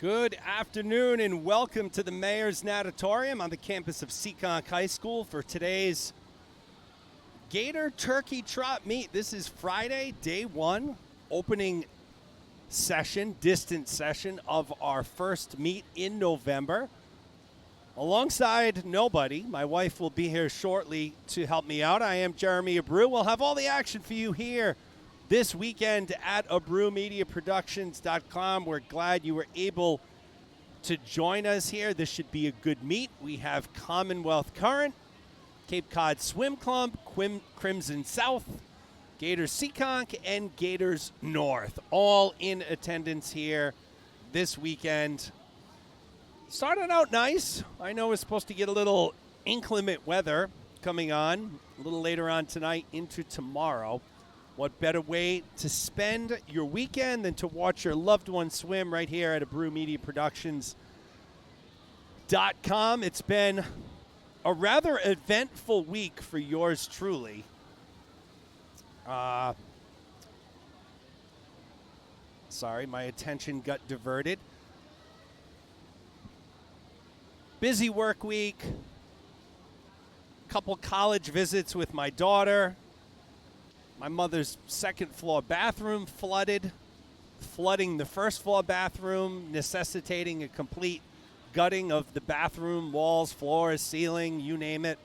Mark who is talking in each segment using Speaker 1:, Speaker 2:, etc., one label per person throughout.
Speaker 1: Good afternoon and welcome to the Mayor's Natatorium on the campus of Seekonk High School for today's Gator Turkey Trot Meet. This is Friday, day one, opening session, distance session of our first meet in November. Alongside nobody, my wife will be here shortly to help me out. I am Jeremy Abreu. We'll have all the action for you here this weekend at AbreuMediaProductions.com. We're glad you were able to join us here. This should be a good meet. We have Commonwealth Current, Cape Cod Swim Club, Crimson South, Gators Seekonk, and Gators North, all in attendance here this weekend. Started out nice. I know we're supposed to get a little inclement weather coming on a little later on tonight into tomorrow. What better way to spend your weekend than to watch your loved one swim right here at AbreuMediaProductions.com. It's been a rather eventful week for yours truly. Sorry, my attention got diverted. Busy work week. Couple college visits with my daughter. My mother's second floor bathroom flooding the first floor bathroom, necessitating a complete gutting of the bathroom walls, floors, ceiling, you name it.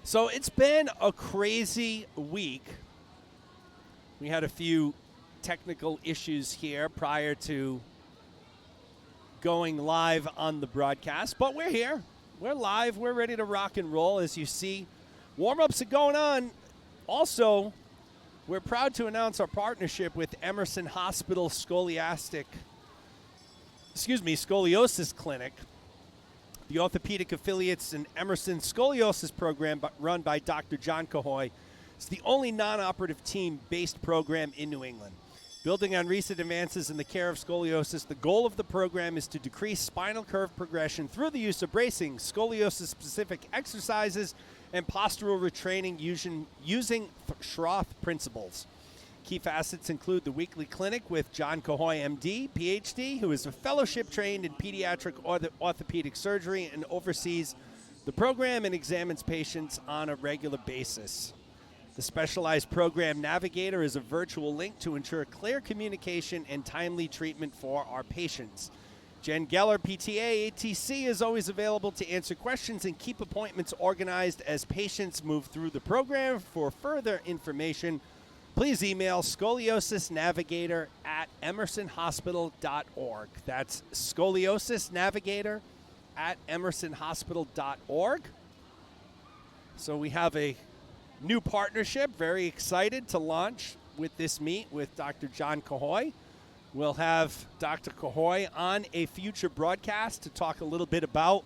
Speaker 1: So it's been a crazy week. We had a few technical issues here prior to going live on the broadcast, but we're here. We're live. We're ready to rock and roll. As you see, warm-ups are going on. Also, we're proud to announce our partnership with Emerson Hospital Scoliosis Clinic. The orthopedic affiliates in Emerson Scoliosis program run by Dr. John Cahoy. It's the only non-operative team-based program in New England. Building on recent advances in the care of scoliosis, the goal of the program is to decrease spinal curve progression through the use of bracing, scoliosis-specific exercises, and postural retraining using Schroth principles. Key facets include the weekly clinic with John Cahoy, MD, PhD, who is a fellowship trained in pediatric orthopedic surgery and oversees the program and examines patients on a regular basis. The specialized program navigator is a virtual link to ensure clear communication and timely treatment for our patients. Jen Geller, PTA, ATC, is always available to answer questions and keep appointments organized as patients move through the program. For further information, please email scoliosisnavigator@emersonhospital.org. That's scoliosisnavigator@emersonhospital.org. So we have a new partnership, very excited to launch with this meet with Dr. John Cahoy. We'll have Dr. Cahoy on a future broadcast to talk a little bit about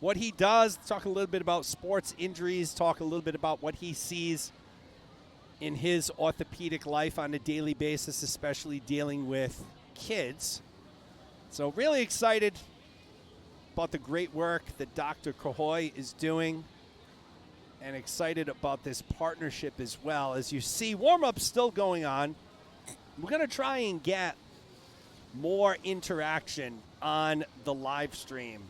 Speaker 1: what he does, talk a little bit about sports injuries, talk a little bit about what he sees in his orthopedic life on a daily basis, especially dealing with kids. So really excited about the great work that Dr. Cahoy is doing, and excited about this partnership as well. As you see, warm-up's still going on. We're going to try and get more interaction on the live stream.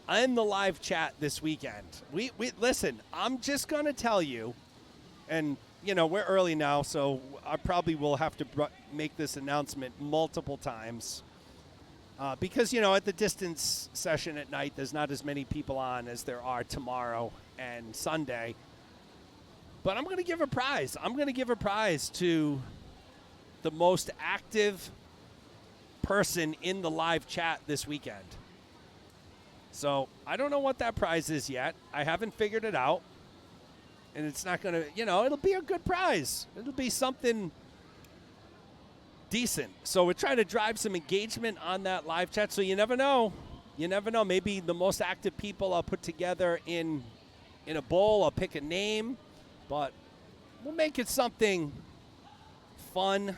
Speaker 1: In the live chat this weekend. We listen, I'm just going to tell you, and, you know, we're early now, so I probably will have to make this announcement multiple times. Because, you know, at the distance session at night, there's not as many people on as there are tomorrow and Sunday. But I'm going to give a prize. I'm going to give a prize to the most active person in the live chat this weekend. So I don't know what that prize is yet. I haven't figured it out. And it's not going to, you know, it'll be a good prize. It'll be something decent. So we're trying to drive some engagement on that live chat. So you never know. You never know. Maybe the most active people I'll put together in a bowl. I'll pick a name. But we'll make it something fun.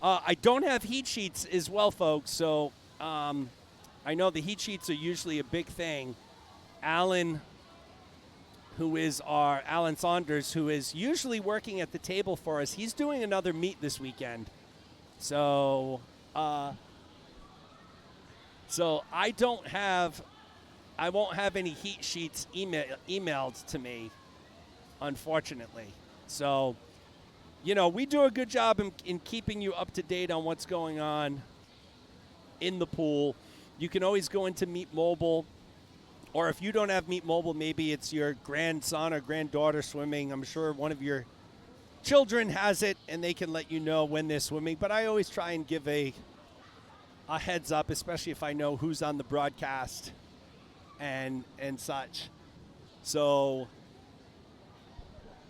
Speaker 1: I don't have heat sheets as well, folks. So I know the heat sheets are usually a big thing. Alan Saunders, who is usually working at the table for us, he's doing another meet this weekend. So So I won't have any heat sheets emailed to me, unfortunately. So, we do a good job in keeping you up to date on what's going on in the pool. You can always go into Meet Mobile, or if you don't have Meet Mobile, maybe it's your grandson or granddaughter swimming. I'm sure one of your children has it, and they can let you know when they're swimming. But I always try and give a heads up, especially if I know who's on the broadcast and such. So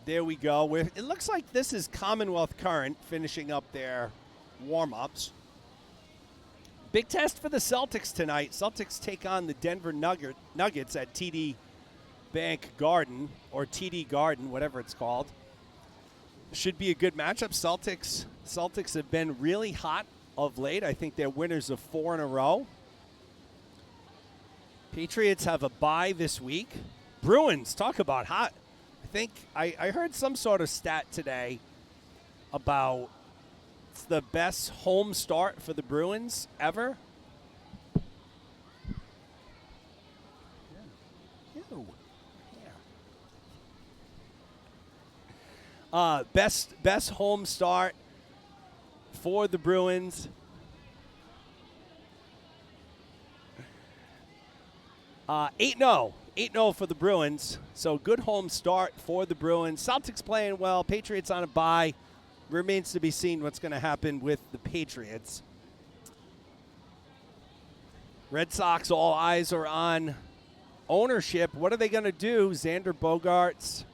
Speaker 1: there we go. It looks like this is Commonwealth Current finishing up their warm-ups. Big test for the Celtics tonight. Celtics take on the Denver Nuggets at TD Bank Garden, or TD Garden, whatever it's called. Should be a good matchup. Celtics have been really hot of late. I think they're winners of 4 in a row. Patriots have a bye this week. Bruins, talk about hot. I think I heard some sort of stat today about it's the best home start for the Bruins ever. Best home start for the Bruins. 8-0. 8-0 for the Bruins. So good home start for the Bruins. Celtics playing well. Patriots on a bye. Remains to be seen what's going to happen with the Patriots. Red Sox, all eyes are on ownership. What are they going to do? Xander Bogaerts,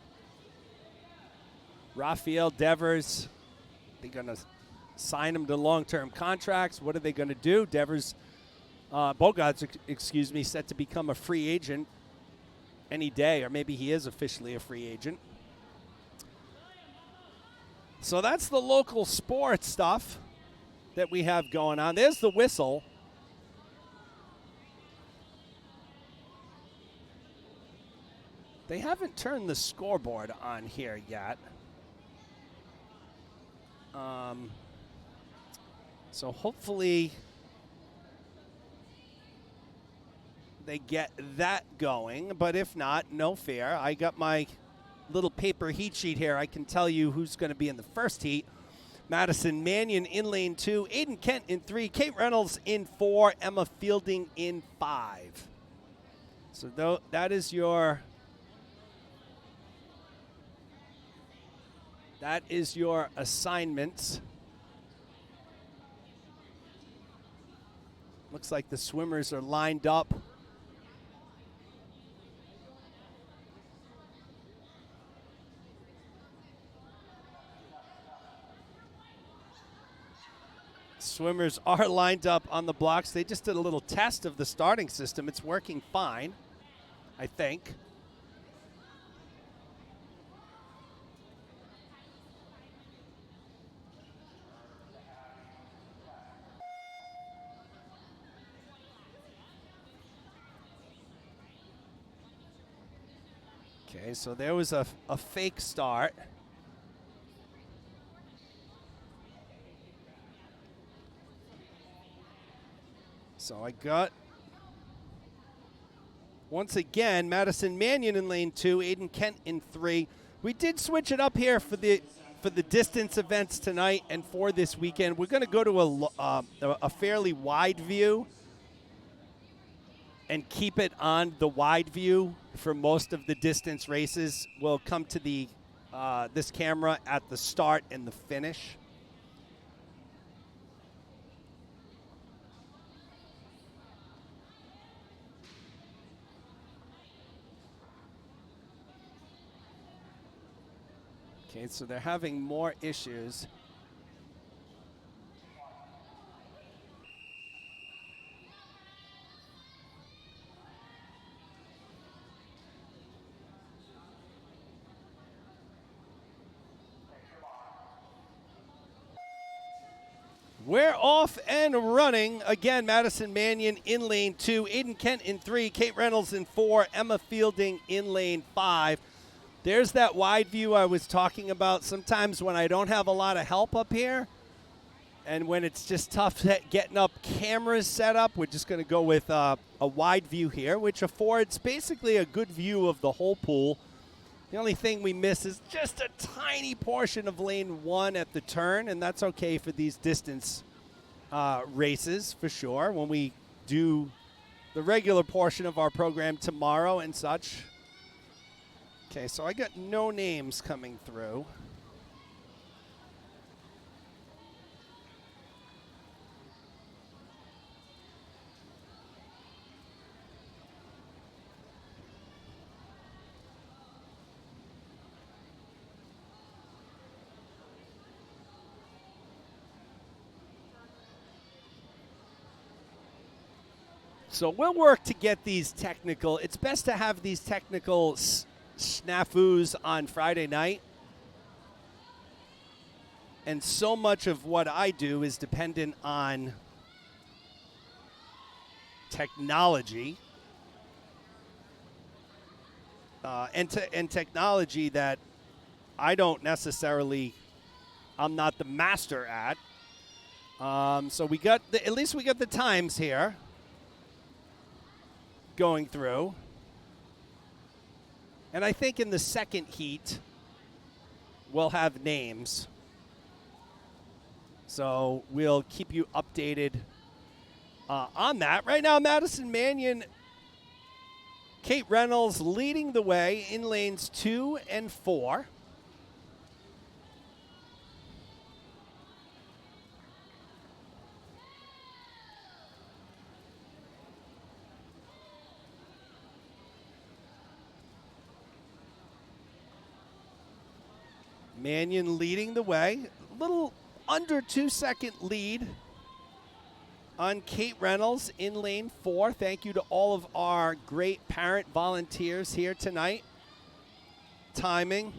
Speaker 1: Rafael Devers. They're going to sign them to long-term contracts. What are they going to do? Bogaerts, set to become a free agent any day, or maybe he is officially a free agent. So that's the local sports stuff that we have going on. There's the whistle. They haven't turned the scoreboard on here yet. So hopefully they get that going, but if not, no fear. I got my little paper heat sheet here. I can tell you who's going to be in the first heat. Madison Mannion in lane 2, Aiden Kent in 3, Kate Reynolds in 4, Emma Fielding in 5. So that is your assignments. Looks like the swimmers are lined up. Swimmers are lined up on the blocks. They just did a little test of the starting system. It's working fine, I think. Okay, so there was a fake start. So I got, once again, Madison Mannion in lane 2, Aiden Kent in 3. We did switch it up here for the distance events tonight and for this weekend. We're going to go to a fairly wide view and keep it on the wide view for most of the distance races. We'll come to the this camera at the start and the finish. Okay, so they're having more issues. We're off and running. Again, Madison Mannion in lane 2, Aiden Kent in 3, Kate Reynolds in 4, Emma Fielding in lane 5. There's that wide view I was talking about. Sometimes when I don't have a lot of help up here And when it's just tough getting up cameras set up, we're just going to go with a wide view here, which affords basically a good view of the whole pool. The only thing we miss is just a tiny portion of lane 1 at the turn, and that's okay for these distance races for sure. When we do the regular portion of our program tomorrow and such. Okay, so I got no names coming through. So we'll work to get these technical. It's best to have these technical snafus on Friday night. And so much of what I do is dependent on technology. And technology that I don't necessarily, I'm not the master at. So we got, at least we got the times here going through. And I think in the second heat, we'll have names. So we'll keep you updated on that. Right now, Madison Mannion, Kate Reynolds leading the way in lanes 2 and 4. Mannion leading the way, a little under 2-second lead on Kate Reynolds in lane 4. Thank you to all of our great parent volunteers here tonight. Timing.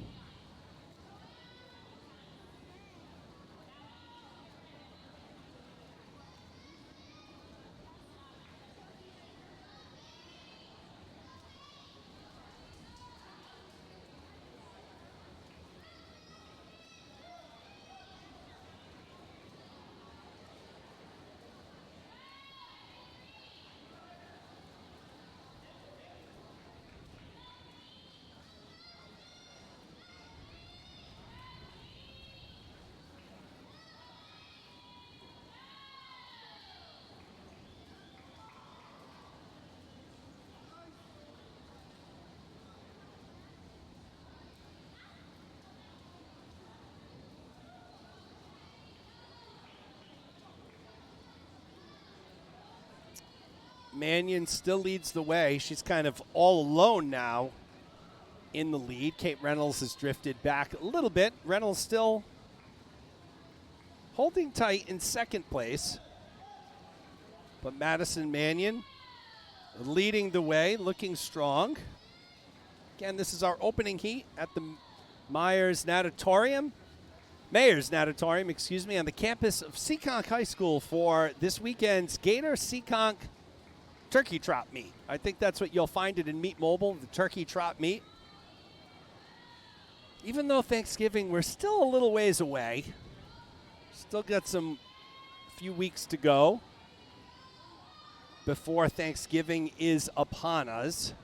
Speaker 1: Mannion still leads the way. She's kind of all alone now in the lead. Kate Reynolds has drifted back a little bit. Reynolds still holding tight in second place. But Madison Mannion leading the way, looking strong. Again, this is our opening heat at the Mayor's Natatorium, excuse me, on the campus of Seekonk High School for this weekend's Gator Seekonk Turkey Trot Meet. I think that's what you'll find it in Meet Mobile, the Turkey Trot Meet. Even though Thanksgiving, we're still a little ways away. Still got some few weeks to go before Thanksgiving is upon us.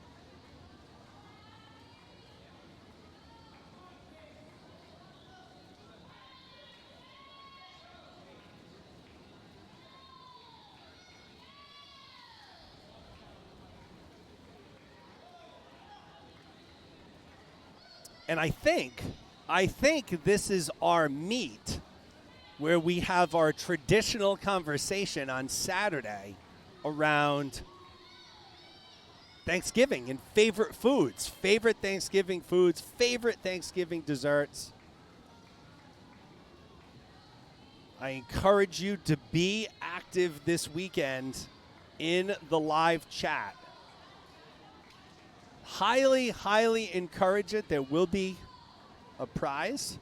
Speaker 1: And I think this is our meet where we have our traditional conversation on Saturday around Thanksgiving and favorite foods, favorite Thanksgiving foods, favorite Thanksgiving desserts. I encourage you to be active this weekend in the live chat. Highly, highly encourage it. There will be a prize.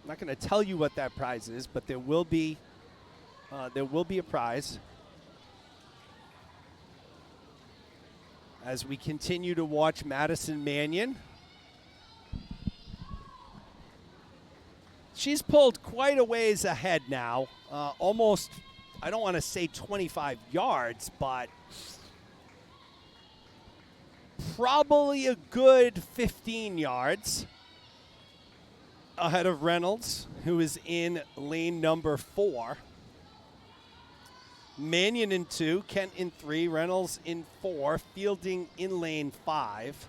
Speaker 1: I'm not going to tell you what that prize is, but there will be a prize as we continue to watch Madison Mannion. she's pulled quite a ways ahead now. Almost, I don't want to say 25 yards, but probably a good 15 yards ahead of Reynolds, who is in lane number 4. Mannion in 2, Kent in 3, Reynolds in 4, Fielding in lane 5.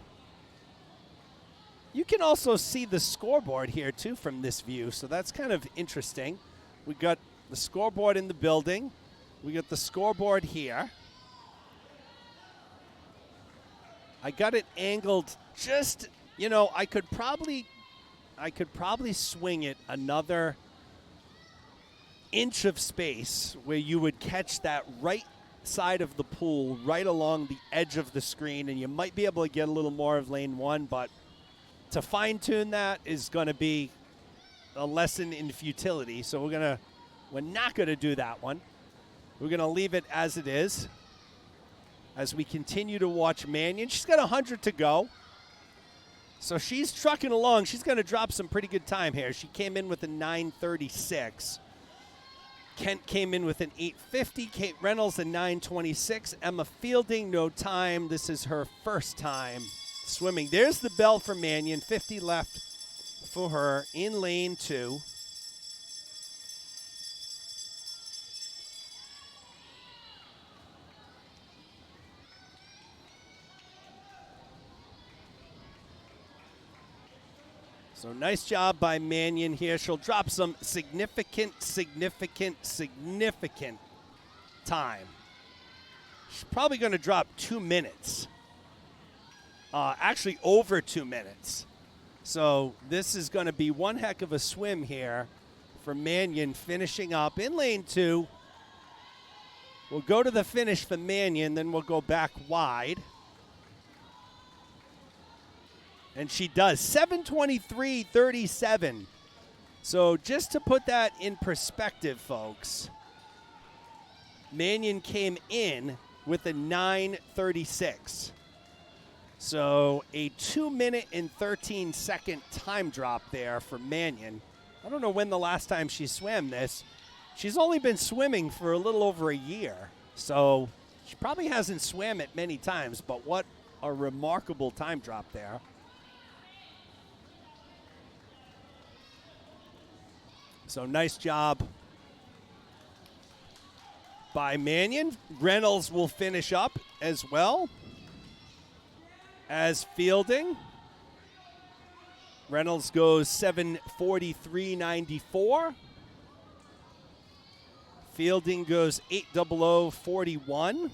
Speaker 1: You can also see the scoreboard here, too, from this view, so that's kind of interesting. We got the scoreboard in the building. We got the scoreboard here. I got it angled just, you know, I could probably swing it another inch of space where you would catch that right side of the pool right along the edge of the screen, and you might be able to get a little more of lane 1, but to fine-tune that is going to be a lesson in futility. So we're not going to do that one. We're going to leave it as it is as we continue to watch Mannion. She's got 100 to go. So she's trucking along. She's going to drop some pretty good time here. She came in with a 9:36. Kent came in with an 8:50. Kate Reynolds a 9:26. Emma Fielding, no time. This is her first time swimming. There's the bell for Mannion. 50 left for her in lane 2. So nice job by Mannion here. She'll drop some significant time. She's probably going to drop 2 minutes. Actually over 2 minutes. So this is going to be one heck of a swim here for Mannion, finishing up in lane 2. We'll go to the finish for Mannion, then we'll go back wide. And she does, 7:23.37. So just to put that in perspective, folks, Mannion came in with a 9:36. So a 2 minute and 13 second time drop there for Mannion. I don't know when the last time she swam this. She's only been swimming for a little over a year. So she probably hasn't swam it many times, but what a remarkable time drop there. So nice job by Mannion. Reynolds will finish up as well as Fielding. Reynolds goes 7:43.94. Fielding goes 8:00.41.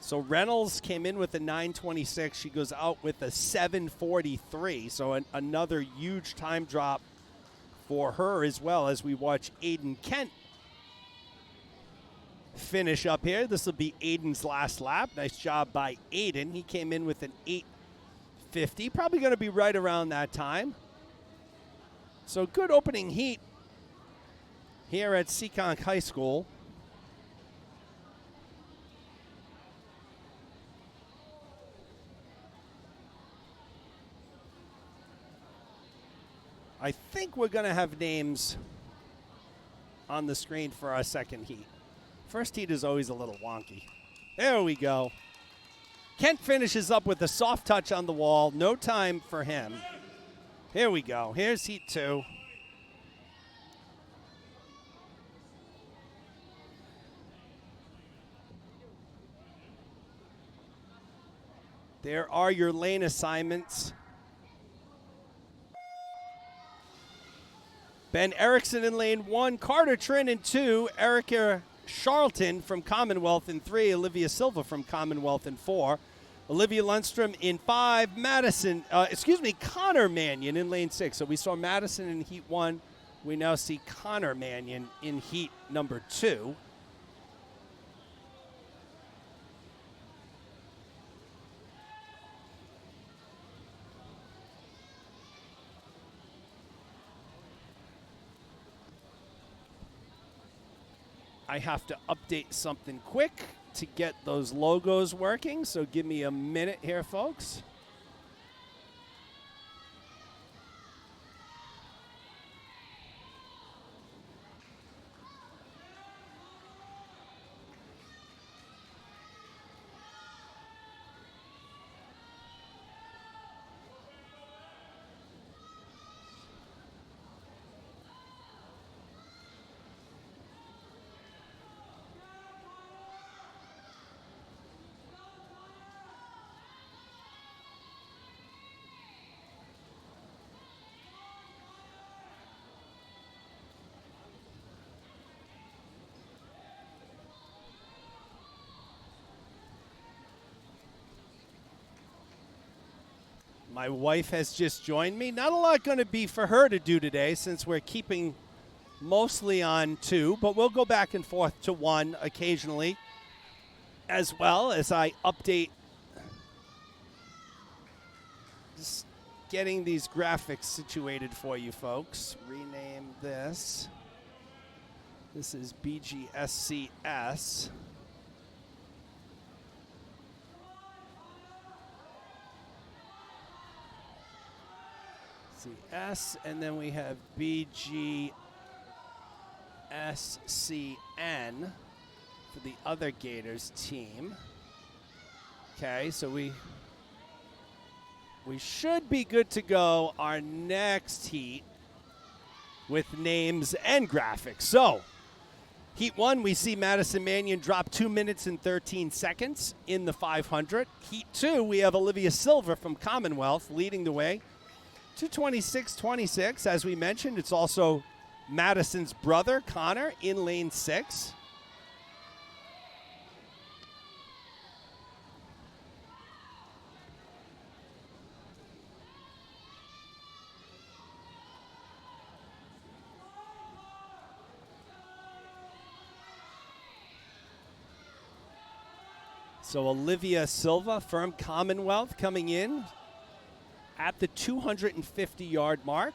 Speaker 1: So Reynolds came in with a 9:26. She goes out with a 7:43. So another huge time drop for her, as well as we watch Aiden Kent finish up here. This will be Aiden's last lap. Nice job by Aiden. He came in with an 8:50. Probably going to be right around that time. So good opening heat here at Seekonk High School. I think we're going to have names on the screen for our second heat. First heat is always a little wonky. There we go. Kent finishes up with a soft touch on the wall. No time for him. Here we go. Here's heat 2. There are your lane assignments. Ben Erickson in lane 1, Carter Trin in 2, Erica Charlton from Commonwealth in 3, Olivia Silva from Commonwealth in 4, Olivia Lundstrom in 5, Connor Mannion in lane 6. So we saw Madison in heat 1. We now see Connor Mannion in heat number 2. I have to update something quick to get those logos working, so give me a minute here, folks. My wife has just joined me. Not a lot going to be for her to do today since we're keeping mostly on 2, but we'll go back and forth to 1 occasionally as well as I update. Just getting these graphics situated for you folks. Rename this. This is BGSCS. CS, and then we have BGSCN for the other Gators team. Okay, so we should be good to go our next heat with names and graphics. So, Heat 1, we see Madison Mannion drop 2 minutes and 13 seconds in the 500. Heat 2, we have Olivia Silva from Commonwealth leading the way. 2:26.26, as we mentioned. It's also Madison's brother, Connor, in lane 6. So Olivia Silva from Commonwealth coming in at the 250-yard mark.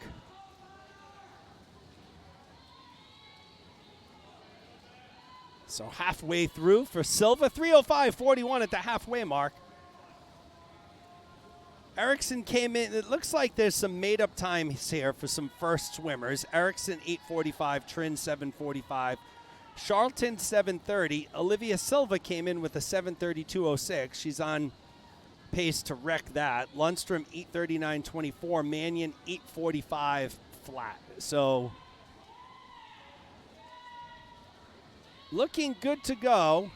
Speaker 1: So halfway through for Silva, 3:05.41 at the halfway mark. Erickson came in. It looks like there's some made-up times here for some first swimmers. Erickson 8:45, Trin 7:45, Charlton 7:30. Olivia Silva came in with a 7:32.06. She's on pace to wreck that. Lundstrom 8:39.24. Mannion 8:45 flat. So looking good to go.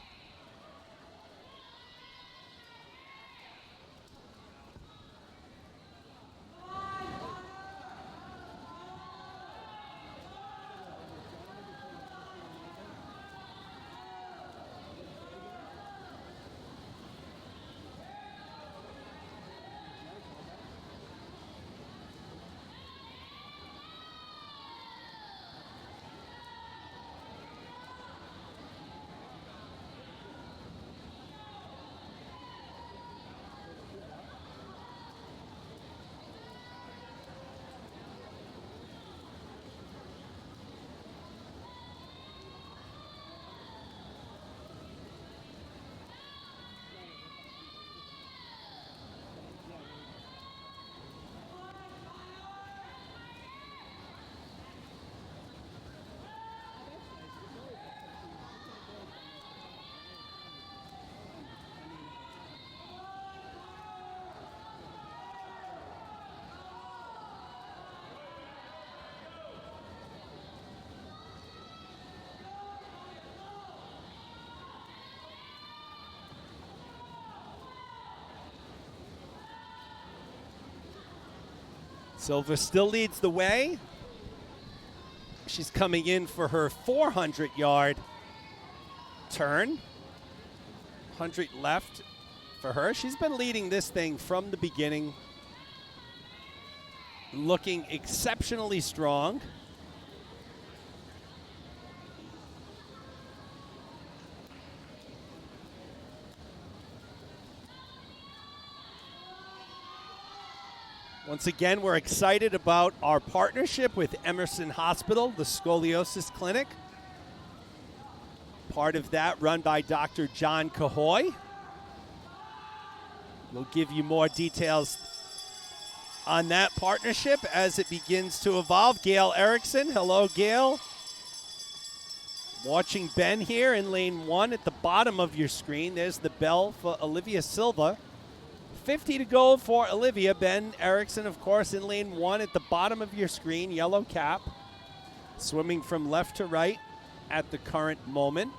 Speaker 1: Silva still leads the way. She's coming in for her 400-yard turn. 100 left for her. She's been leading this thing from the beginning, looking exceptionally strong. Once again, we're excited about our partnership with Emerson Hospital, the Scoliosis Clinic. Part of that run by Dr. John Cahoy. We'll give you more details on that partnership as it begins to evolve. Gail Erickson, hello Gail. Watching Ben here in lane 1 at the bottom of your screen. There's the bell for Olivia Silva. 50 to go for Olivia. Ben Erickson, of course, in lane 1 at the bottom of your screen, yellow cap. Swimming from left to right at the current moment.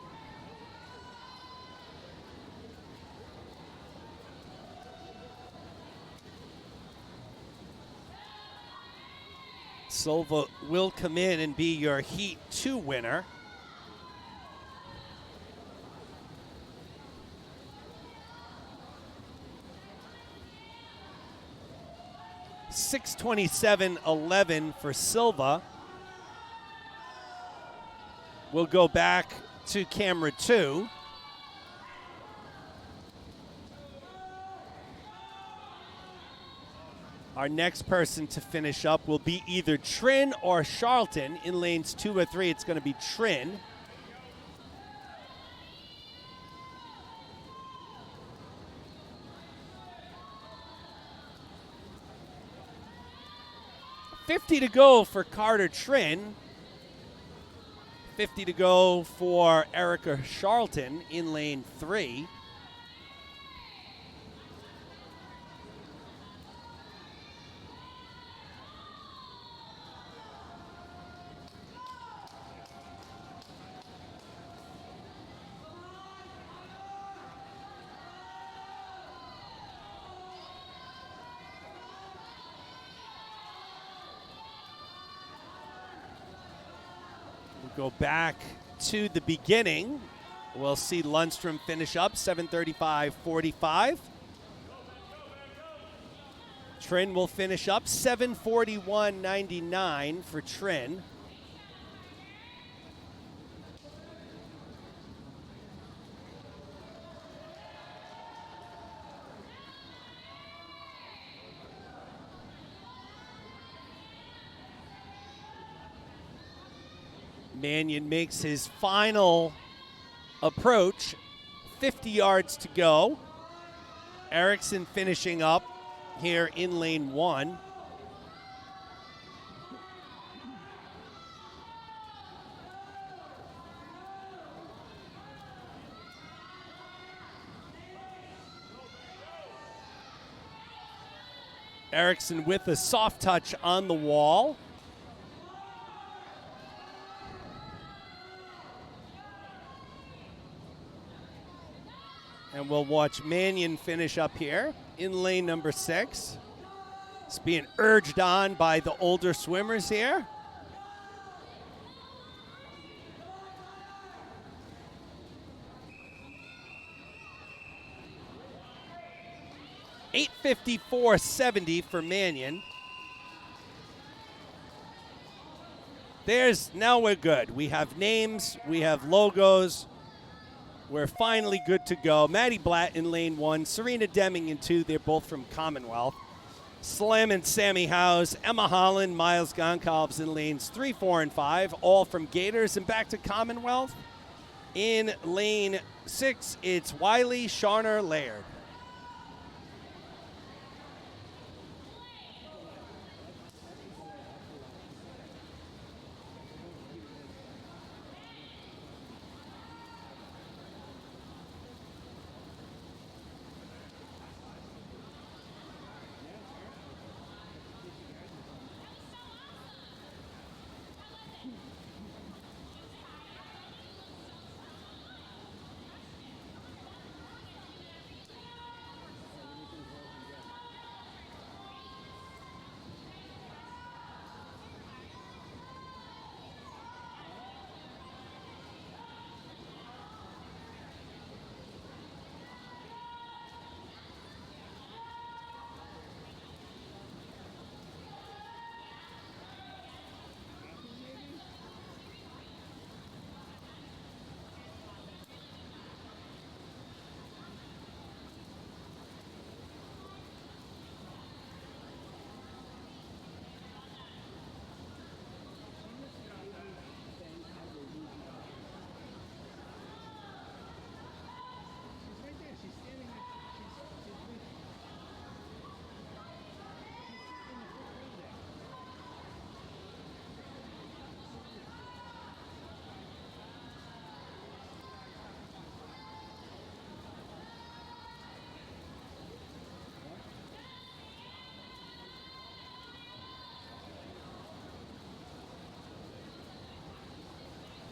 Speaker 1: Silva will come in and be your Heat 2 winner. 6:27.11 for Silva. We'll go back to camera 2. Our next person to finish up will be either Trin or Charlton. In lanes 2 or 3, it's going to be Trin. $50 to go for Carter Trin. $50 to go for Erica Charlton in lane 3. Go back to the beginning. We'll see Lundstrom finish up 7:35.45. Trin will finish up 7:41.99 for Trin. Mannion makes his final approach, 50 yards to go. Erickson finishing up here in lane 1. Erickson with a soft touch on the wall. And we'll watch Mannion finish up here in lane number 6. It's being urged on by the older swimmers here. $8:54.70 for Mannion. Now we're good. We have names, we have logos. We're finally good to go. Maddie Blatt in lane 1, Serena Deming in 2. They're both from Commonwealth. Slam and Sammy Howes, Emma Holland, Miles Goncalves in lanes 3, 4, and 5, all from Gators. And back to Commonwealth. In lane 6, it's Wiley Sharner Laird.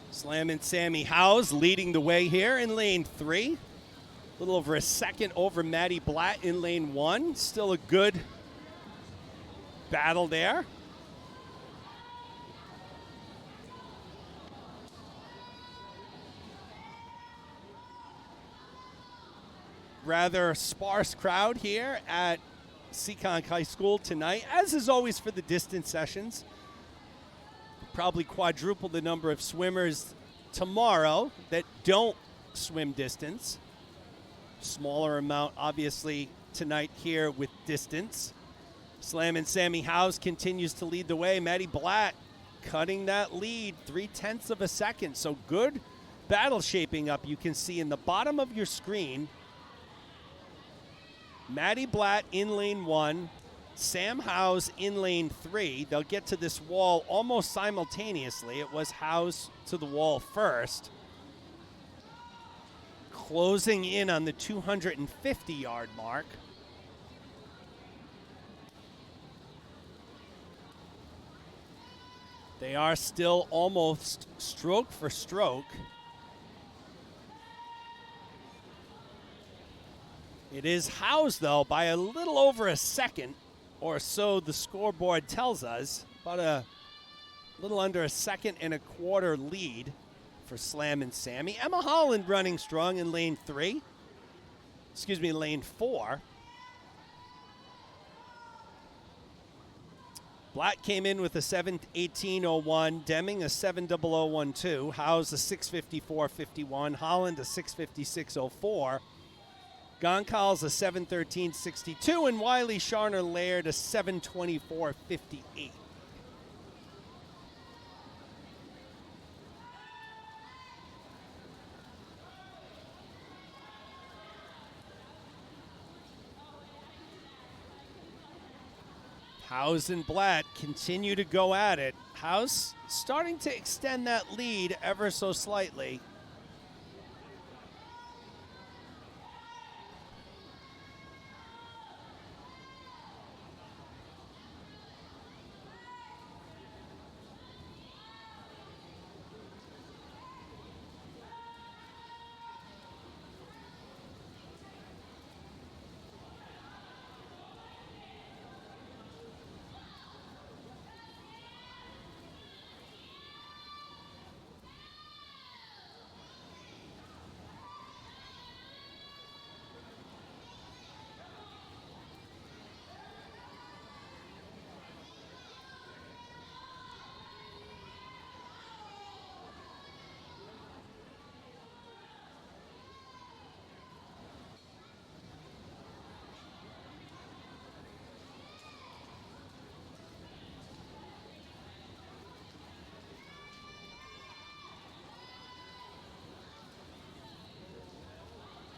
Speaker 1: Slam and Sammy Howes leading the way here in lane 3. A little over a second over Maddie Blatt in lane 1. Still a good battle there. Rather sparse crowd here at Seekonk High School tonight, as is always for the distance sessions. Probably quadruple the number of swimmers tomorrow that don't swim distance. Smaller amount, obviously, tonight here with distance. Slam and Sammy Howes continues to lead the way. Maddie Blatt cutting that lead 0.3 of a second. So good battle shaping up. You can see in the bottom of your screen, Maddie Blatt in lane 1, Sam Howes in lane 3. They'll get to this wall almost simultaneously. It was Howes to the wall first. Closing in on the 250-yard mark. They are still almost stroke for stroke. It is Howes, though, by a little over a second, or so the scoreboard tells us. About a little under a second and a quarter lead for Slam and Sammy. Emma Holland running strong in lane 3. Excuse me, lane 4. Blatt came in with a 7:18.01. Deming a 7:00.12. Howes a 6:54.51. Holland a 6:56.04. Goncalves a 7:13.62. And Wiley Sharner Laird a 7:24.58. Howes and Blatt continue to go at it. Howes starting to extend that lead ever so slightly.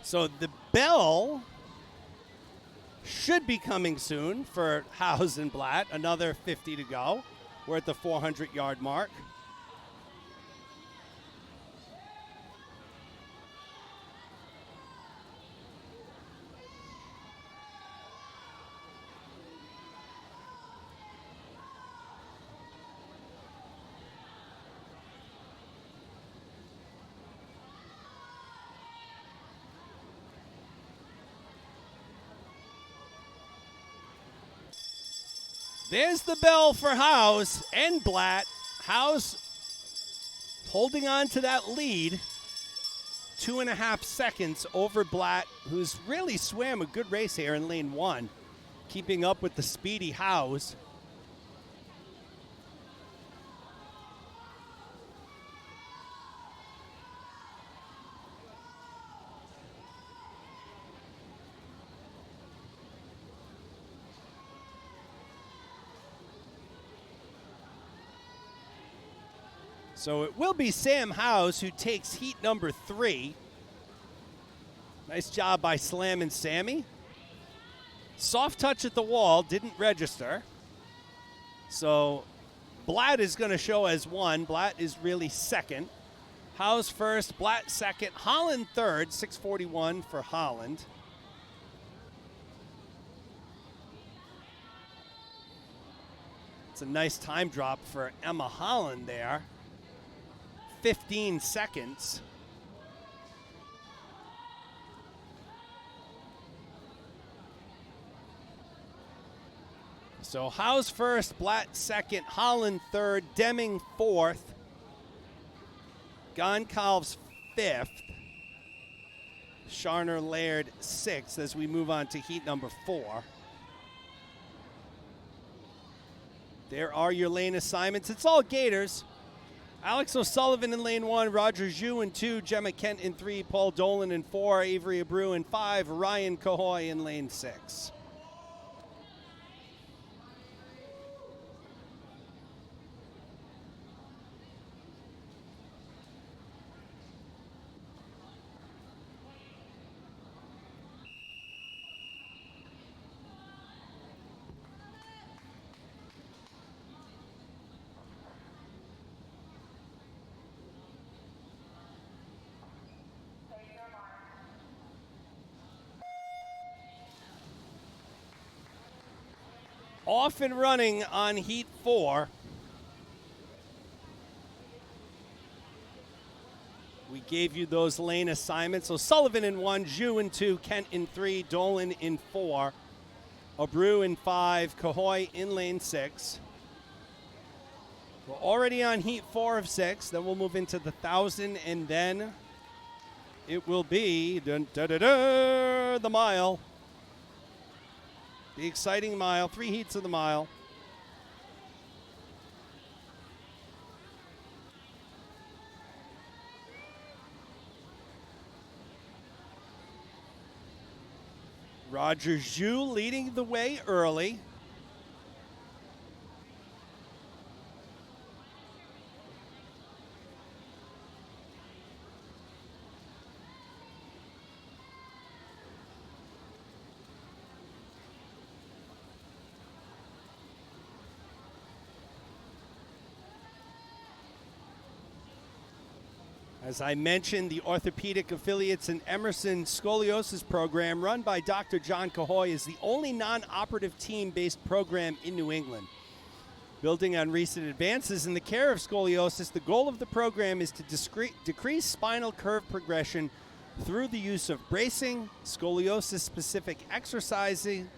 Speaker 1: So the bell should be coming soon for Howes and Blatt. Another 50 to go. We're at the 400-yard mark. There's the bell for Howes and Blatt. Howes holding on to that lead. 2.5 seconds over Blatt, who's really swam a good race here in lane 1, keeping up with the speedy Howes. So it will be Sam Howes who takes heat number 3. Nice job by Slam and Sammy. Soft touch at the wall, didn't register. So Blatt is going to show as 1. Blatt is really second. Howes first, Blatt second, Holland third, 6:41 for Holland. It's a nice time drop for Emma Holland there. 15 seconds. So Howes first, Blatt second, Holland third, Deming fourth, Goncalves fifth, Sharner Laird sixth as we move on to heat number 4. There are your lane assignments. It's all Gators. Alex O'Sullivan in lane 1, Roger Zhu in 2, Gemma Kent in 3, Paul Dolan in 4, Avery Abreu in 5, Ryan Cahoy in lane 6. Off and running on heat 4. We gave you those lane assignments. O'Sullivan in 1, Zhu in 2, Kent in 3, Dolan in 4, Abreu in 5, Cahoy in lane 6. We're already on heat 4 of 6. Then we'll move into the 1,000, and then it will be the mile. The exciting mile, 3 heats of the mile. Roger Zhu leading the way early. As I mentioned, the Orthopedic Affiliates and Emerson Scoliosis Program, run by Dr. John Cahoy, is the only non-operative team-based program in New England. Building on recent advances in the care of scoliosis, the goal of the program is to decrease spinal curve progression through the use of bracing, scoliosis-specific exercising,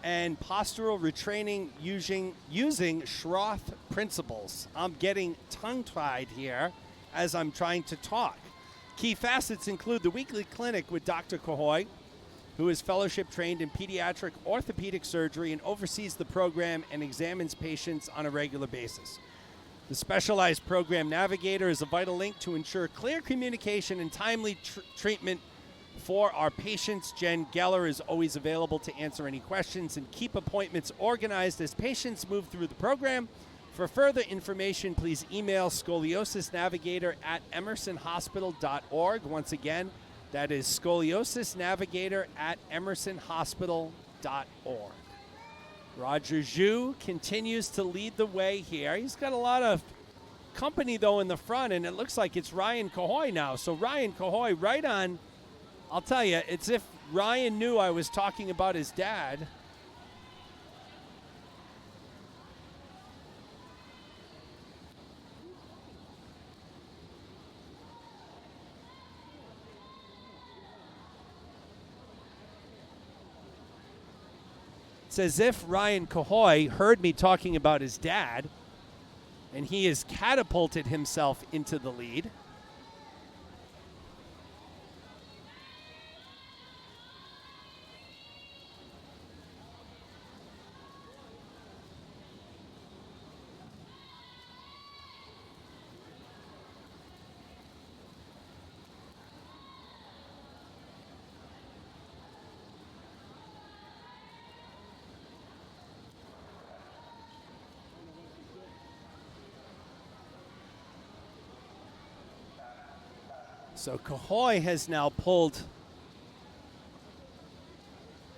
Speaker 1: and postural retraining using Schroth principles. I'm getting tongue-tied here as I'm trying to talk. Key facets include the weekly clinic with Dr. Cahoy, who is fellowship trained in pediatric orthopedic surgery and oversees the program and examines patients on a regular basis. The specialized program navigator is a vital link to ensure clear communication and timely treatment for our patients. Jen Geller is always available to answer any questions and keep appointments organized as patients move through the program. For further information, please email scoliosisnavigator@emersonhospital.org. Once again, that is scoliosisnavigator@emersonhospital.org. Roger Zhu continues to lead the way here. He's got a lot of company, though, in the front, and it looks like it's Ryan Cahoy now. So Ryan Cahoy right on. I'll tell you, it's if Ryan knew I was talking about his dad. It's as if Ryan Cahoy heard me talking about his dad, and he has catapulted himself into the lead. So Cahoy has now pulled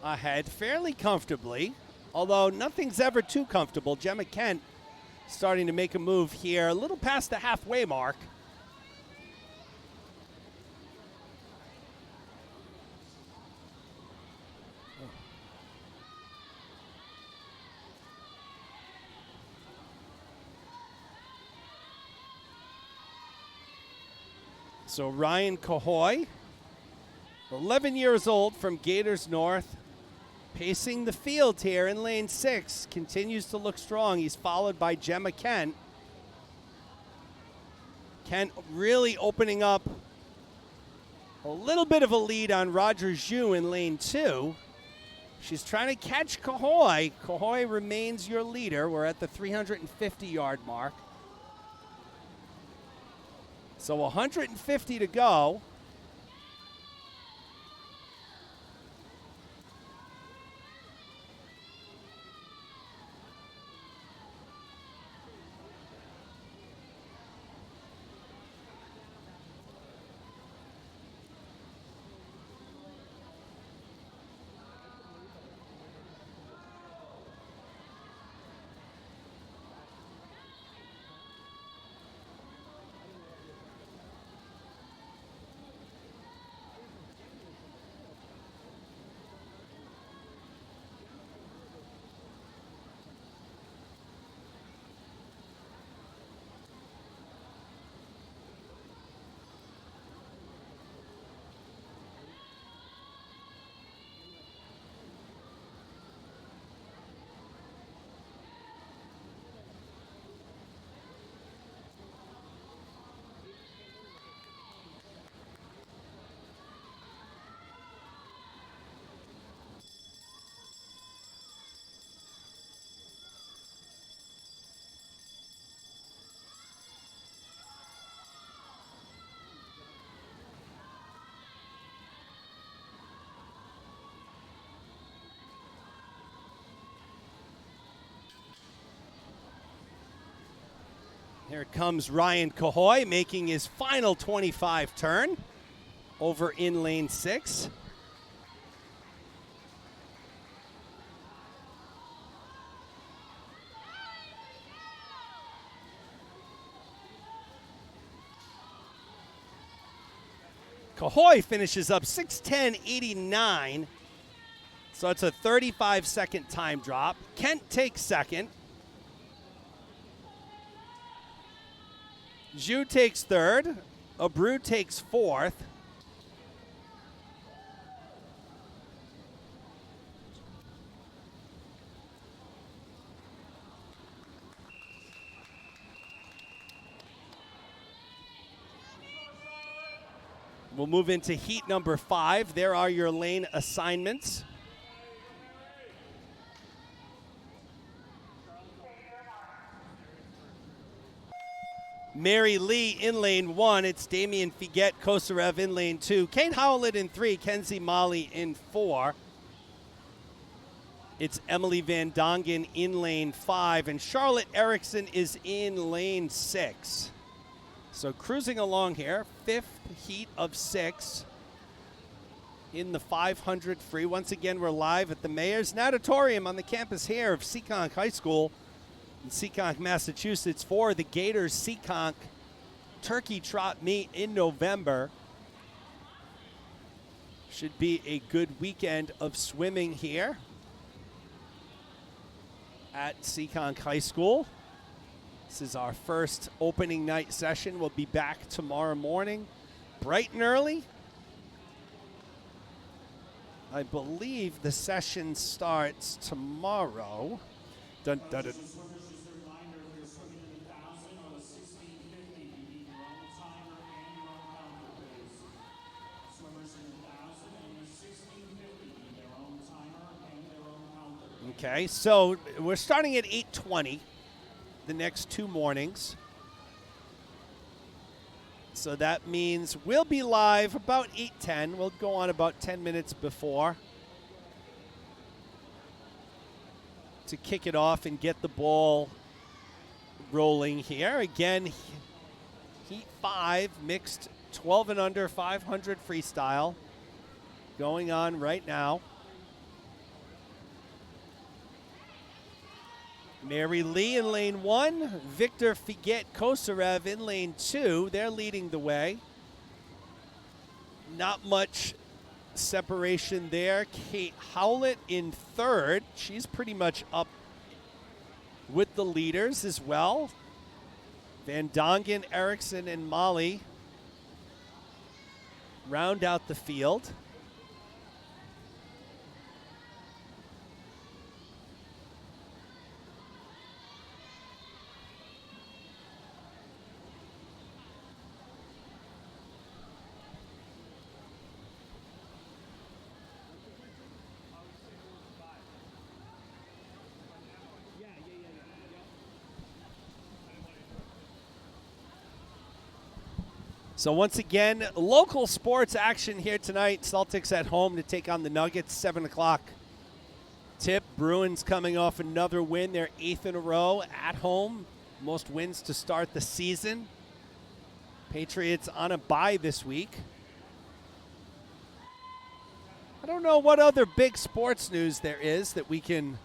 Speaker 1: ahead fairly comfortably, although nothing's ever too comfortable. Gemma Kent starting to make a move here, a little past the halfway mark. So Ryan Cahoy, 11 years old from Gators North, pacing the field here in lane 6, continues to look strong. He's followed by Gemma Kent. Kent really opening up a little bit of a lead on Roger Zhu in lane 2. She's trying to catch Cahoy. Cahoy remains your leader. We're at the 350-yard mark. So 150 to go. Here comes Ryan Cahoy making his final 25 turn over in lane 6. Cahoy finishes up 6:10.89. So it's a 35-second time drop. Kent takes second. Zhu takes third. Abreu takes fourth. We'll move into heat number 5. There are your lane assignments. Mary Lee in lane 1. It's Damian Figuet Kosarev in lane 2. Kate Howlett in 3. Kenzie Molly in 4. It's Emily Van Dongen in lane 5. And Charlotte Erickson is in lane 6. So cruising along here. 5th heat of 6 in the 500 free. Once again, we're live at the Mayor's Natatorium on the campus here of Seekonk High School in Seekonk, Massachusetts for the Gators Seekonk Turkey Trot Meet in November. Should be a good weekend of swimming here at Seekonk High School. This is our first opening night session. We'll be back tomorrow morning, bright and early. I believe the session starts tomorrow. Dun, dun, dun. Okay, so we're starting at 8:20 the next 2 mornings. So that means we'll be live about 8:10. We'll go on about 10 minutes before to kick it off and get the ball rolling here. Again, heat 5, mixed 12 and under 500 freestyle going on right now. Mary Lee in lane 1, Victor Figuet Kosarev in lane 2. They're leading the way. Not much separation there. Kate Howlett in 3rd. She's pretty much up with the leaders as well. Van Dongen, Erickson, and Molly round out the field. So once again, local sports action here tonight. Celtics at home to take on the Nuggets, 7 o'clock tip. Bruins coming off another win, their 8th in a row at home. Most wins to start the season. Patriots on a bye this week. I don't know what other big sports news there is that we can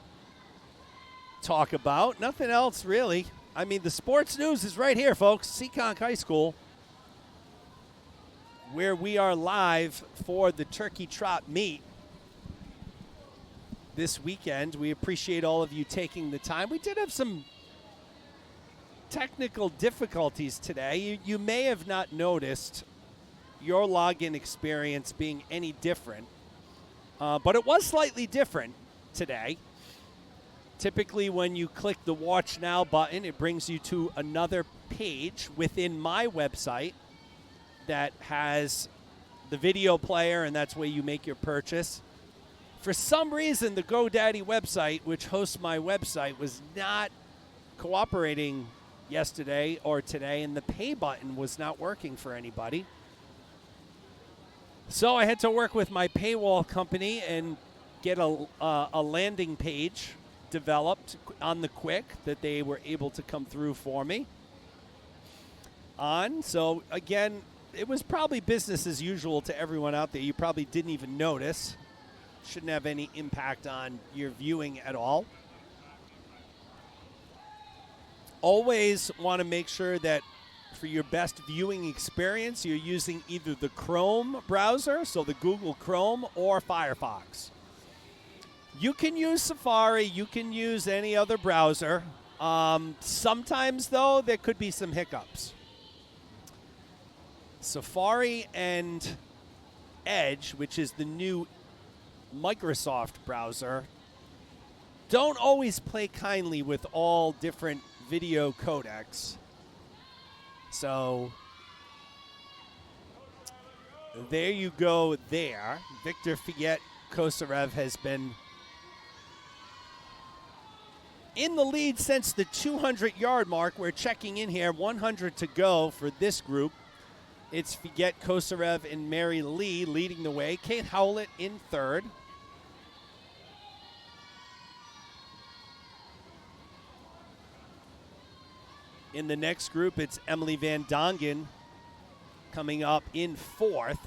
Speaker 1: talk about. Nothing else, really. I mean, the sports news is right here, folks. Seekonk High School, where we are live for the Turkey Trot Meet this weekend. We appreciate all of you taking the time. We did have some technical difficulties today. You may have not noticed your login experience being any different, but it was slightly different today. Typically, when you click the Watch Now button, it brings you to another page within my website that has the video player, and that's where you make your purchase. For some reason, the GoDaddy website, which hosts my website, was not cooperating yesterday or today, and the pay button was not working for anybody. So I had to work with my paywall company and get a landing page developed on the quick that they were able to come through for me on. So again, it was probably business as usual to everyone out there. You probably didn't even notice. Shouldn't have any impact on your viewing at all. Always want to make sure that for your best viewing experience, you're using either the Chrome browser, so the Google Chrome, or Firefox. You can use Safari. You can use any other browser. Sometimes, though, there could be some hiccups. Safari and Edge, which is the new Microsoft browser, don't always play kindly with all different video codecs. So there you go there. Victor Figet Kosarev has been in the lead since the 200-yard mark. We're checking in here, 100 to go for this group. It's Figet Kosarev and Mary Lee leading the way. Kate Howlett in third. In the next group, it's Emily Van Dongen coming up in fourth.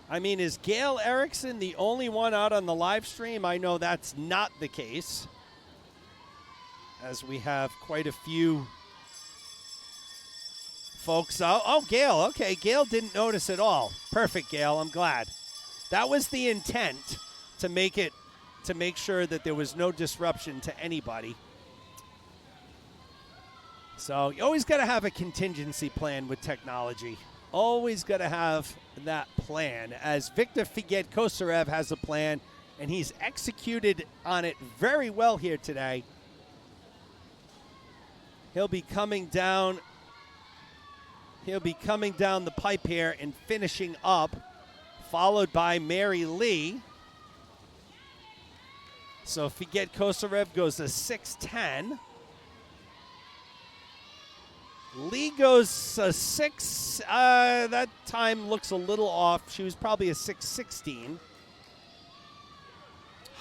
Speaker 1: I mean, is Gail Erickson the only one out on the live stream? I know that's not the case, as we have quite a few folks out. Oh, Gail. Okay, Gail didn't notice at all. Perfect, Gail. I'm glad. That was the intent, to make sure that there was no disruption to anybody. So you always got to have a contingency plan with technology. Always got to have that plan, as Victor Figet Kosarev has a plan, and he's executed on it very well here today. He'll be coming down the pipe here and finishing up, followed by Mary Lee. So Figet Kosarev goes a 6:10. Lee goes a 6. That time looks a little off. She was probably a 6:16.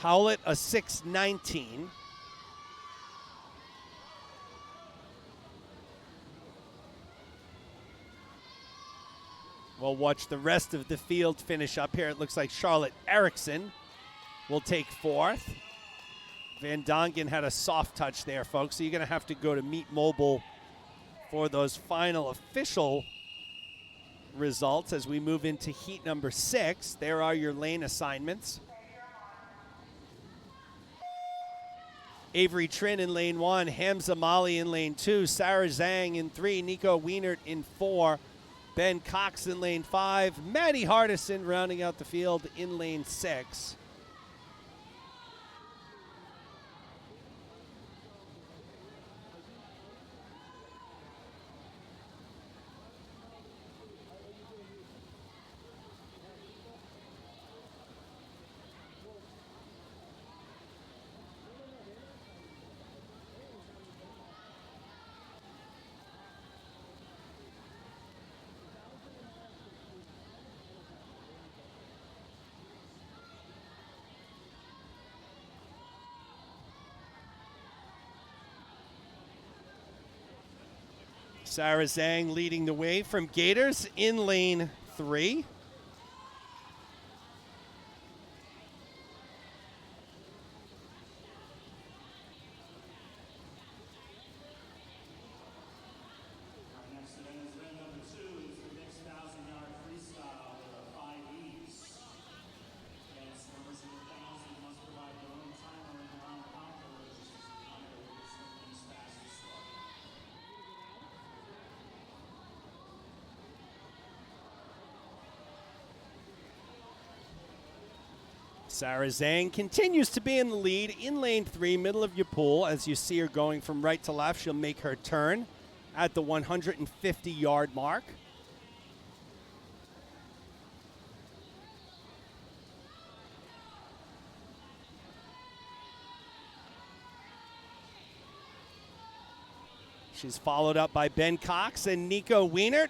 Speaker 1: Howlett a 6:19. We'll watch the rest of the field finish up here. It looks like Charlotte Erickson will take fourth. Van Dongen had a soft touch there, folks. So you're going to have to go to Meet Mobile for those final official results as we move into heat number 6. There are your lane assignments. Avery Trin in lane 1, Hamza Mali in lane 2, Sarah Zhang in 3, Nico Wienert in 4, Ben Cox in lane 5, Maddie Hardison rounding out the field in lane 6. Sarah Zhang leading the way from Gators in lane 3. Sarah Zhang continues to be in the lead in lane 3, middle of your pool. As you see her going from right to left, she'll make her turn at the 150-yard mark. She's followed up by Ben Cox and Nico Wienert.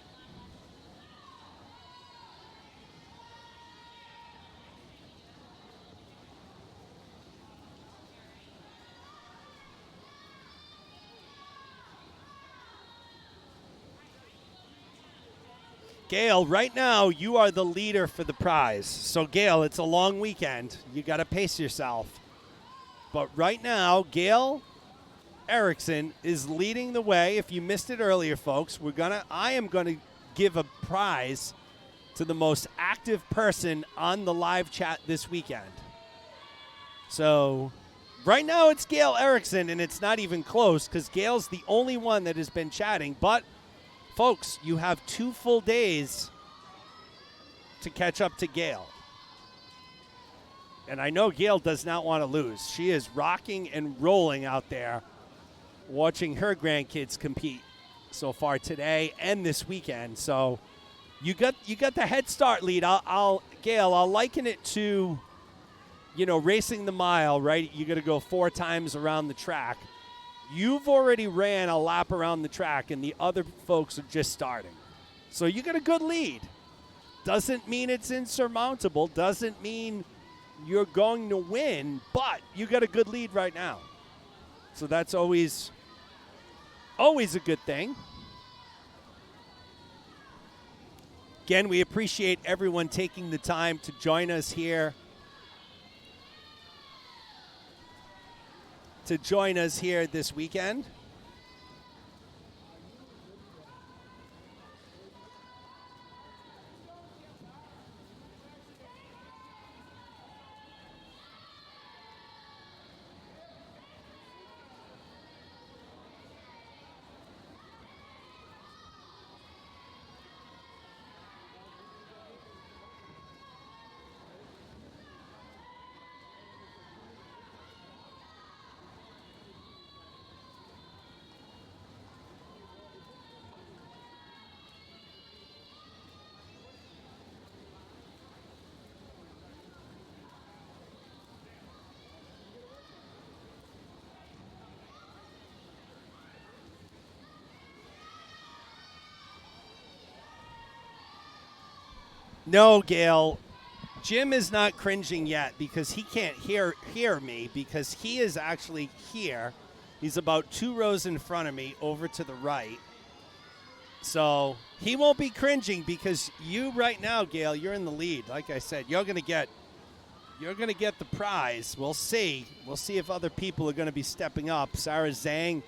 Speaker 1: Gail, right now, you are the leader for the prize. So, Gail, it's a long weekend. You got to pace yourself. But right now, Gail Erickson is leading the way. If you missed it earlier, folks, I am going to give a prize to the most active person on the live chat this weekend. So, right now, it's Gail Erickson, and it's not even close because Gail's the only one that has been chatting. But folks, you have 2 full days to catch up to Gail. And I know Gail does not want to lose. She is rocking and rolling out there watching her grandkids compete so far today and this weekend. So you got the head start lead. Gail, I'll liken it to, racing the mile, right? You got to go 4 times around the track. You've already ran a lap around the track, and the other folks are just starting. So you got a good lead. Doesn't mean it's insurmountable. Doesn't mean you're going to win, but you got a good lead right now. So that's always a good thing. Again, we appreciate everyone taking the time to join us here. This weekend. No, Gail, Jim is not cringing yet because he can't hear me because he is actually here. He's about 2 rows in front of me over to the right. So he won't be cringing because you right now, Gail, you're in the lead. Like I said, you're gonna get the prize. We'll see. We'll see if other people are gonna be stepping up. Sarah Zhang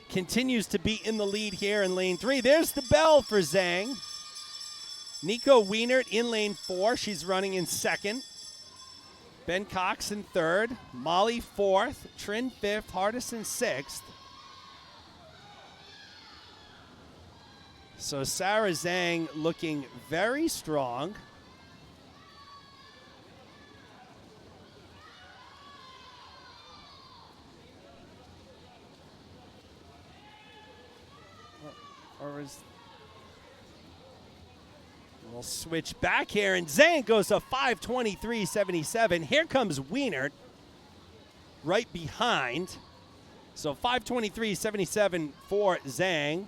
Speaker 1: continues to be in the lead here in lane 3. There's the bell for Zhang. Nico Wienert in lane 4. She's running in 2nd. Ben Cox in 3rd. Molly 4th. Trin 5th. Hardison 6th. So Sarah Zhang looking very strong. We'll switch back here, and Zhang goes to 5:23.77. Here comes Wienert right behind. So 5:23.77 for Zhang.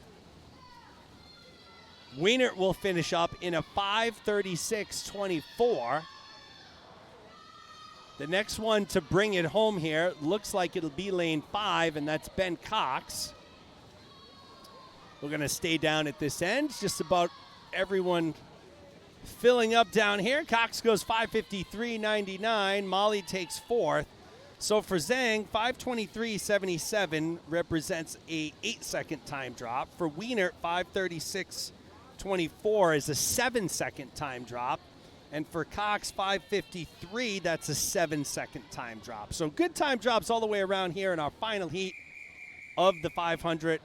Speaker 1: Wienert will finish up in a 5:36.24. The next one to bring it home here looks like it'll be lane 5, and that's Ben Cox. We're going to stay down at this end. Just about everyone filling up down here. Cox goes 5:53.99. Molly takes fourth. So for Zhang, 5:23.77 represents a 8-second time drop. For Wiener, 5:36.24 is a 7-second time drop. And for Cox, 5:53, that's a 7-second time drop. So good time drops all the way around here in our final heat of the 500.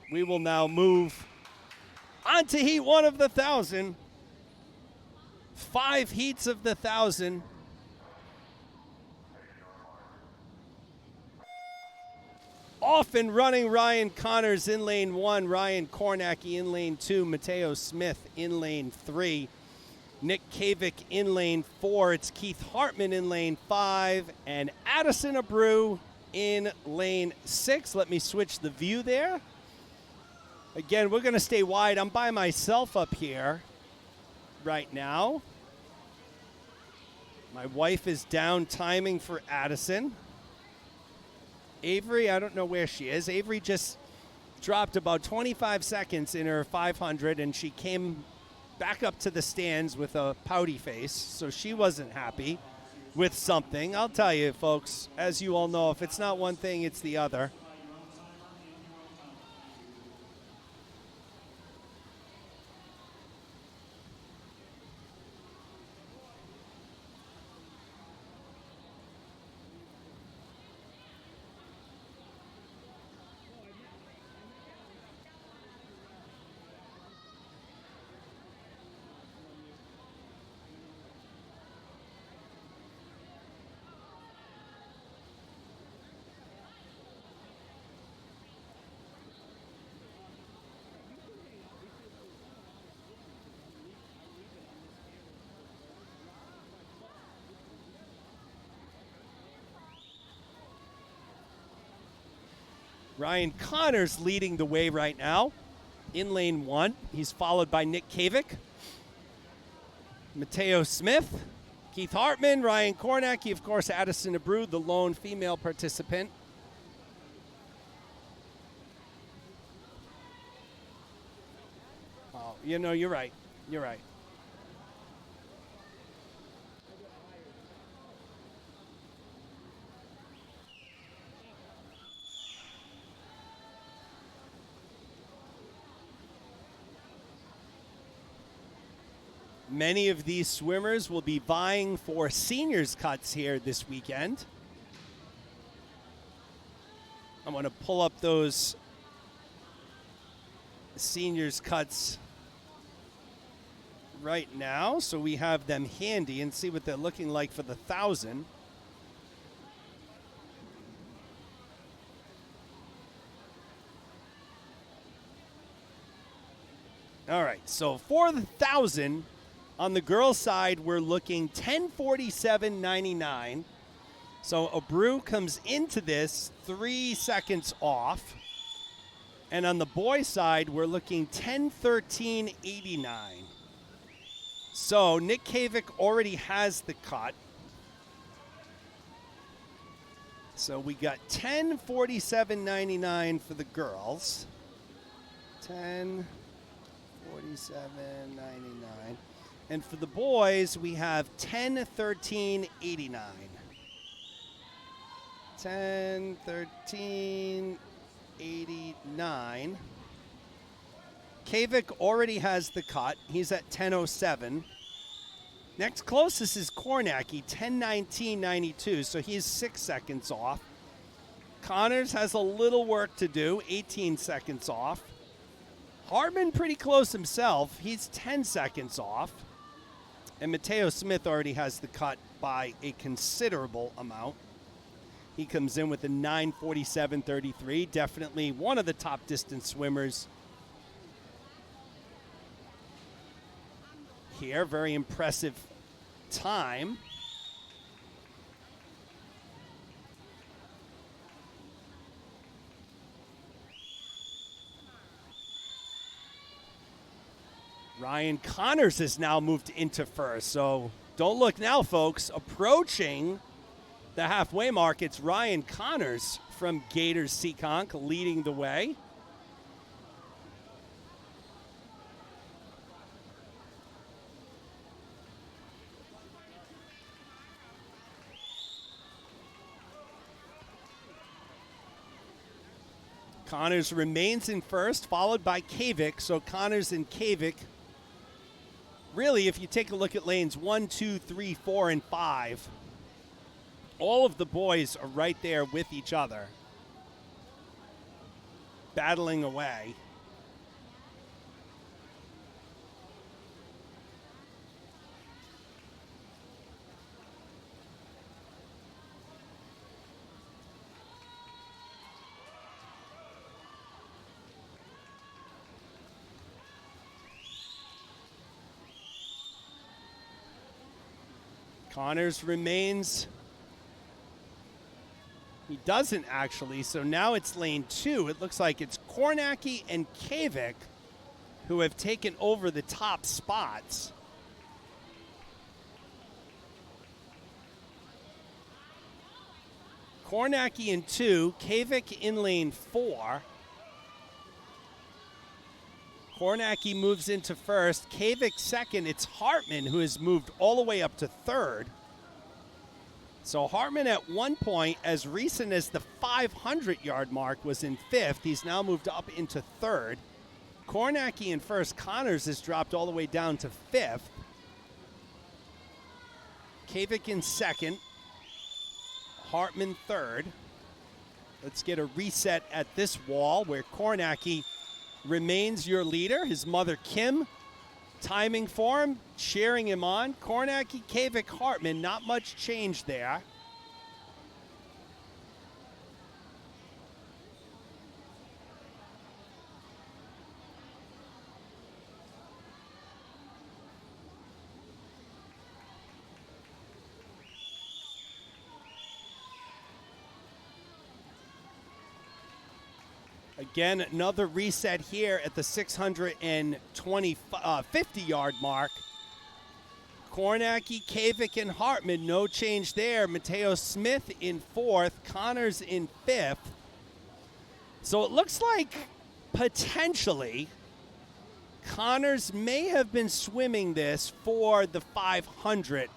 Speaker 1: We will now move on to heat 1 of the 1,000. 5 heats of the 1,000. Off and running, Ryan Connors in lane 1, Ryan Kornacki in lane 2, Mateo Smith in lane 3, Nick Kavik in lane 4, it's Keith Hartman in lane 5, and Addison Abreu in lane 6. Let me switch the view there. Again, we're going to stay wide. I'm by myself up here right now. My wife is down timing for Addison. Avery, I don't know where she is. Avery just dropped about 25 seconds in her 500, and she came back up to the stands with a pouty face, so she wasn't happy with something. I'll tell you, folks, as you all know, if it's not one thing, it's the other. Ryan Connors leading the way right now in lane 1. He's followed by Nick Kavik, Mateo Smith, Keith Hartman, Ryan Kornacki, of course, Addison Abreu, the lone female participant. Oh, you know, you're right. You're right. Many of these swimmers will be vying for seniors cuts here this weekend. I'm going to pull up those seniors cuts right now so we have them handy and see what they're looking like for the 1,000. All right, so for the 1,000, on the girls' side, we're looking 10:47.99. So Abreu comes into this 3 seconds off. And on the boys' side, we're looking 10:13.89. So Nick Kavik already has the cut. So we got 10:47.99 for the girls. 10:47.99. And for the boys, we have 10:13.89. 10:13.89. Kavik already has the cut. He's at 10:07. Next closest is Kornacki, 10:19.92, so he's 6 seconds off. Connors has a little work to do, 18 seconds off. Hartman pretty close himself. He's 10 seconds off. And Mateo Smith already has the cut by a considerable amount. He comes in with a 9:47.33. Definitely one of the top distance swimmers here. Very impressive time. Ryan Connors has now moved into first, so don't look now, folks. Approaching the halfway mark, it's Ryan Connors from Gators Seekonk leading the way. Connors remains in first, followed by Kavik. So Connors and Kavik, really, if you take a look at lanes 1, 2, 3, 4, and 5, all of the boys are right there with each other, battling away. Connors remains. He doesn't actually, so now it's lane 2. It looks like it's Kornacki and Kavik who have taken over the top spots. Kornacki in 2, Kavik in lane 4. Kornacki moves into first. Kavik second. It's Hartman who has moved all the way up to third. So Hartman at one point, as recent as the 500-yard mark, was in fifth. He's now moved up into third. Kornacki in first. Connors has dropped all the way down to fifth. Kavik in second. Hartman third. Let's get a reset at this wall where Kornacki remains your leader. His mother, Kim, timing for him, cheering him on. Kornacki, Kavik, Hartman, not much change there. Again, another reset here at the 50-yard mark. Kornacki, Kavik, and Hartman, no change there. Mateo Smith in fourth, Connors in fifth. So it looks like potentially Connors may have been swimming this for the 500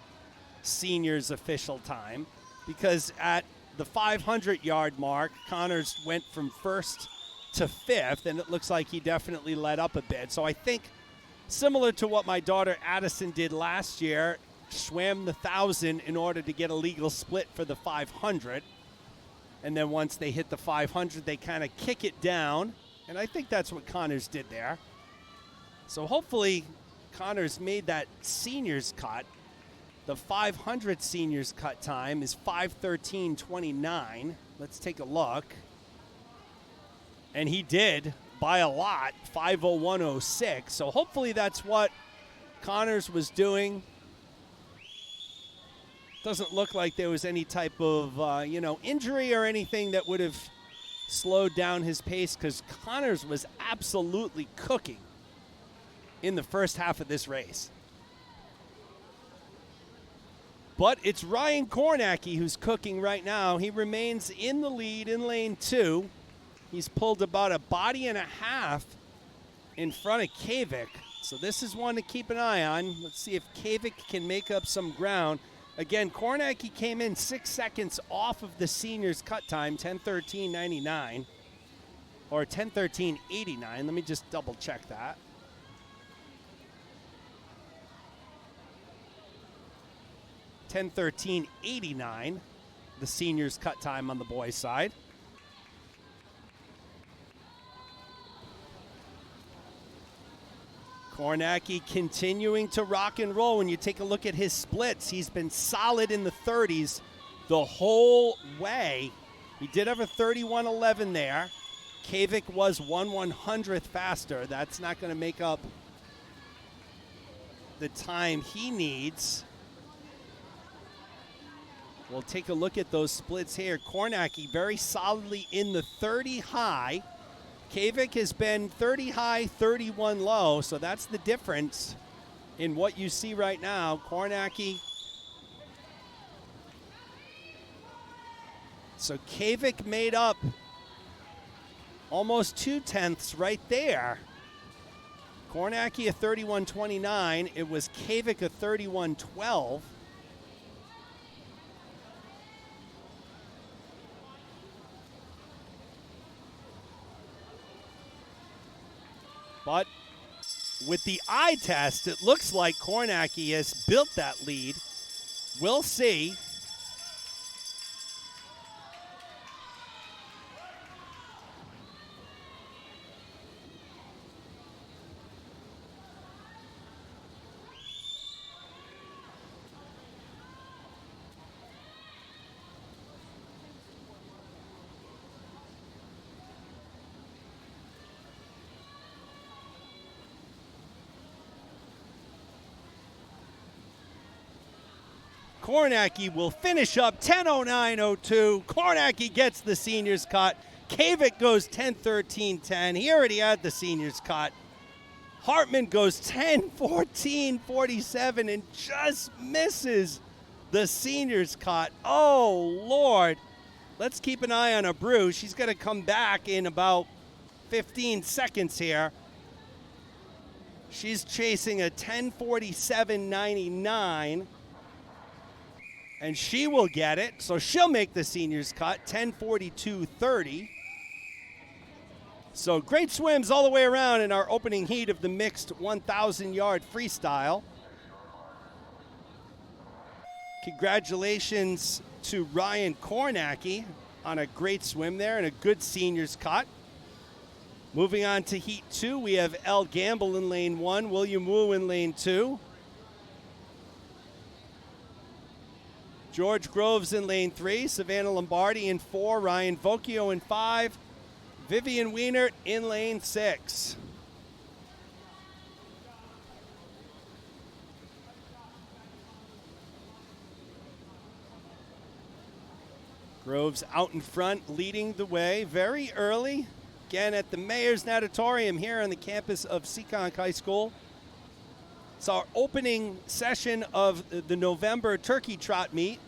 Speaker 1: seniors official time, because at the 500-yard mark, Connors went from first to fifth, and it looks like he definitely let up a bit. So I think similar to what my daughter Addison did last year, swam the 1,000 in order to get a legal split for the 500. And then once they hit the 500, they kind of kick it down. And I think that's what Connors did there. So hopefully Connors made that seniors cut. The 500 seniors cut time is 5:13:29. Let's take a look. And he did by a lot, 5:01:06. So hopefully that's what Connors was doing. Doesn't look like there was any type of, injury or anything that would have slowed down his pace, because Connors was absolutely cooking in the first half of this race. But it's Ryan Kornacki who's cooking right now. He remains in the lead in lane 2. He's pulled about a body and a half in front of Kavik. So this is one to keep an eye on. Let's see if Kavik can make up some ground. Again, Kornacki came in 6 seconds off of the seniors' cut time, 10:13:99. Or 10:13:89. Let me just double check that. $10:13:89, the seniors' cut time on the boys' side. Kornacki continuing to rock and roll. When you take a look at his splits, he's been solid in the 30s the whole way. He did have a 31:11 there. Kavik was 1/100th faster. That's not going to make up the time he needs. We'll take a look at those splits here. Kornacki very solidly in the 30 high. Kavik has been 30 high, 31 low, so that's the difference in what you see right now. Kornacki So Kavik made up almost 2/10 right there. Kornacki a 31.29. It was Kavik a 31.12. But with the eye test, it looks like Kornacki has built that lead. We'll see. Kornacki will finish up 10:09.02. Kornacki gets the seniors cut. Kavik goes 10:13.10. He already had the seniors cut. Hartman goes 10:14.47 and just misses the seniors cut. Oh, Lord. Let's keep an eye on Abreu. She's going to come back in about 15 seconds here. She's chasing a 10:47.99. And she will get it, so she'll make the seniors cut, 10:42.30. So great swims all the way around in our opening heat of the mixed 1,000-yard freestyle. Congratulations to Ryan Kornacki on a great swim there and a good seniors cut. Moving on to heat 2, we have Elle Gamble in lane 1, William Wu in lane 2. George Groves in lane 3, Savannah Lombardi in 4, Ryan Vocchio in 5, Vivian Wienert in lane 6. Groves out in front, leading the way very early. Again, at the Mayor's Natatorium here on the campus of Seekonk High School. It's our opening session of the November Turkey Trot Meet.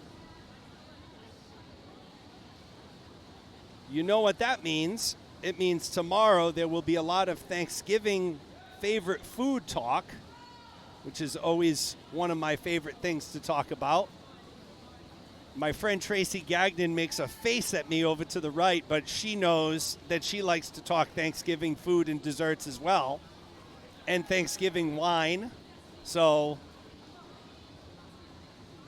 Speaker 1: You know what that means. It means tomorrow there will be a lot of Thanksgiving favorite food talk, which is always one of my favorite things to talk about. My friend Tracy Gagnon makes a face at me over to the right, but she knows that she likes to talk Thanksgiving food and desserts as well, and Thanksgiving wine. So,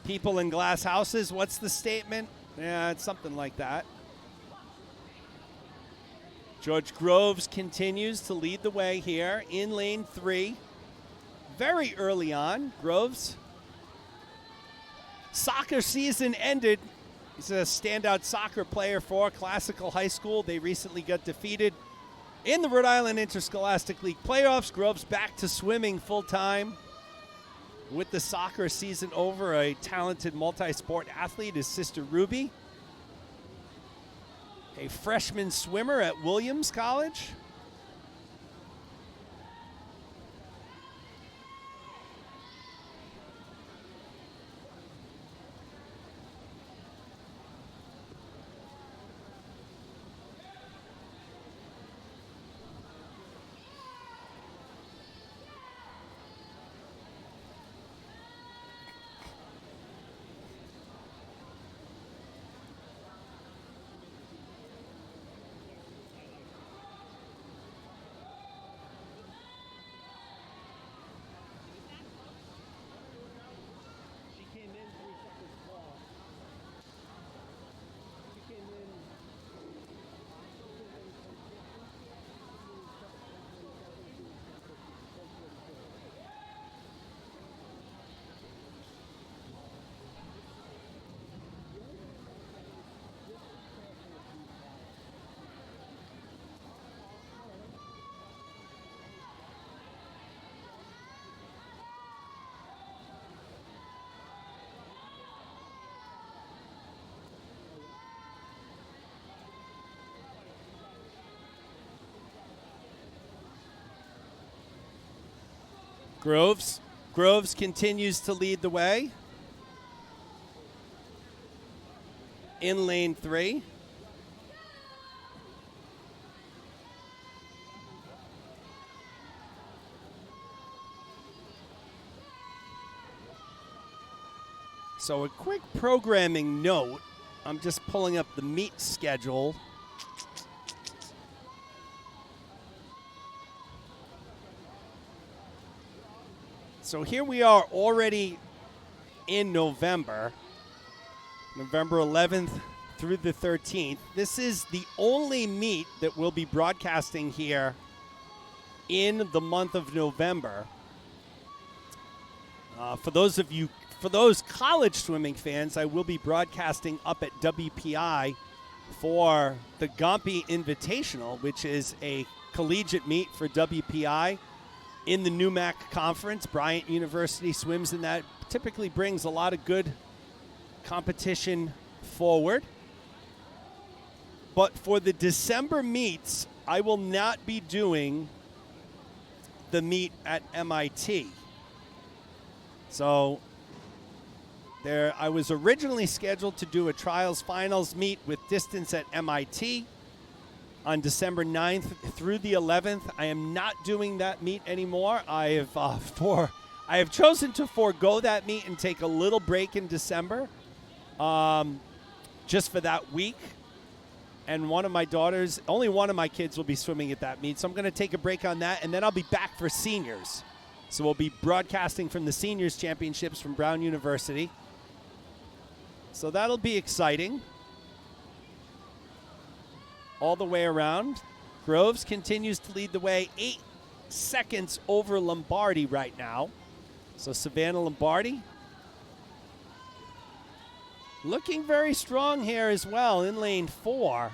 Speaker 1: people in glass houses, what's the statement? Yeah, it's something like that. George Groves continues to lead the way here in lane 3. Very early on, Groves. Soccer season ended. He's a standout soccer player for Classical High School. They recently got defeated in the Rhode Island Interscholastic League playoffs. Groves back to swimming full-time. With the soccer season over, a talented multi-sport athlete, his sister Ruby. A freshman swimmer at Williams College. Groves continues to lead the way in lane 3. So a quick programming note. I'm just pulling up the meet schedule. So here we are already in November 11th through the 13th. This is the only meet that we'll be broadcasting here in the month of November. For those college swimming fans, I will be broadcasting up at WPI for the Gompey Invitational, which is a collegiate meet for WPI in the NUMAC conference. Bryant University swims in that. Typically brings a lot of good competition forward. But for the December meets, I will not be doing the meet at MIT. So I was originally scheduled to do a trials finals meet with distance at MIT on December 9th through the 11th. I am not doing that meet anymore. I have chosen to forego that meet and take a little break in December, just for that week. And only one of my kids will be swimming at that meet, so I'm going to take a break on that, and then I'll be back for seniors. So we'll be broadcasting from the Seniors Championships from Brown University. So that'll be exciting. All the way around. Groves continues to lead the way, 8 seconds over Lombardi right now. So Savannah Lombardi looking very strong here as well in lane 4.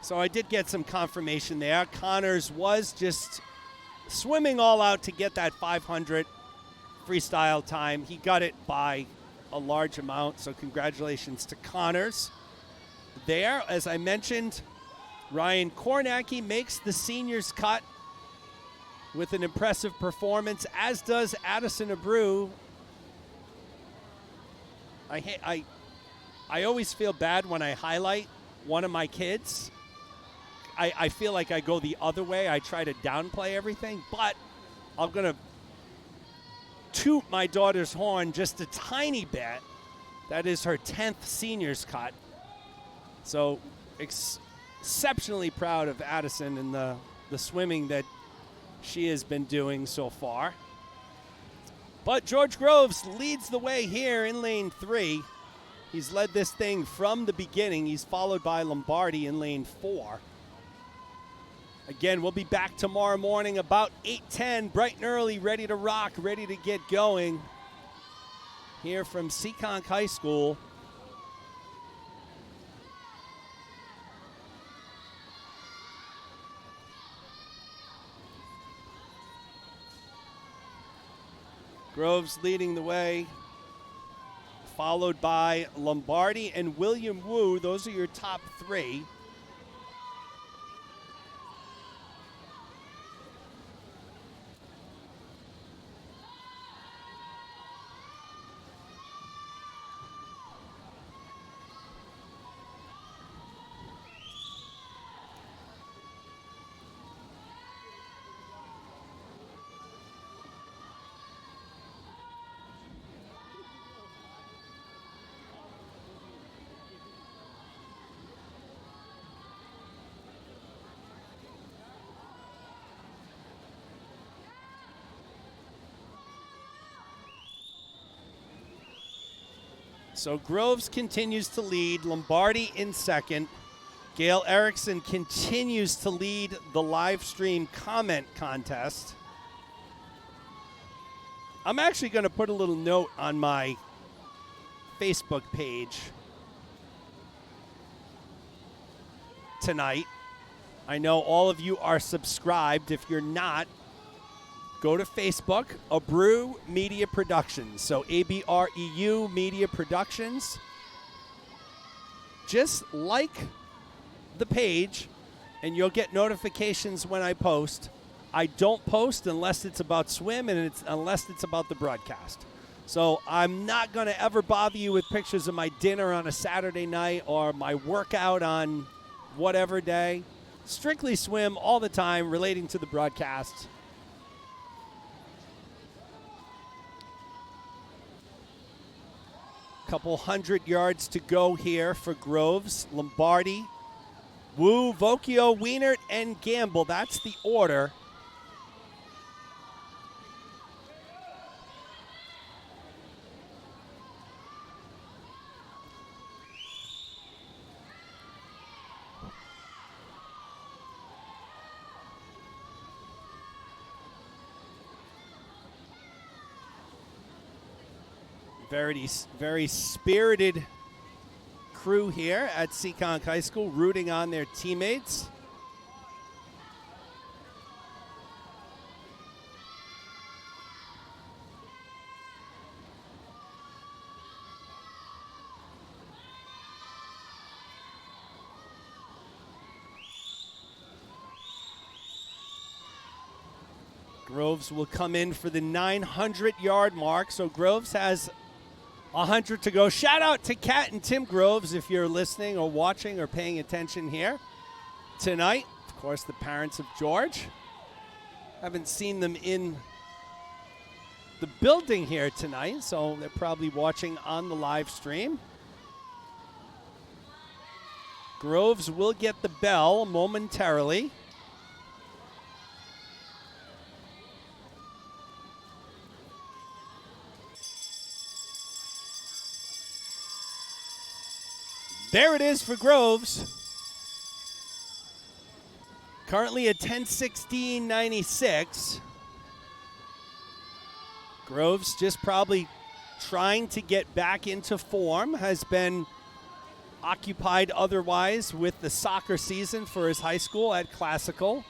Speaker 1: So I did get some confirmation there. Connors was just swimming all out to get that 500 freestyle time. He got it by a large amount, so congratulations to Connors. There, as I mentioned, Ryan Kornacki makes the seniors cut with an impressive performance, as does Addison Abreu. I always feel bad when I highlight one of my kids. I feel like I go the other way. I try to downplay everything, but I'm going to toot my daughter's horn just a tiny bit. That is her 10th seniors cut. So exceptionally proud of Addison and the swimming that she has been doing so far. But George Groves leads the way here in lane 3. He's led this thing from the beginning. He's followed by Lombardi in lane 4. Again, we'll be back tomorrow morning about 8:10, bright and early, ready to rock, ready to get going here from Seekonk High School. Groves leading the way, followed by Lombardi and William Wu. Those are your top 3. So Groves continues to lead, Lombardi in second. Gail Erickson continues to lead the live stream comment contest. I'm actually going to put a little note on my Facebook page tonight. I know all of you are subscribed. If you're not, go to Facebook, Abreu Media Productions. So ABREU Media Productions. Just like the page, and you'll get notifications when I post. I don't post unless it's about swim and unless it's about the broadcast. So I'm not going to ever bother you with pictures of my dinner on a Saturday night or my workout on whatever day. Strictly swim all the time relating to the broadcast. Couple 100 yards to go here for Groves. Lombardi, Wu, Vocchio, Wienert, and Gamble. That's the order. Very spirited crew here at Seekonk High School, rooting on their teammates. Groves will come in for the 900-yard mark, so Groves has 100 to go. Shout out to Kat and Tim Groves if you're listening or watching or paying attention here tonight. Of course, the parents of George. Haven't seen them in the building here tonight, so they're probably watching on the live stream. Groves will get the bell momentarily. There it is for Groves. Currently at 10:16.96. Groves just probably trying to get back into form. Has been occupied otherwise with the soccer season for his high school at Classical.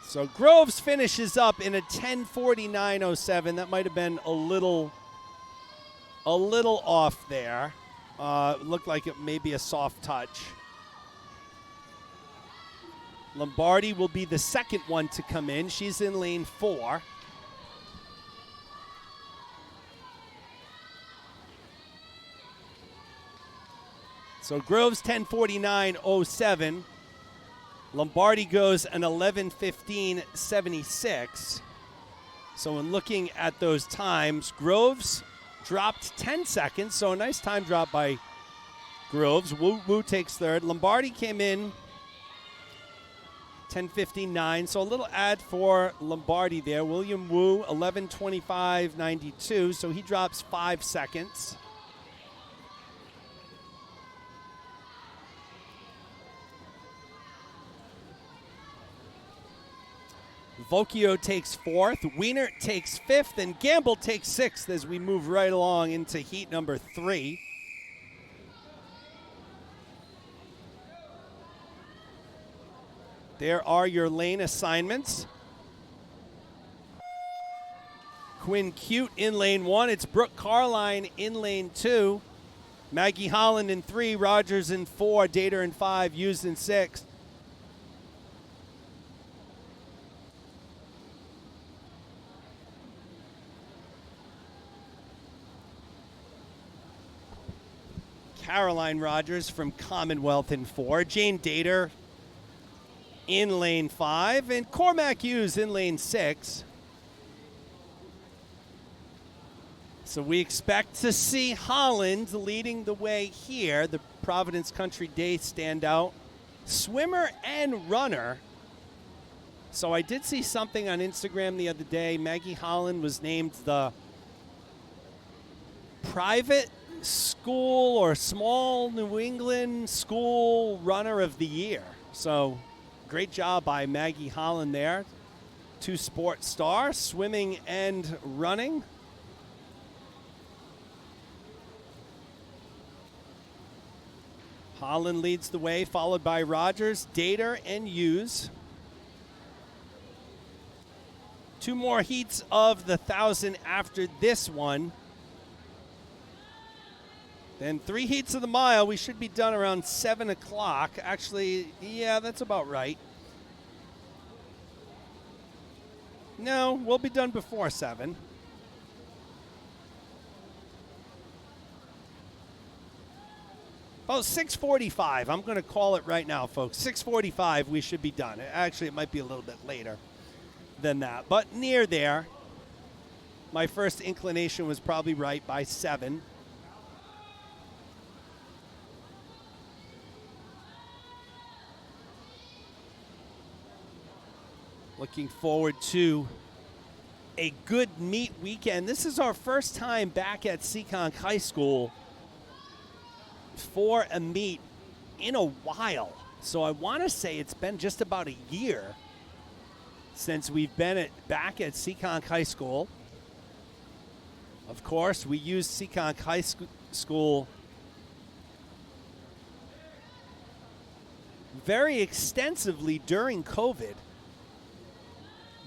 Speaker 1: So Groves finishes up in a 10:49.07. That might have been a little off there. Looked like it may be a soft touch. Lombardi will be the second one to come in. She's in lane 4. So Groves 10:49.07. Lombardi goes an 11:15.76. So in looking at those times, Groves dropped 10 seconds, so a nice time drop by Groves. Wu takes third. Lombardi came in 10:59, so a little ad for Lombardi there. William Wu, 11:25.92, so he drops 5 seconds. Vocchio takes 4th, Wienert takes 5th, and Gamble takes 6th as we move right along into heat number 3. There are your lane assignments. Quinn Cute in lane 1. It's Brooke Carline in lane 2. Maggie Holland in 3, Rogers in 4, Dater in 5, Hughes in 6. Caroline Rogers from Commonwealth in 4. Jane Dater in lane 5. And Cormac Hughes in lane 6. So we expect to see Holland leading the way here, the Providence Country Day standout swimmer and runner. So I did see something on Instagram the other day. Maggie Holland was named the private school or small New England school runner of the year. So great job by Maggie Holland there. 2-sport star, swimming and running. Holland leads the way, followed by Rogers, Dater, and Hughes. 2 more heats of the 1,000 after this one. Then 3 heats of the mile. We should be done around 7 o'clock. Actually, yeah, that's about right. No, we'll be done before 7. Oh, 6:45. I'm going to call it right now, folks. 6:45, we should be done. Actually, it might be a little bit later than that, but near there. My first inclination was probably right by 7. Looking forward to a good meet weekend. This is our first time back at Seekonk High School for a meet in a while. So I want to say it's been just about a year since we've been back at Seekonk High School. Of course, we used Seekonk High School very extensively during COVID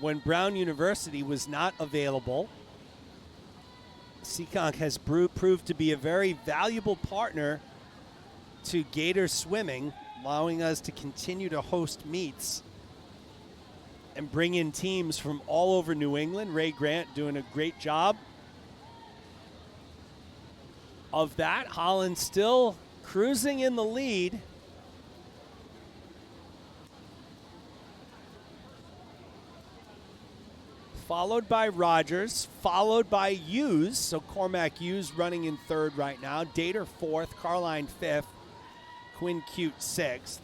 Speaker 1: when Brown University was not available. Seekonk has proved to be a very valuable partner to Gator Swimming, allowing us to continue to host meets and bring in teams from all over New England. Ray Grant doing a great job of that. Holland still cruising in the lead. Followed by Rogers, followed by Hughes. So Cormac Hughes running in 3rd right now. Dater 4th, Carline 5th, Quinn Cute 6th.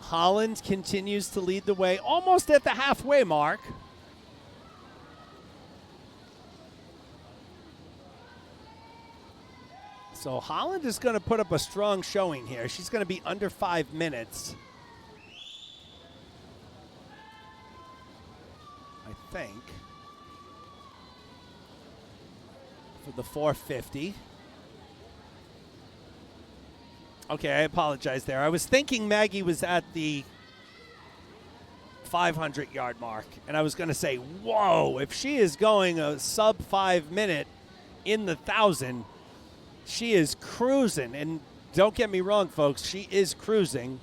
Speaker 1: Holland continues to lead the way, almost at the halfway mark. So Holland is going to put up a strong showing here. She's going to be under 5 minutes, I think, for the 450. Okay, I apologize there. I was thinking Maggie was at the 500-yard mark, and I was going to say, whoa, if she is going a sub-5 minute in the 1,000, she is cruising. And don't get me wrong, folks, she is cruising,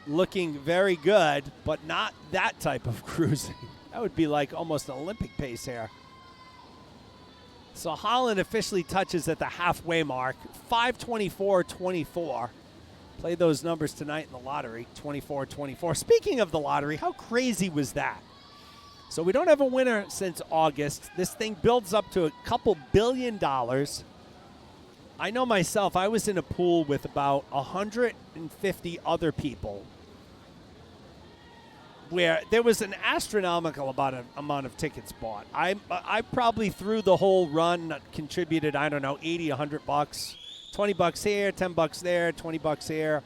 Speaker 1: looking very good, but not that type of cruising. That would be like almost an Olympic pace here. So Holland officially touches at the halfway mark, 5:24.24. Play those numbers tonight in the lottery, 24-24. Speaking of the lottery, how crazy was that? So we don't have a winner since August. This thing builds up to a couple $1 billion. I know myself, I was in a pool with about 150 other people where there was an astronomical amount of tickets bought. I probably through the whole run contributed, I don't know, 80, 100 bucks. 20 bucks here, 10 bucks there, 20 bucks here.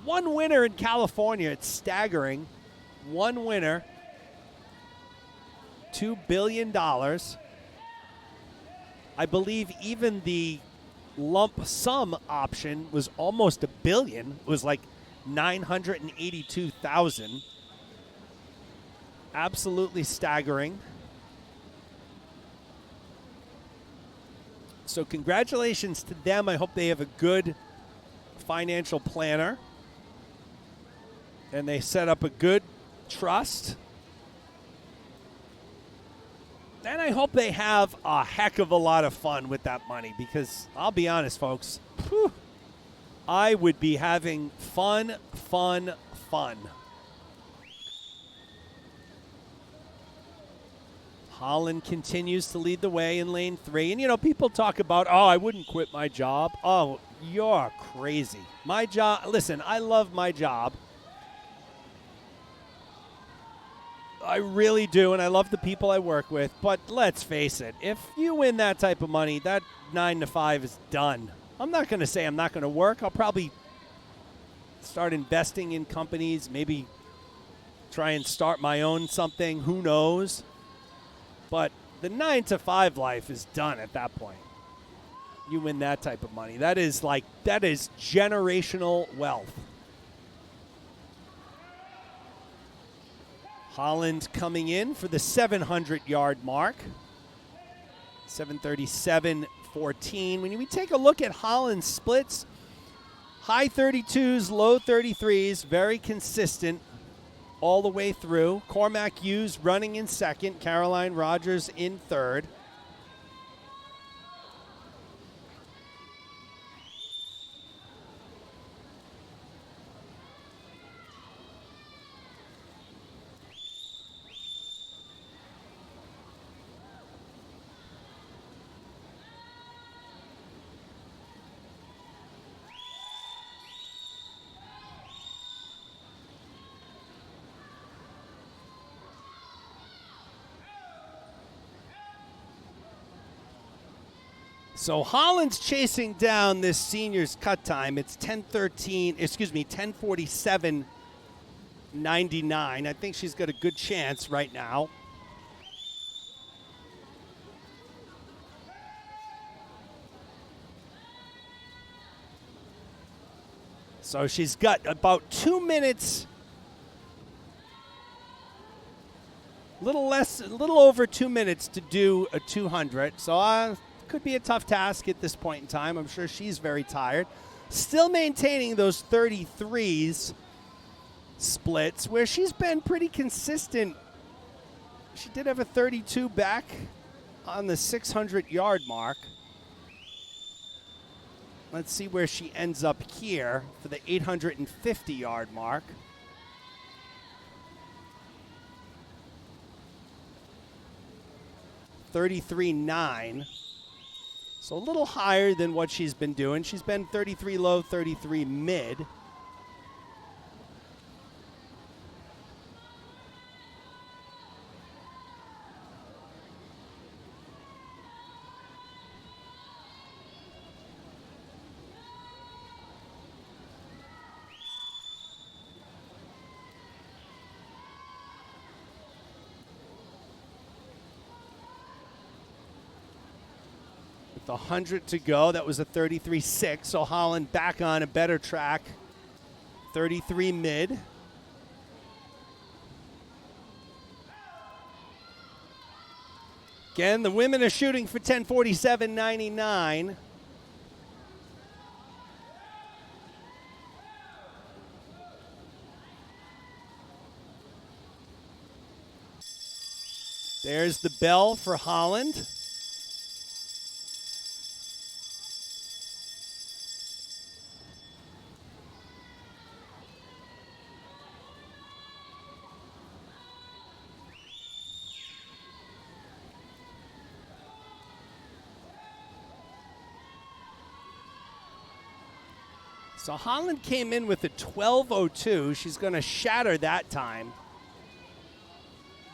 Speaker 1: One winner in California, it's staggering. One winner, $2 billion. I believe even the lump sum option was almost $1 billion. It was like 982,000. Absolutely staggering. So congratulations to them. I hope they have a good financial planner and they set up a good trust. And I hope they have a heck of a lot of fun with that money, because I'll be honest, folks, I would be having fun. Holland continues to lead the way in lane 3. And, you know, people talk about, oh, I wouldn't quit my job. Oh, you're crazy. My job, listen, I love my job. I really do, and I love the people I work with. But let's face it, if you win that type of money, that 9 to 5 is done. I'm not going to say I'm not going to work. I'll probably start investing in companies, maybe try and start my own something. Who knows? But the 9 to 5 life is done at that point. You win that type of money. That is generational wealth. Holland coming in for the 700-yard mark. 7:37.14. When we take a look at Holland's splits, high 32s, low 33s, very consistent all the way through. Cormac Hughes running in second, Caroline Rogers in third. So Holland's chasing down this senior's cut time. It's 10:47.99. I think she's got a good chance right now. So she's got about 2 minutes, a little over 2 minutes to do a 200. So could be a tough task at this point in time. I'm sure she's very tired. Still maintaining those 33s splits where she's been pretty consistent. She did have a 32 back on the 600-yard mark. Let's see where she ends up here for the 850-yard mark. $33.9. So a little higher than what she's been doing. She's been 33 low, 33 mid. With 100 to go, that was a 33.6. So Holland back on a better track. 33 mid. Again, the women are shooting for 10:47.99. There's the bell for Holland. So Holland came in with a 12:02. She's going to shatter that time.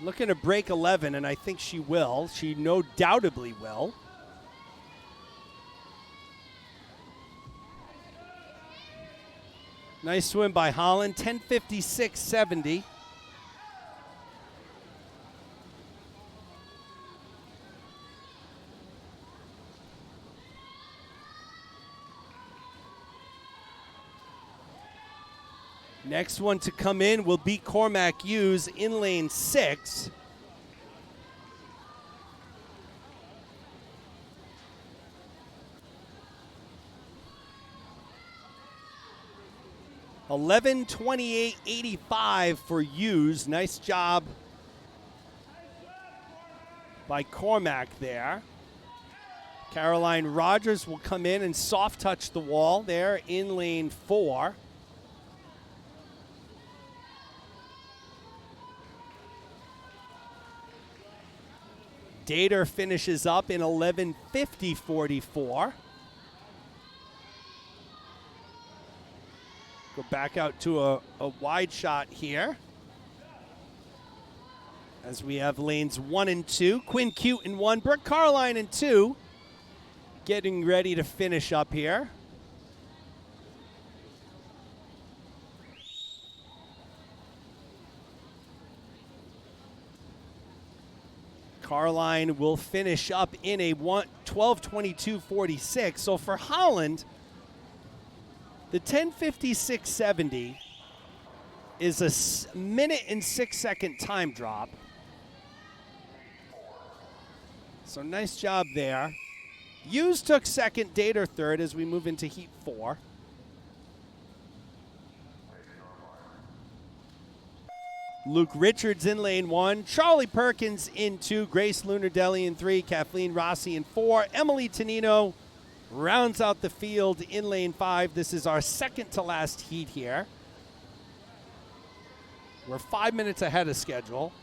Speaker 1: Looking to break 11, and I think she will. She no doubtably will. Nice swim by Holland, 10:56.70. Next one to come in will be Cormac Hughes in lane 6. $11:28.85 for Hughes. Nice job by Cormac there. Caroline Rogers will come in and soft touch the wall there in lane 4. Dater finishes up in 11:50.44. Go back out to a wide shot here as we have lanes 1 and 2. Quinn Cute in 1, Brooke Carline in 2. Getting ready to finish up here. Carline will finish up in a 12:22.46. So for Holland, the 10:56.70 is a minute and 6-second time drop. So nice job there. Hughes took second, Dater third as we move into heat 4. Luke Richards in lane 1, Charlie Perkins in 2, Grace Lunardelli in 3, Kathleen Rossi in 4, Emily Tonino rounds out the field in lane 5. This is our second to last heat here. We're 5 minutes ahead of schedule.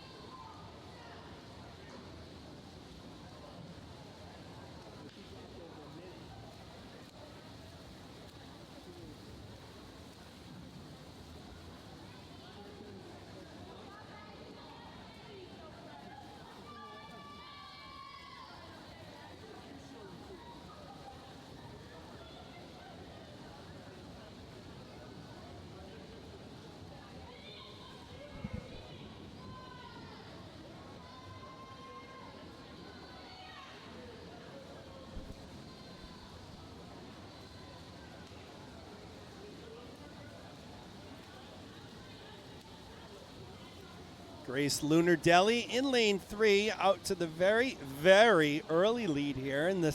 Speaker 1: Grace Lunardelli in lane 3, out to the very, very early lead here in the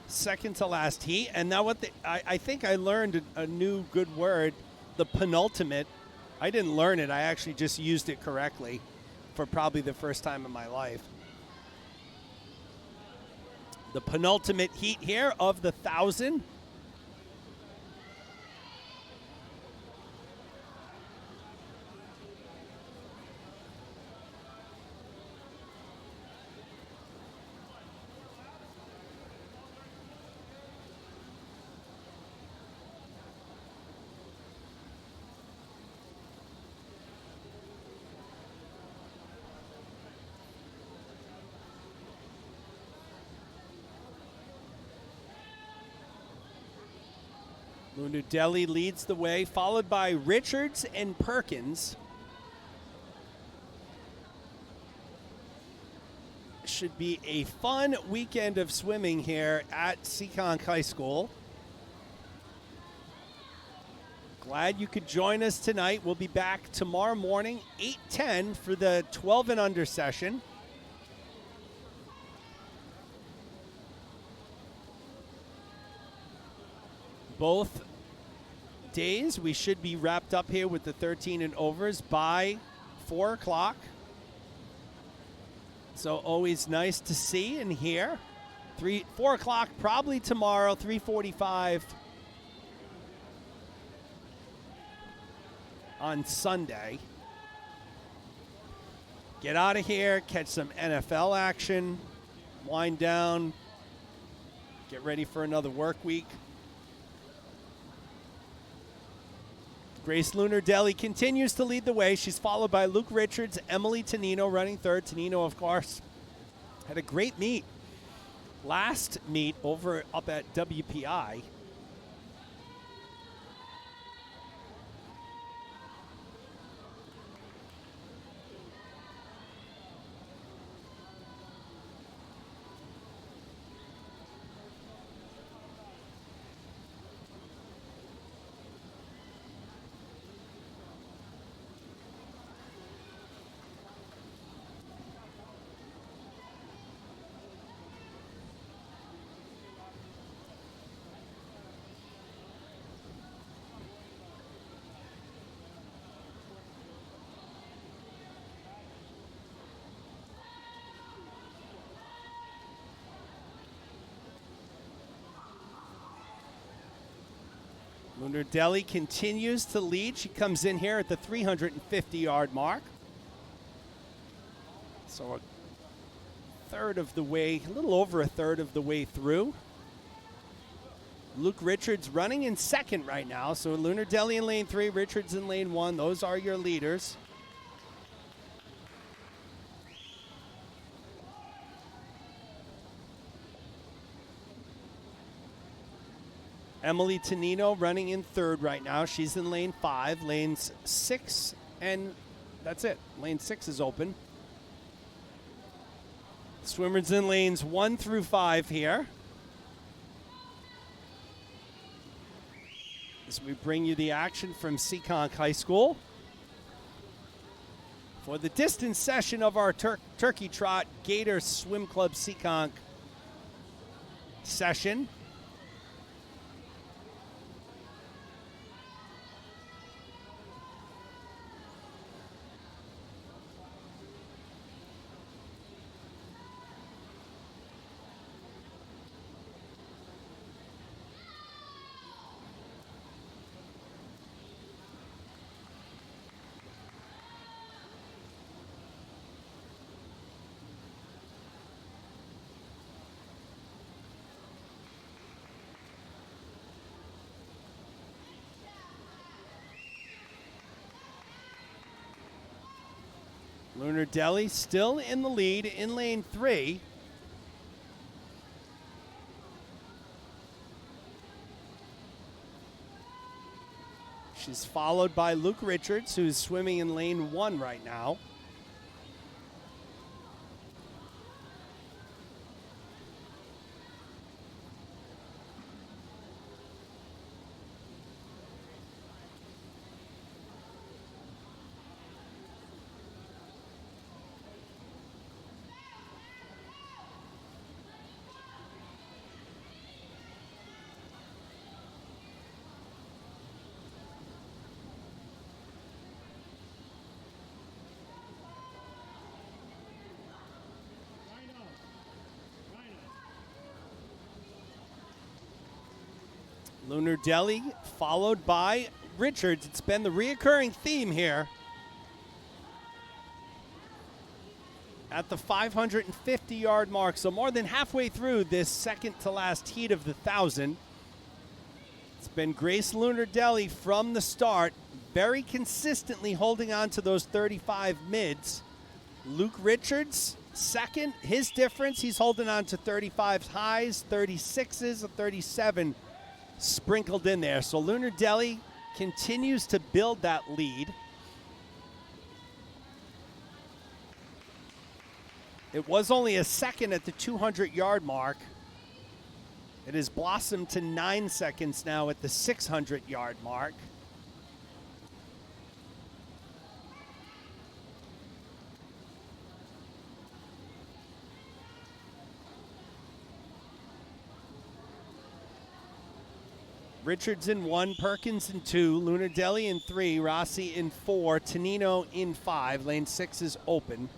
Speaker 1: second to last heat. And now I think I learned a new good word, the penultimate. I didn't learn it. I actually just used it correctly for probably the first time in my life. The penultimate heat here of the 1,000. Lunardelli leads the way, followed by Richards and Perkins. Should be a fun weekend of swimming here at Seekonk High School. Glad you could join us tonight. We'll be back tomorrow morning, 8:10 for the 12 and under session. Both days we should be wrapped up here with the 13 and overs by 4 o'clock. So always nice to see and hear. 4 o'clock probably tomorrow, 3:45 on Sunday. Get out of here, catch some NFL action, wind down, get ready for another work week. Grace Lunardelli continues to lead the way. She's followed by Luke Richards, Emily Tonino running third. Tonino, of course, had a great meet. Last meet over up at WPI. Lunardelli continues to lead. She comes in here at the 350-yard mark. So a third of the way, a little over a third of the way through. Luke Richards running in second right now. So Lunardelli in lane 3, Richards in lane 1. Those are your leaders. Emily Tonino running in third right now. She's in lane 5. Lanes 6, and that's it. Lane 6 is open. Swimmers in lanes 1 through 5 here. As we bring you the action from Seekonk High School for the distance session of our Turkey Trot Gator Swim Club Seekonk session. Lunardelli still in the lead in lane 3. She's followed by Luke Richards, who's swimming in lane 1 right now. Lunardelli followed by Richards. It's been the reoccurring theme here at the 550-yard mark. So more than halfway through this second to last heat of the 1,000. It's been Grace Lunardelli from the start, very consistently holding on to those 35 mids. Luke Richards second. His difference, he's holding on to 35 highs, 36s, and 37 sprinkled in there. So Lunardelli continues to build that lead. It was only a second at the 200-yard mark. It has blossomed to 9 seconds now at the 600-yard mark. Richards in 1, Perkins in 2, Lunardelli in 3, Rossi in 4, Tonino in 5. Lane 6 is open.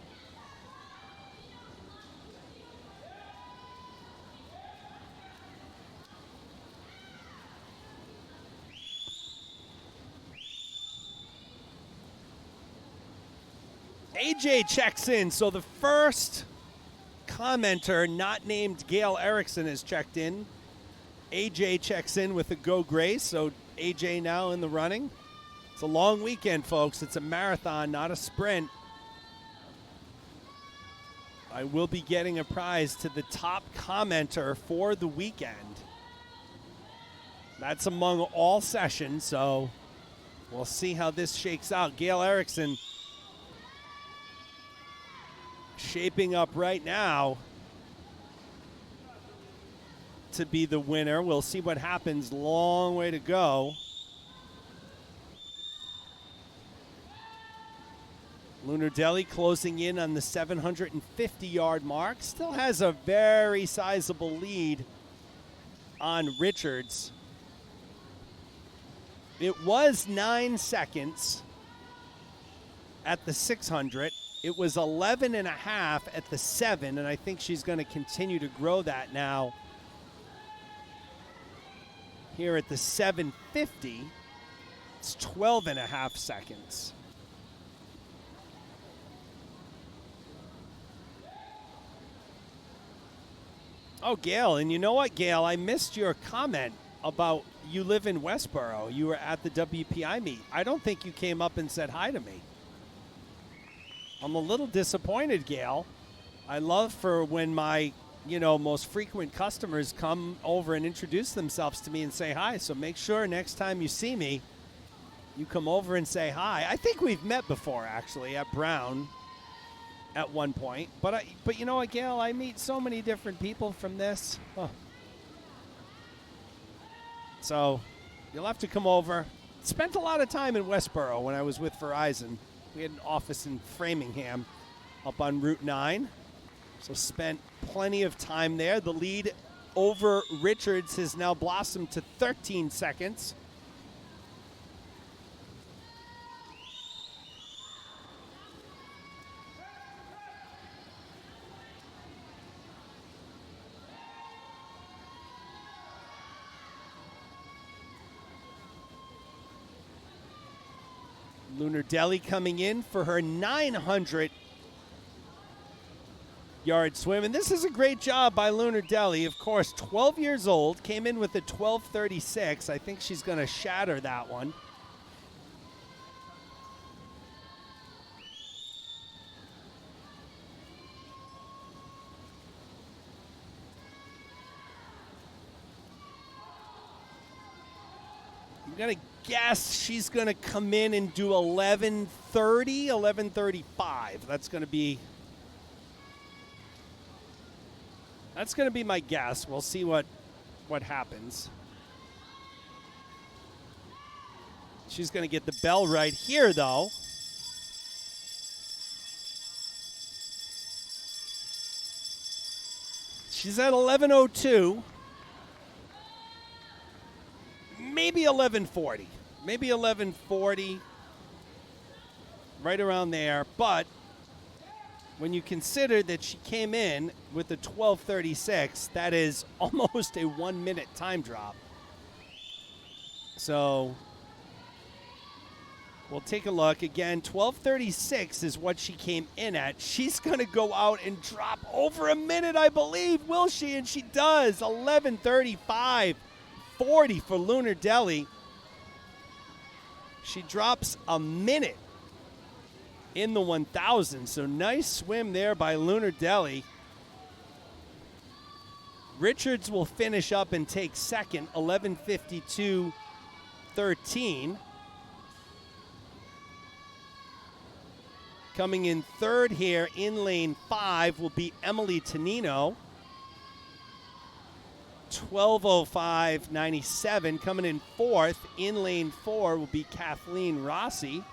Speaker 1: AJ checks in, so the first commenter not named Gail Erickson has checked in. AJ checks in with a Go Grace, so AJ now in the running. It's a long weekend, folks. It's a marathon, not a sprint. I will be getting a prize to the top commenter for the weekend. That's among all sessions, so we'll see how this shakes out. Gail Erickson shaping up right now to be the winner. We'll see what happens. Long way to go. Lunardelli closing in on the 750-yard mark. Still has a very sizable lead on Richards. It was 9 seconds at the 600. It was 11 and a half at the 7, and I think she's going to continue to grow that now Here at the 750, it's 12.5 seconds. Oh, Gail, and you know what, Gail? I missed your comment about you live in Westboro. You were at the WPI meet. I don't think you came up and said hi to me. I'm a little disappointed, Gail. I love for when my, most frequent customers come over and introduce themselves to me and say hi. So make sure next time you see me, you come over and say hi. I think we've met before, actually, at Brown at one point. But you know what, Gail? I meet so many different people from this. Oh. So you'll have to come over. Spent a lot of time in Westboro when I was with Verizon. We had an office in Framingham up on Route 9. So spent plenty of time there. The lead over Richards has now blossomed to 13 seconds. Lunar Deli coming in for her 900-yard swim. And this is a great job by Lunar Deli. Of course, 12 years old, came in with a 12:36. I think she's going to shatter that one. I'm going to guess she's going to come in and do 11:30, 11:35. That's going to be my guess. We'll see what happens. She's going to get the bell right here, though. She's at 11:02. Maybe 11:40. Maybe 11:40. Right around there. But when you consider that she came in with a 12:36, that is almost a 1-minute time drop. So we'll take a look. Again, 12:36 is what she came in at. She's going to go out and drop over a minute, I believe, will she? And she does. 11:35.40 for Lunar Deli. She drops a minute in the 1,000. So nice swim there by Lunar Deli. Richards will finish up and take second, 11:52.13. Coming in third here in lane 5 will be Emily Tonino. 12:05.97. Coming in fourth in lane 4 will be Kathleen Rossi.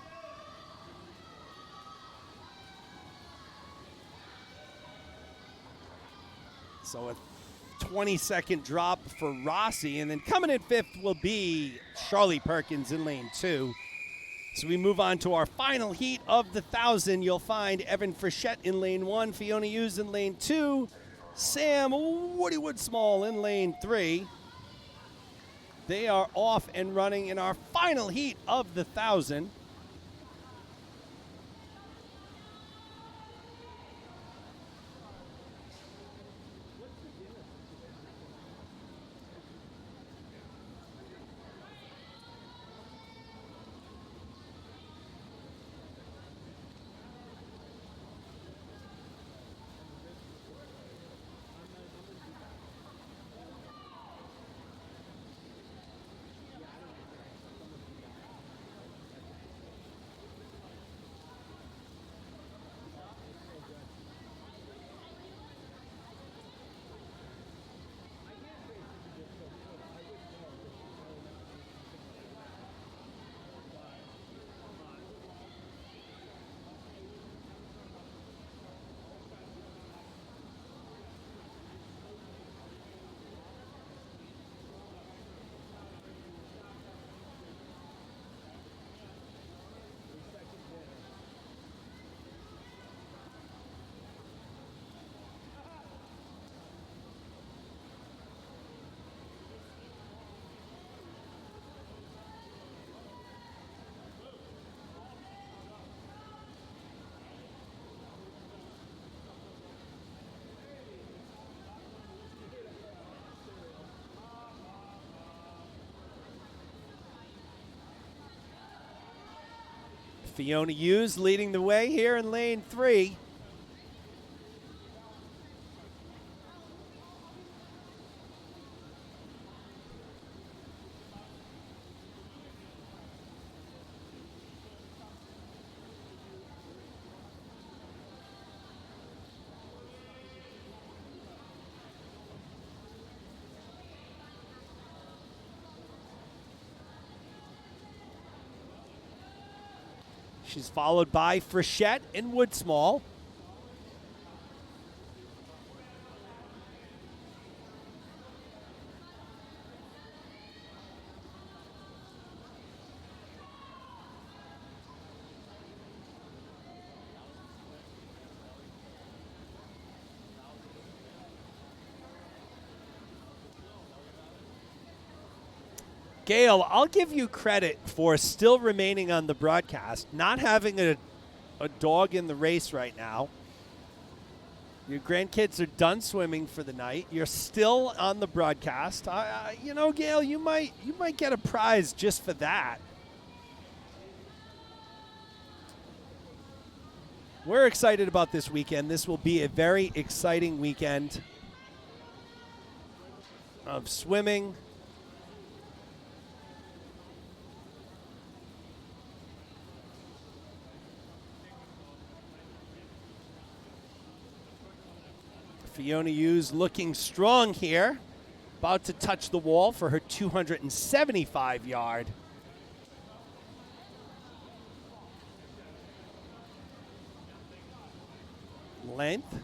Speaker 1: So a 20-second drop for Rossi. And then coming in fifth will be Charlie Perkins in lane 2. So we move on to our final heat of the 1,000. You'll find Evan Frechette in lane 1, Fiona Hughes in lane 2, Sam Woody Woodsmall in lane 3. They are off and running in our final heat of the 1,000. Fiona Hughes leading the way here in lane 3. She's followed by Frechette and Woodsmall. Gail, I'll give you credit for still remaining on the broadcast, not having a dog in the race right now. Your grandkids are done swimming for the night. You're still on the broadcast. You know, Gail, you might get a prize just for that. We're excited about this weekend. This will be a very exciting weekend of swimming. Fiona Hughes looking strong here. About to touch the wall for her 275-yard. Length.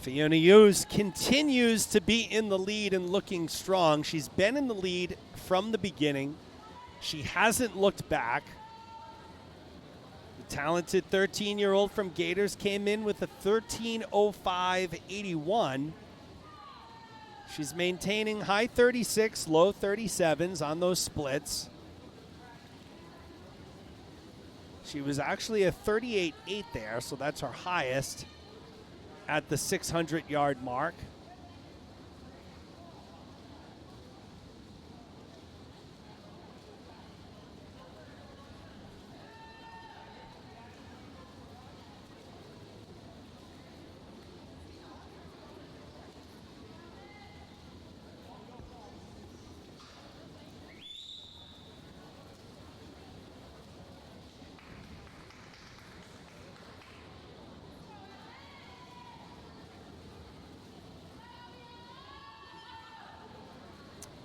Speaker 1: Fiona Hughes continues to be in the lead and looking strong. She's been in the lead from the beginning. She hasn't looked back. The talented 13-year-old from Gators came in with a 13:05.81. She's maintaining high 36, low 37s on those splits. She was actually a 38.8 there, so that's her highest at the 600-yard mark.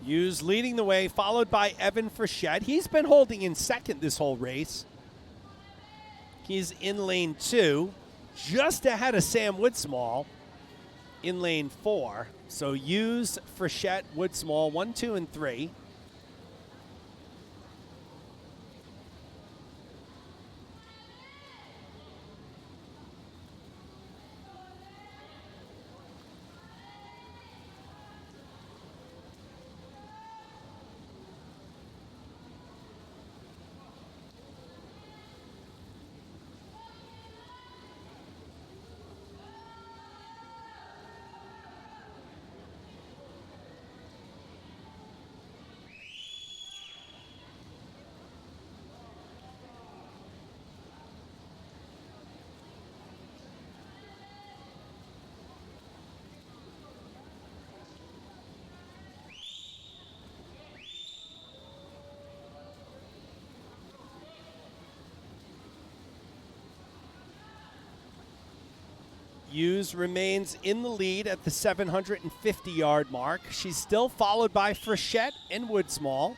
Speaker 1: Hughes leading the way, followed by Evan Frechette. He's been holding in second this whole race. He's in lane 2, just ahead of Sam Woodsmall in lane 4. So Hughes, Frechette, Woodsmall, 1, 2, and 3. Hughes remains in the lead at the 750-yard mark. She's still followed by Frechette and Woodsmall.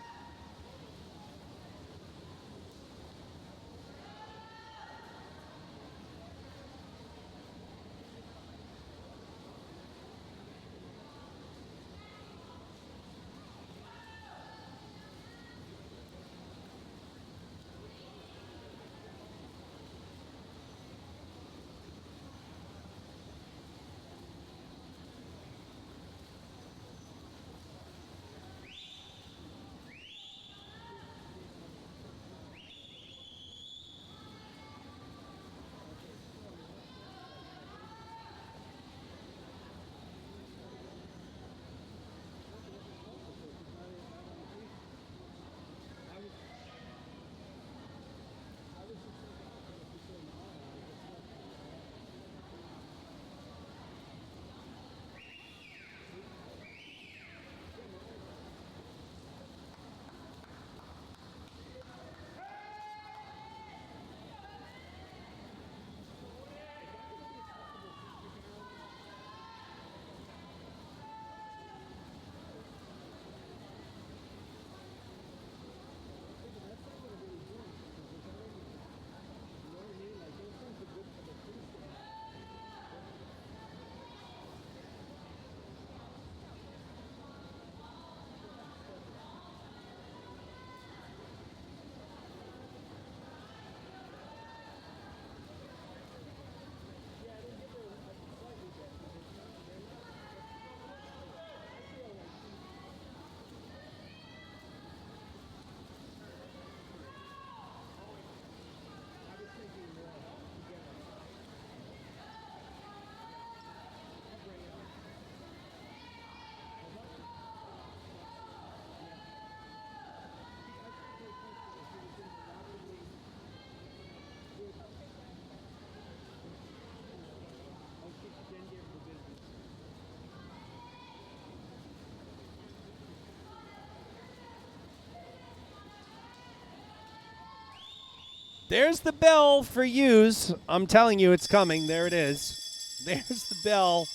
Speaker 1: There's the bell for Hughes. I'm telling you, it's coming. There it is. There's the bell.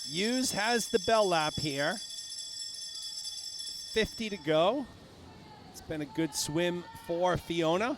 Speaker 1: Hughes has the bell lap here. 50 to go. It's been a good swim for Fiona.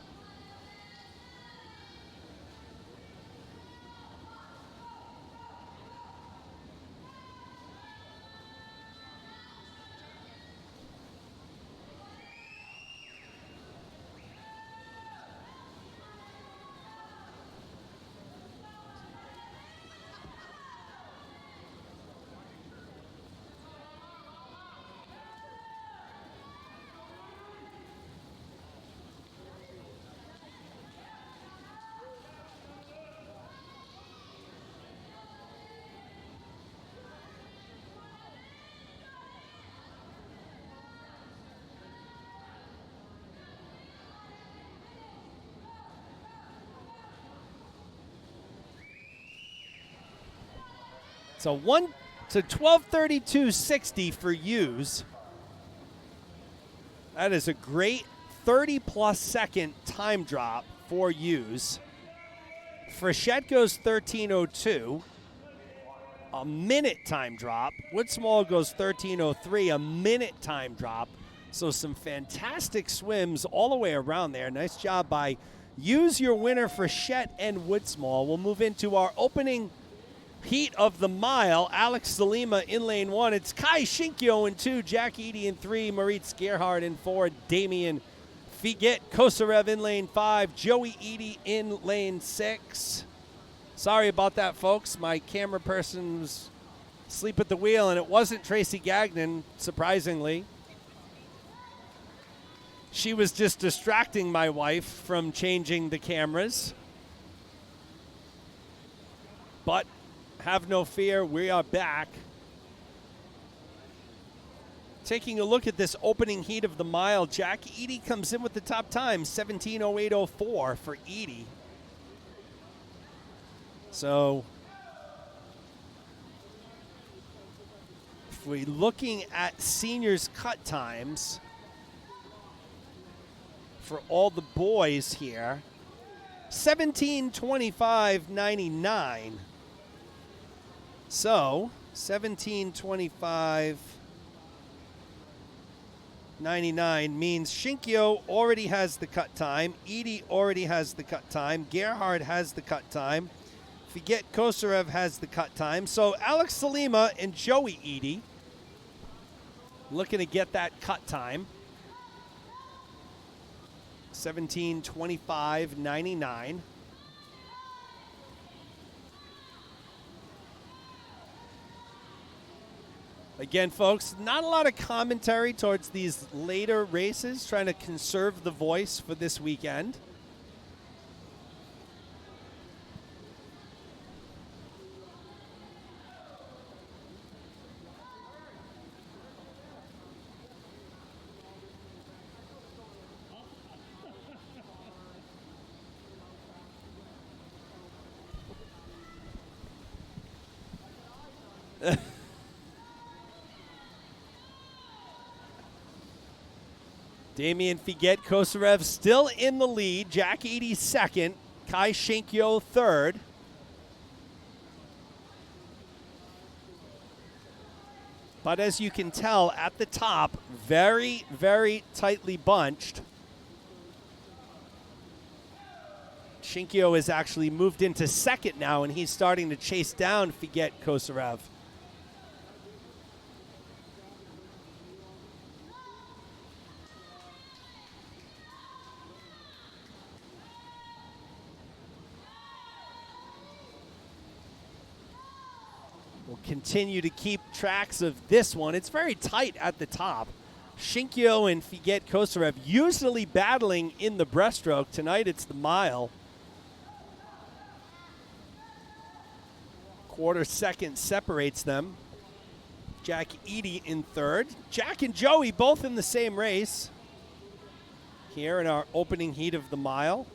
Speaker 1: So 12:32.60 for Hughes. That is a great 30-plus second time drop for Hughes. Frechette goes 13:02. A minute time drop. Woodsmall goes 13:03, a minute time drop. So some fantastic swims all the way around there. Nice job by Hughes, your winner, Frechette and Woodsmall. We'll move into our opening heat of the mile. Alex Salima in lane 1. It's Kai Shinkyo in 2, Jack Eady in 3, Moritz Gerhard in 4, Damian Figet Kosarev in lane 5, Joey Eady in lane 6. Sorry about that, folks. My camera person was asleep at the wheel, and it wasn't Tracy Gagnon, surprisingly. She was just distracting my wife from changing the cameras. But have no fear, we are back. Taking a look at this opening heat of the mile, Jack Eady comes in with the top time, 17:08.04 for Eady. So if we're looking at seniors' cut times for all the boys here, 17:25.99. So 17:25.99 means Shinkyo already has the cut time, Eady already has the cut time, Gerhard has the cut time, Figet Kosarev has the cut time. So Alex Salima and Joey Eady looking to get that cut time. 17:25.99. Again, folks, not a lot of commentary towards these later races, trying to conserve the voice for this weekend. Damian Figet Kosarev still in the lead. Jack Eady second. Kai Shinkyo third. But as you can tell at the top, very, very tightly bunched. Shinkyo has actually moved into second now, and he's starting to chase down Figet Kosarev. We'll continue to keep tracks of this one. It's very tight at the top. Shinkyo and Figet Kosarev usually battling in the breaststroke. Tonight it's the mile. Quarter second separates them. Jack Eady in third. Jack and Joey both in the same race here in our opening heat of the mile.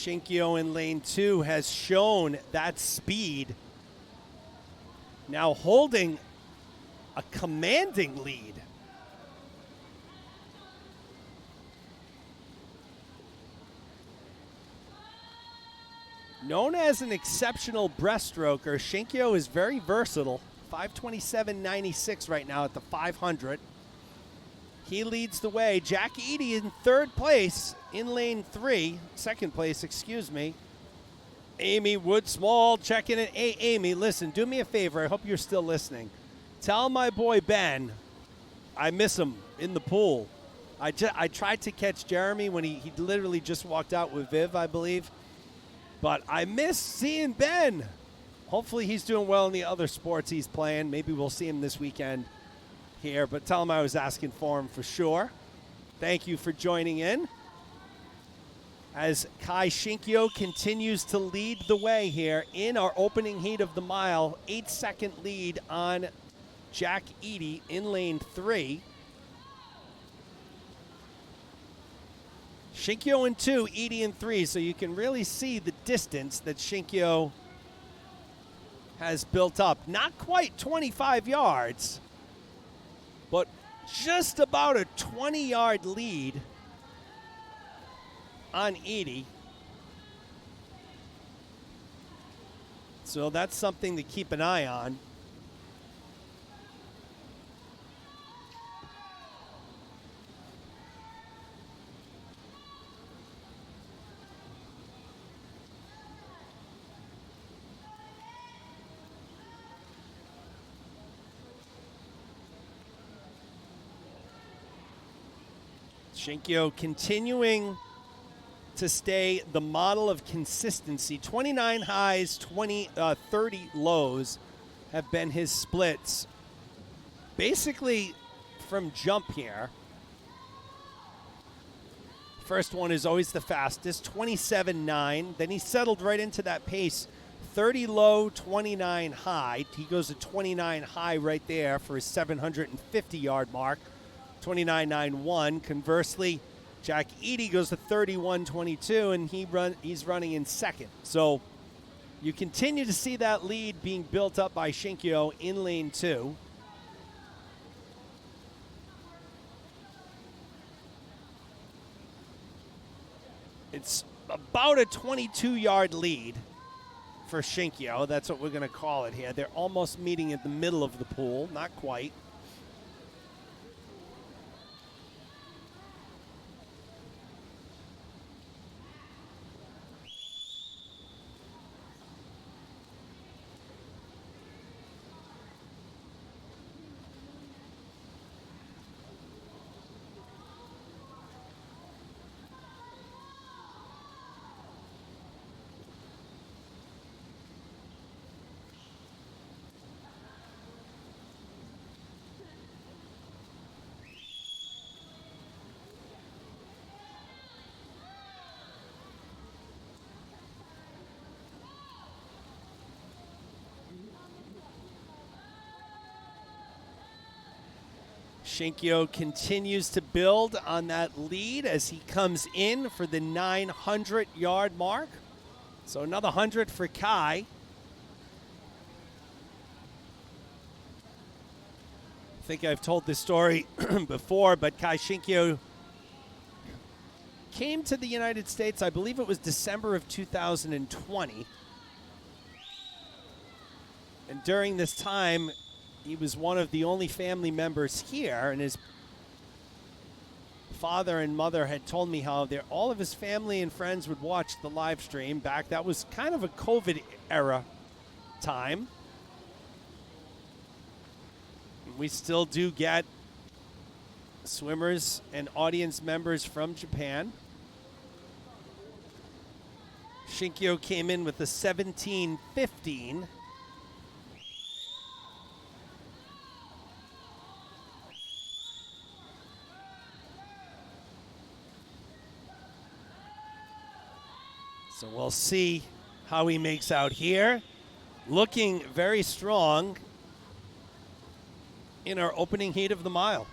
Speaker 1: Shinkyo in lane 2 has shown that speed. Now holding a commanding lead. Known as an exceptional breaststroker, Shinkyo is very versatile. 5:27.96 right now at the 500. He leads the way. Jack Eady in third place in lane 3. Second place, excuse me. Amy Woodsmall checking in. Hey, Amy, listen, do me a favor. I hope you're still listening. Tell my boy Ben I miss him in the pool. I tried to catch Jeremy when he literally just walked out with Viv, I believe. But I miss seeing Ben. Hopefully he's doing well in the other sports he's playing. Maybe we'll see him this weekend here. But tell him I was asking for him for sure. Thank you for joining in. As Kai Shinkyo continues to lead the way here in our opening heat of the mile. 8-second lead on Jack Eady in lane 3. Shinkyo in 2, Eady in 3, so you can really see the distance that Shinkyo has built up. Not quite 25 yards, but just about a 20-yard lead on Eady. So that's something to keep an eye on. Shinkyo continuing to stay the model of consistency. 29 highs, 30 lows have been his splits. Basically from jump here. First one is always the fastest, 27.9. Then he settled right into that pace. 30 low, 29 high. He goes to 29 high right there for his 750-yard mark. 29.91. Conversely, Jack Eady goes to 31.22, and he's running in second. So you continue to see that lead being built up by Shinkyo in lane 2. It's about a 22-yard lead for Shinkyo. That's what we're going to call it here. They're almost meeting at the middle of the pool. Not quite. Shinkyo continues to build on that lead as he comes in for the 900-yard mark. So another 100 for Kai. I think I've told this story before, but Kai Shinkyo came to the United States, I believe it was December of 2020. And during this time, he was one of the only family members here, and his father and mother had told me how all of his family and friends would watch the live stream back. That was kind of a COVID era time. We still do get swimmers and audience members from Japan. Shinkyo came in with a 17:15. So we'll see how he makes out here. Looking very strong in our opening heat of the mile.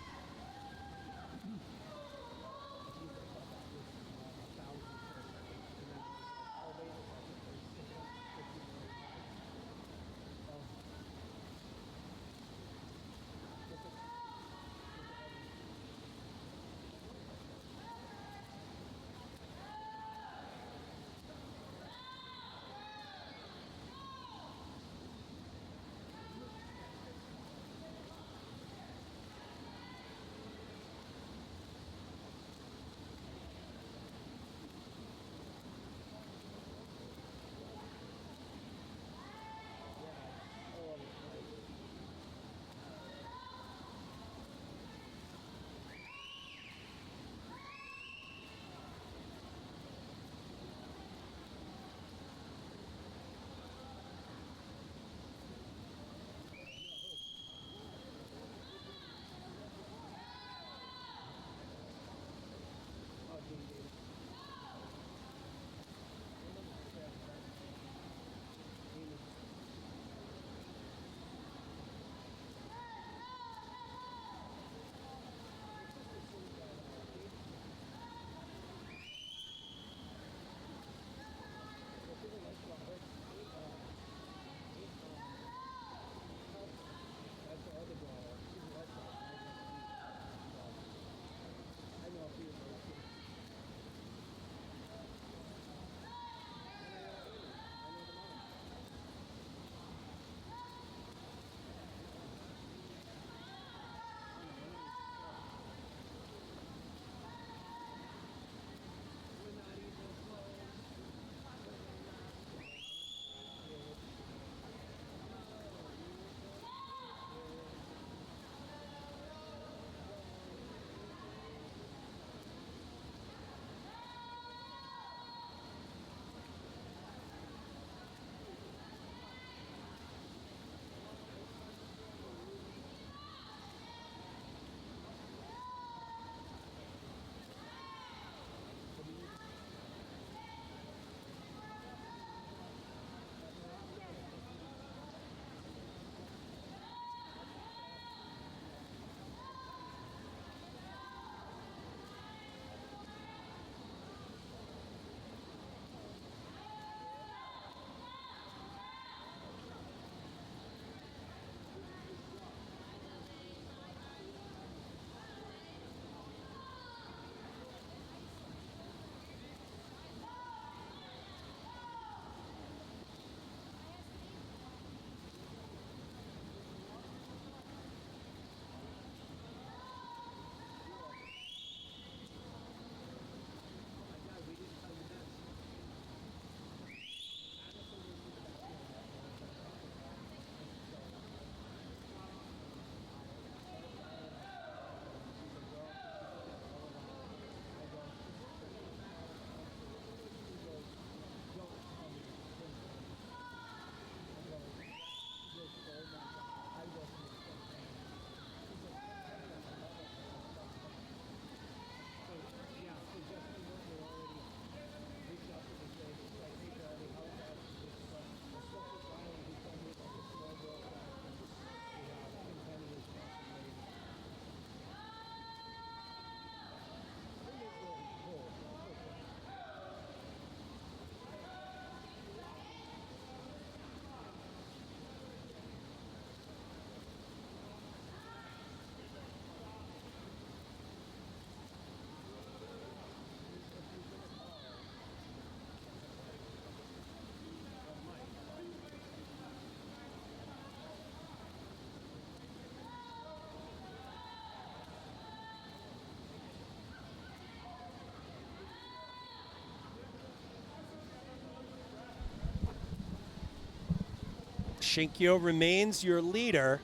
Speaker 1: Shinkyo remains your leader.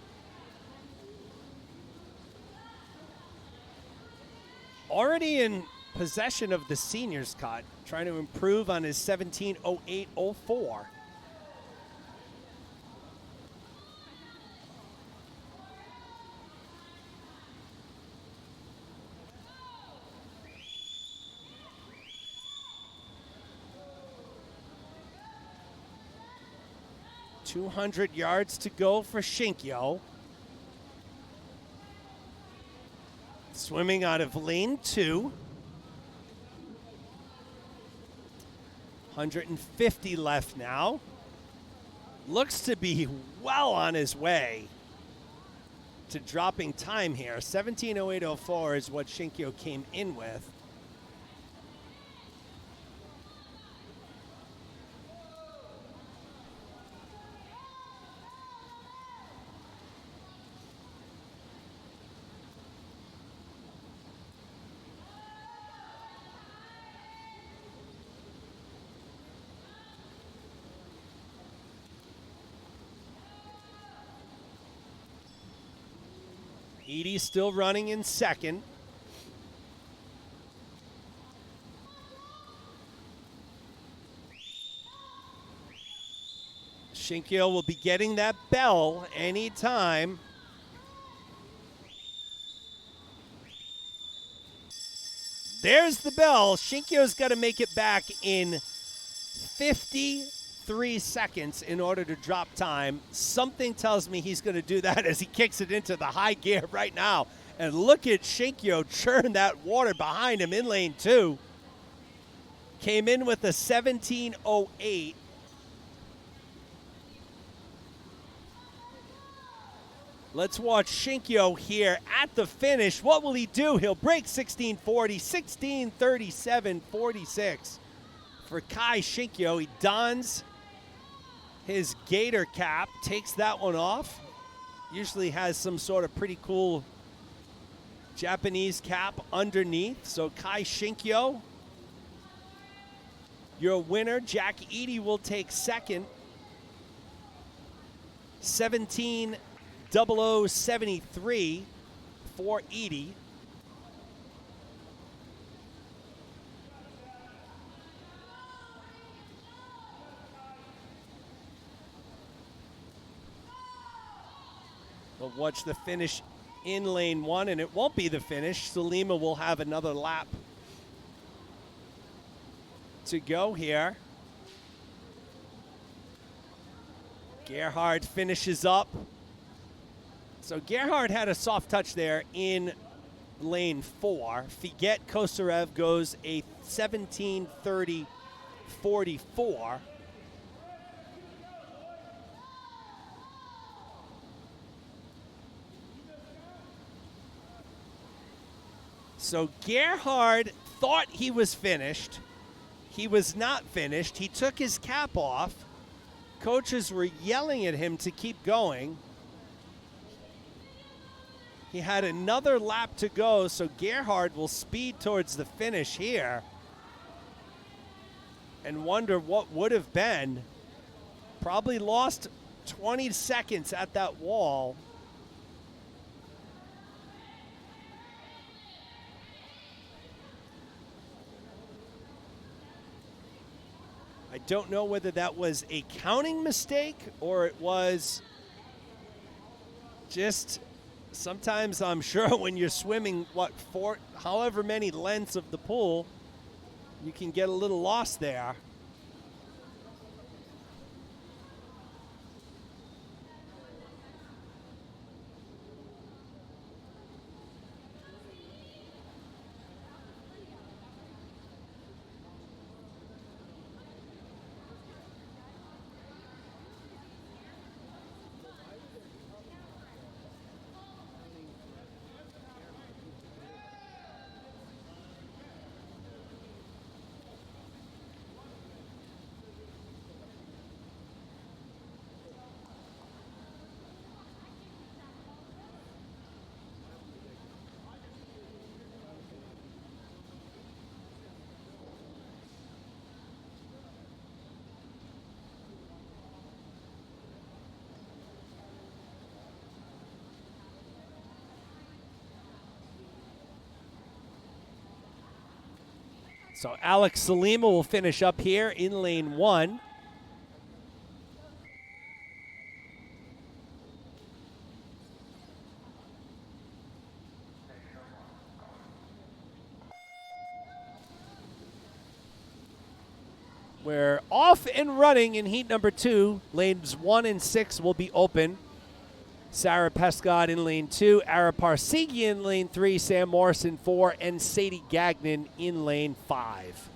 Speaker 1: Already in possession of the seniors cut, trying to improve on his 17:08.04. .200 yards to go for Shinkyo. Swimming out of lane 2. 150 left now. Looks to be well on his way to dropping time here. 17:08.04 is what Shinkyo came in with. Edie's still running in second. Shinkyo will be getting that bell anytime. There's the bell. Shinkyo's got to make it back in 53 seconds in order to drop time. Something tells me he's going to do that as he kicks it into the high gear right now. And look at Shinkyo churn that water behind him in lane 2. Came in with a 17:08. Let's watch Shinkyo here at the finish. What will he do? He'll break 16:40, 16:37.46 for Kai Shinkyo. He dons his gator cap, takes that one off. Usually has some sort of pretty cool Japanese cap underneath. So Kai Shinkyo, your winner. Jack Edie will take second. 17:00.73 for Edie. We'll watch the finish in lane 1, and it won't be the finish. Salima will have another lap to go here. Gerhard finishes up. So Gerhard had a soft touch there in lane 4. Figet Kosarev goes a 17:30.44. So Gerhard thought he was finished. He was not finished. He took his cap off. Coaches were yelling at him to keep going. He had another lap to go, so Gerhard will speed towards the finish here and wonder what would have been. Probably lost 20 seconds at that wall. I don't know whether that was a counting mistake or it was just, sometimes I'm sure when you're swimming, however many lengths of the pool, you can get a little lost there. So Alex Salima will finish up here in lane 1. We're off and running in heat number 2. Lanes 1 and 6 will be open. Sarah Pescott in lane 2, Ara Parsigi in lane 3, Sam Morris in 4, and Sadie Gagnon in lane 5.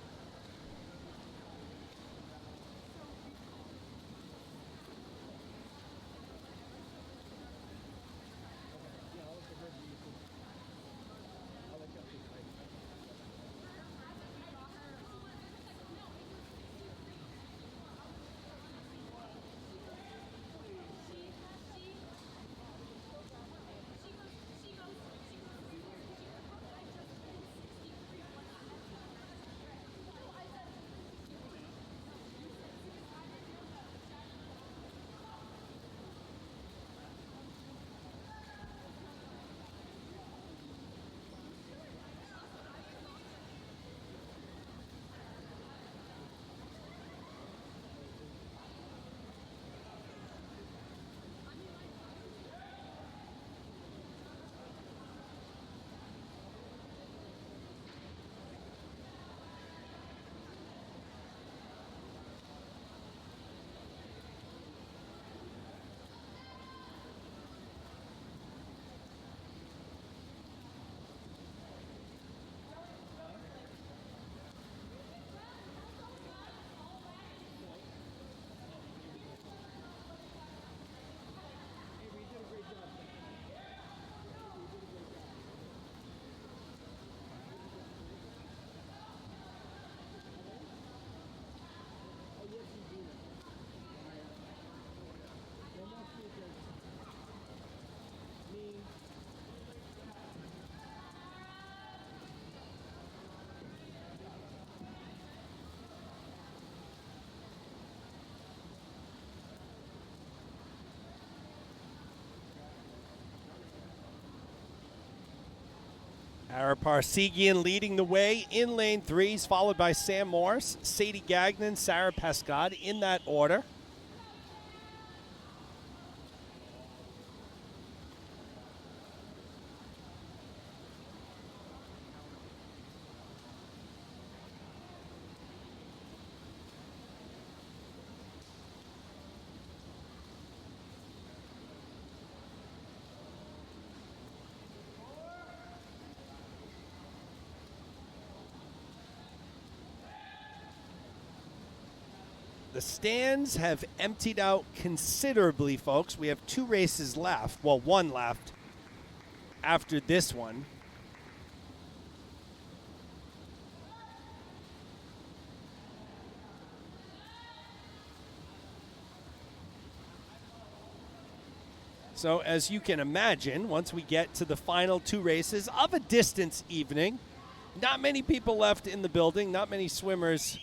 Speaker 1: Ara Parsegian leading the way in lane 3s, followed by Sam Morris, Sadie Gagnon, Sarah Pescott in that order. The stands have emptied out considerably, folks. We have 2 races left. Well, 1 left after this one. So as you can imagine, once we get to the final 2 races of a distance evening, not many people left in the building, not many swimmers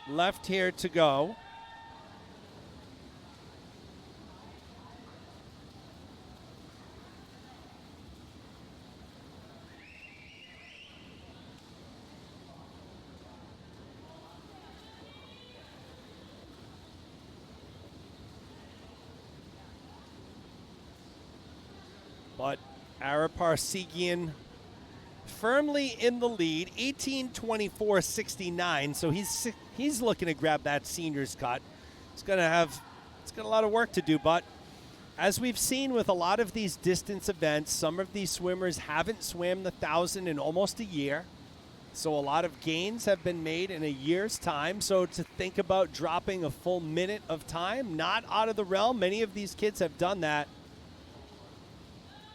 Speaker 1: left here to go. But Ara Parsegian firmly in the lead, 18:24.69. So he's looking to grab that seniors cut. It's got a lot of work to do, but as we've seen with a lot of these distance events, some of these swimmers haven't swam the 1,000 in almost a year. So a lot of gains have been made in a year's time. So to think about dropping a full minute of time, not out of the realm. Many of these kids have done that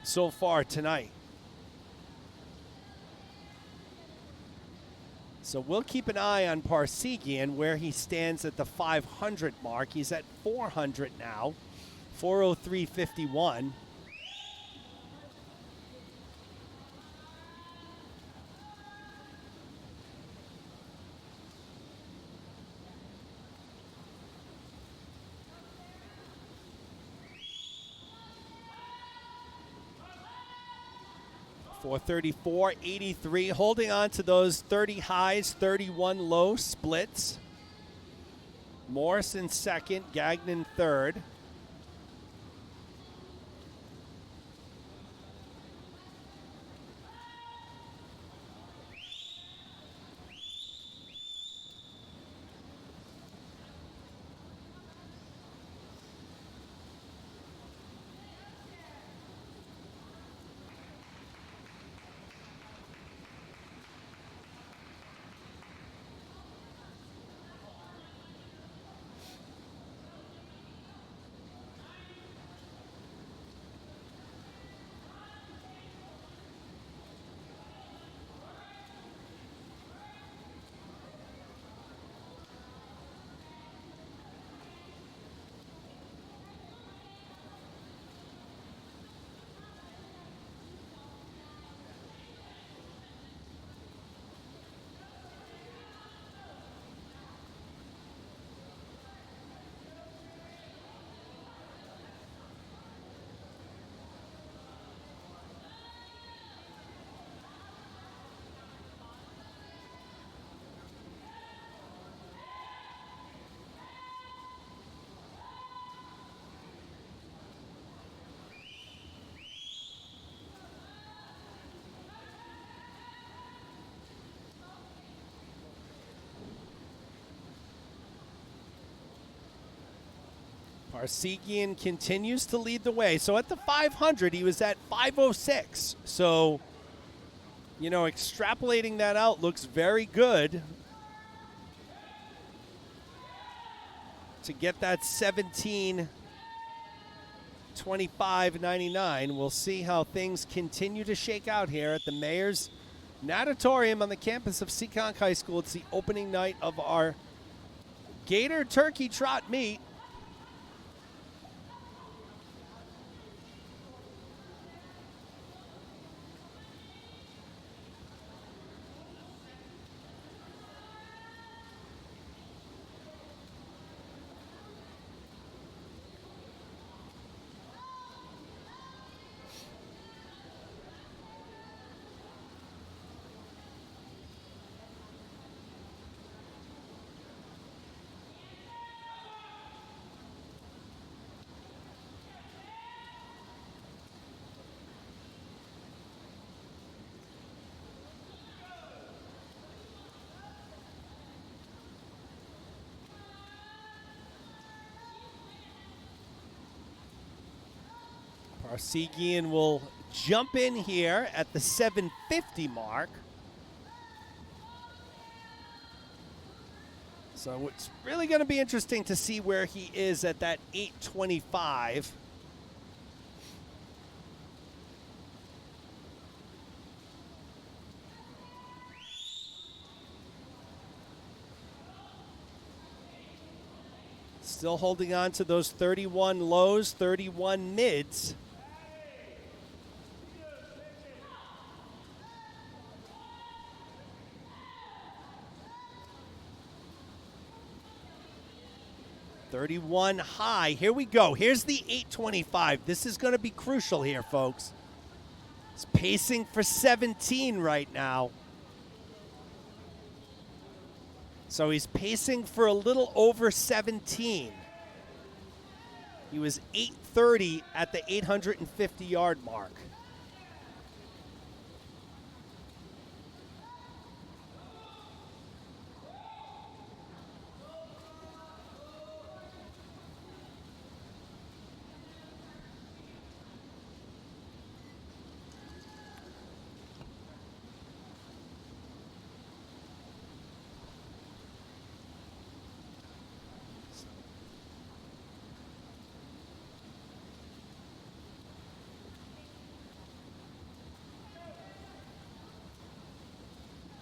Speaker 1: so far tonight. So we'll keep an eye on Parsegian, where he stands at the 500 mark. He's at 400 now, 4:03.51. 434.83, holding on to those 30 highs, 31 low splits. Morris in second, Gagnon third. Parsegian continues to lead the way. So at the 500, he was at 506. So, you know, extrapolating that out looks very good to get that 17:25.99. We'll see how things continue to shake out here at the Mayor's Natatorium on the campus of Seekonk High School. It's the opening night of our Gator Turkey Trot meet. Parsegian will jump in here at the 750 mark. So it's really going to be interesting to see where he is at that 825. Still holding on to those 31 lows, 31 mids. $31 high. Here we go. Here's the 825. This is going to be crucial here, folks. It's pacing for 17 right now. So he's pacing for a little over 17. He was 830 at the 850-yard mark.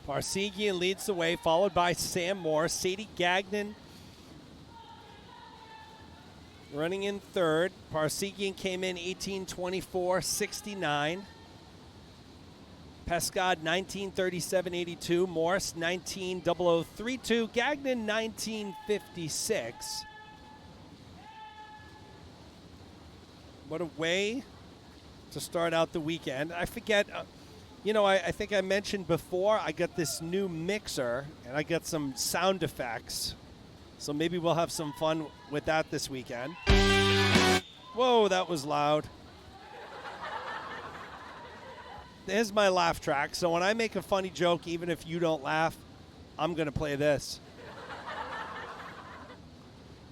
Speaker 1: Parsegian leads the way, followed by Sam Moore. Sadie Gagnon running in third. Parsegian came in 18:24.69. Pescod 19:37.82. Morris 19:00.32. Gagnon 19:56. What a way to start out the weekend. I forget. You know, I think I mentioned before, I got this new mixer, and I got some sound effects. So maybe we'll have some fun with that this weekend. Whoa, that was loud. There's my laugh track. So when I make a funny joke, even if you don't laugh, I'm going to play this.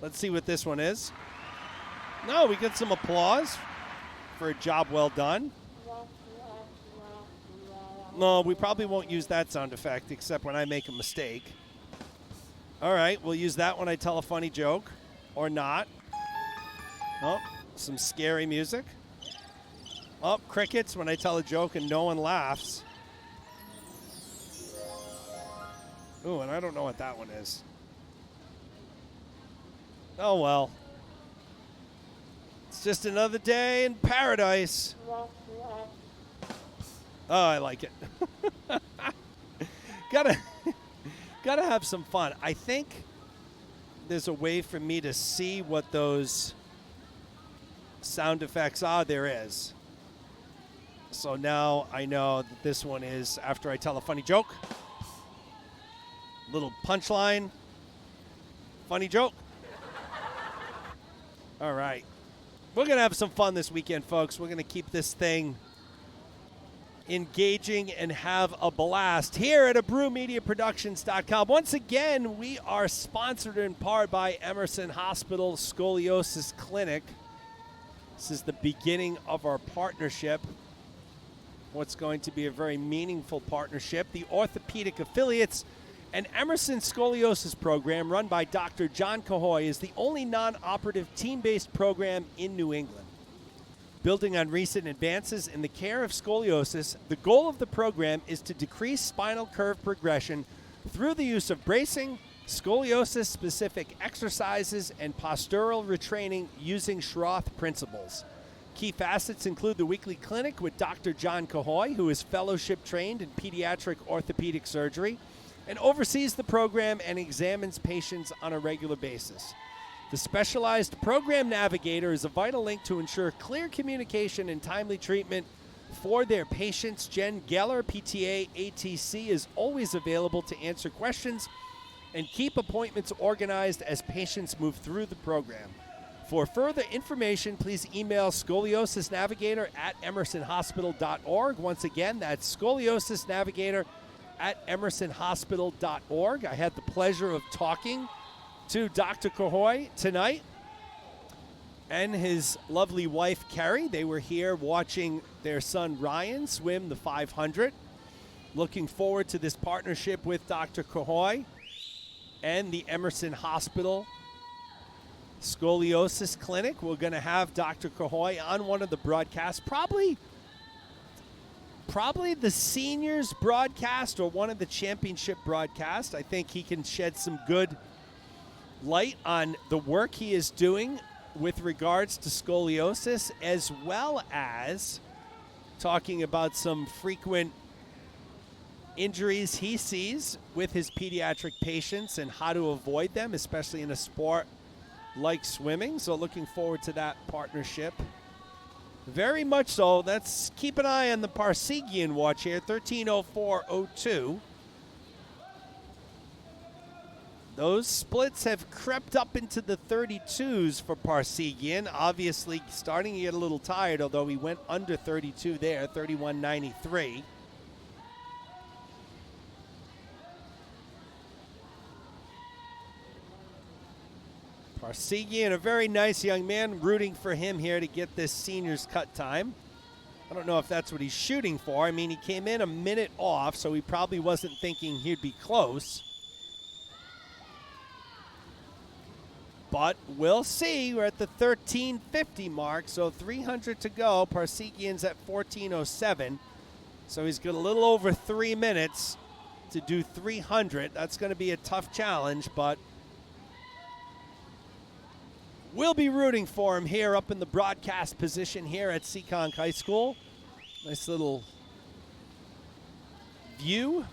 Speaker 1: Let's see what this one is. No, we get some applause for a job well done. No, we probably won't use that sound effect except when I make a mistake. All right, we'll use that when I tell a funny joke, or not. Oh, some scary music. Oh, crickets when I tell a joke and no one laughs. Ooh, and I don't know what that one is. Oh, well. It's just another day in paradise. Oh, I like it. Gotta have some fun. I think there's a way for me to see what those sound effects are. There is. So now I know that this one is after I tell a funny joke. Little punchline. Funny joke. All right. We're going to have some fun this weekend, folks. We're going to keep this thing engaging and have a blast here at abrewmediaproductions.com. Once again, we are sponsored in part by Emerson Hospital Scoliosis Clinic. This is the beginning of our partnership. What's going to be a very meaningful partnership. The orthopedic affiliates and Emerson Scoliosis program run by Dr. John Cahoy is the only non-operative team-based program in New England. Building on recent advances in the care of scoliosis, the goal of the program is to decrease spinal curve progression through the use of bracing, scoliosis-specific exercises, and postural retraining using Schroth principles. Key facets include the weekly clinic with Dr. John Cahoy, who is fellowship trained in pediatric orthopedic surgery, and oversees the program and examines patients on a regular basis. The specialized program navigator is a vital link to ensure clear communication and timely treatment for their patients. Jen Geller, PTA ATC, is always available to answer questions and keep appointments organized as patients move through the program. For further information, please email scoliosisnavigator@emersonhospital.org. Once again, that's scoliosisnavigator@emersonhospital.org. I had the pleasure of talking to Dr. Cahoy tonight and his lovely wife, Carrie. They were here watching their son, Ryan, swim the 500. Looking forward to this partnership with Dr. Cahoy and the Emerson Hospital Scoliosis Clinic. We're going to have Dr. Cahoy on one of the broadcasts, probably the seniors broadcast or one of the championship broadcasts. I think he can shed some good light on the work he is doing with regards to scoliosis, as well as talking about some frequent injuries he sees with his pediatric patients and how to avoid them, especially in a sport like swimming. So looking forward to that partnership. Very much so. Let's keep an eye on the Parsegian watch here, 13:04:02. Those splits have crept up into the 32s for Parsegian. Obviously starting to get a little tired, although he went under 32 there, 31:93. Parsegian, a very nice young man, rooting for him here to get this seniors cut time. I don't know if that's what he's shooting for. I mean, he came in a minute off, so he probably wasn't thinking he'd be close. But we'll see. We're at the 13:50 mark, so 300 to go. Parsegian's at 14:07, so he's got a little over 3 minutes to do 300. That's going to be a tough challenge, but we'll be rooting for him here up in the broadcast position here at Seekonk High School. Nice little view.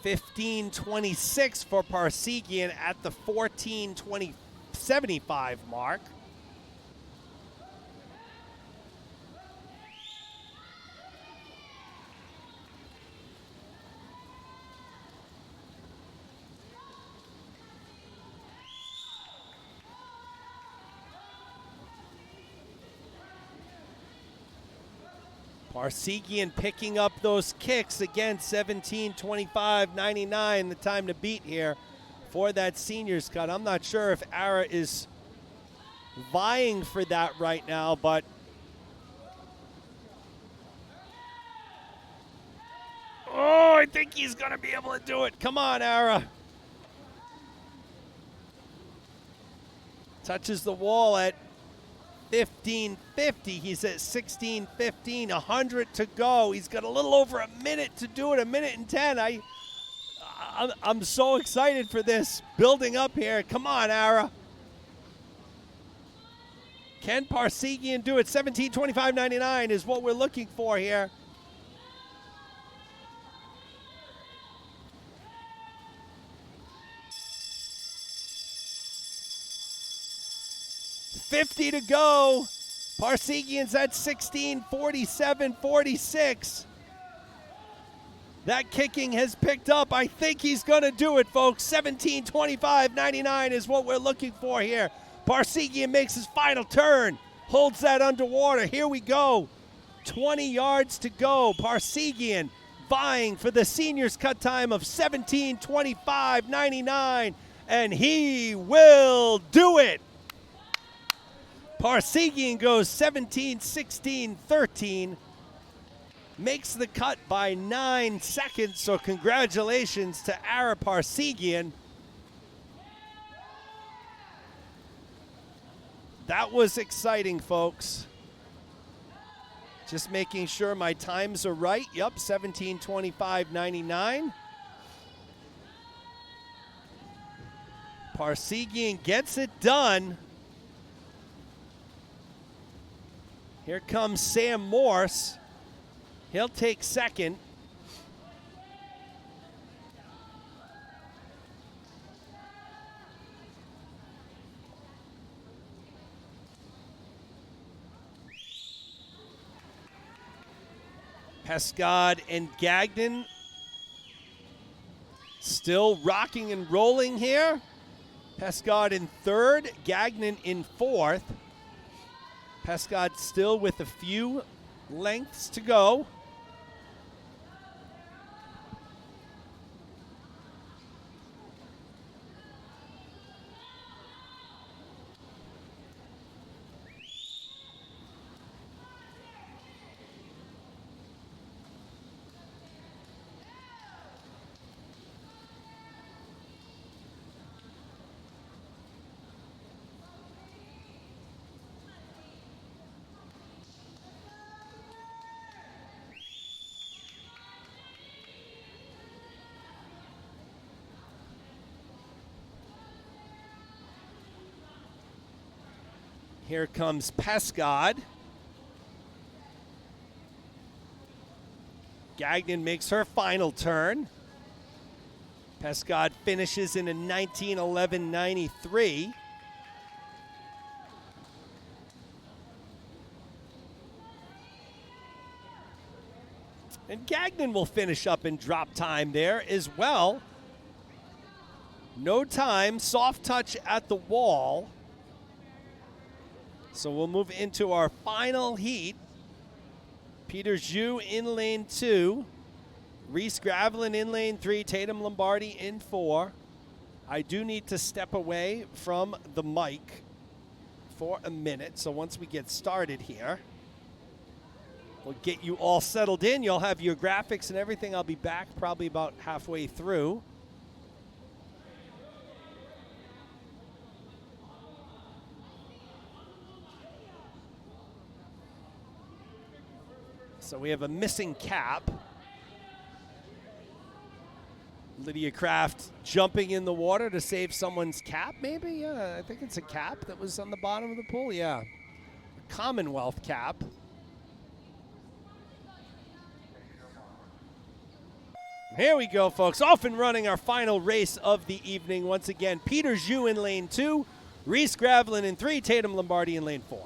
Speaker 1: 15:26 for Parsegian at the 14:20.75 mark. Parsegian picking up those kicks again, 17:25.99, the time to beat here for that seniors cut. I'm not sure if Ara is vying for that right now, but oh, I think he's going to be able to do it. Come on, Ara. Touches the wall at 15:50. He's at 16:15, 100 to go. He's got a little over a minute to do it, a minute and 10. I'm so excited for this, building up here. Come on, Ara. Can Parsegian do it? 17:25.99 is what we're looking for here. $50 to go. Parsegian's at 16:47.46. That kicking has picked up. I think he's going to do it, folks. 17:25.99 is what we're looking for here. Parsegian makes his final turn, holds that underwater. Here we go. 20 yards to go. Parsegian vying for the seniors cut time of 17:25.99, and he will do it. Parsegian goes 17:16.13, makes the cut by 9 seconds, so congratulations to Ara Parsegian. That was exciting, folks. Just making sure my times are right. Yep, 17:25.99. Parsegian gets it done. Here comes Sam Morse. He'll take second. Pescod and Gagnon still rocking and rolling here. Pescod in third, Gagnon in fourth. Pescod still with a few lengths to go. Here comes Pescod. Gagnon makes her final turn. Pescod finishes in a 19:11.93. And Gagnon will finish up in drop time there as well. No time, soft touch at the wall. So we'll move into our final heat. Peter Zhu in lane 2. Reese Gravelin in lane 3. Tatum Lombardi in 4. I do need to step away from the mic for a minute. So once we get started here, we'll get you all settled in. You'll have your graphics and everything. I'll be back probably about halfway through. So we have a missing cap. Lydia Kraft jumping in the water to save someone's cap, maybe? Yeah, I think it's a cap that was on the bottom of the pool. Yeah, a Commonwealth cap. Here we go, folks. Off and running our final race of the evening. Once again, Peter Zhu in lane 2, Reese Gravlin in 3, Tatum Lombardi in lane 4.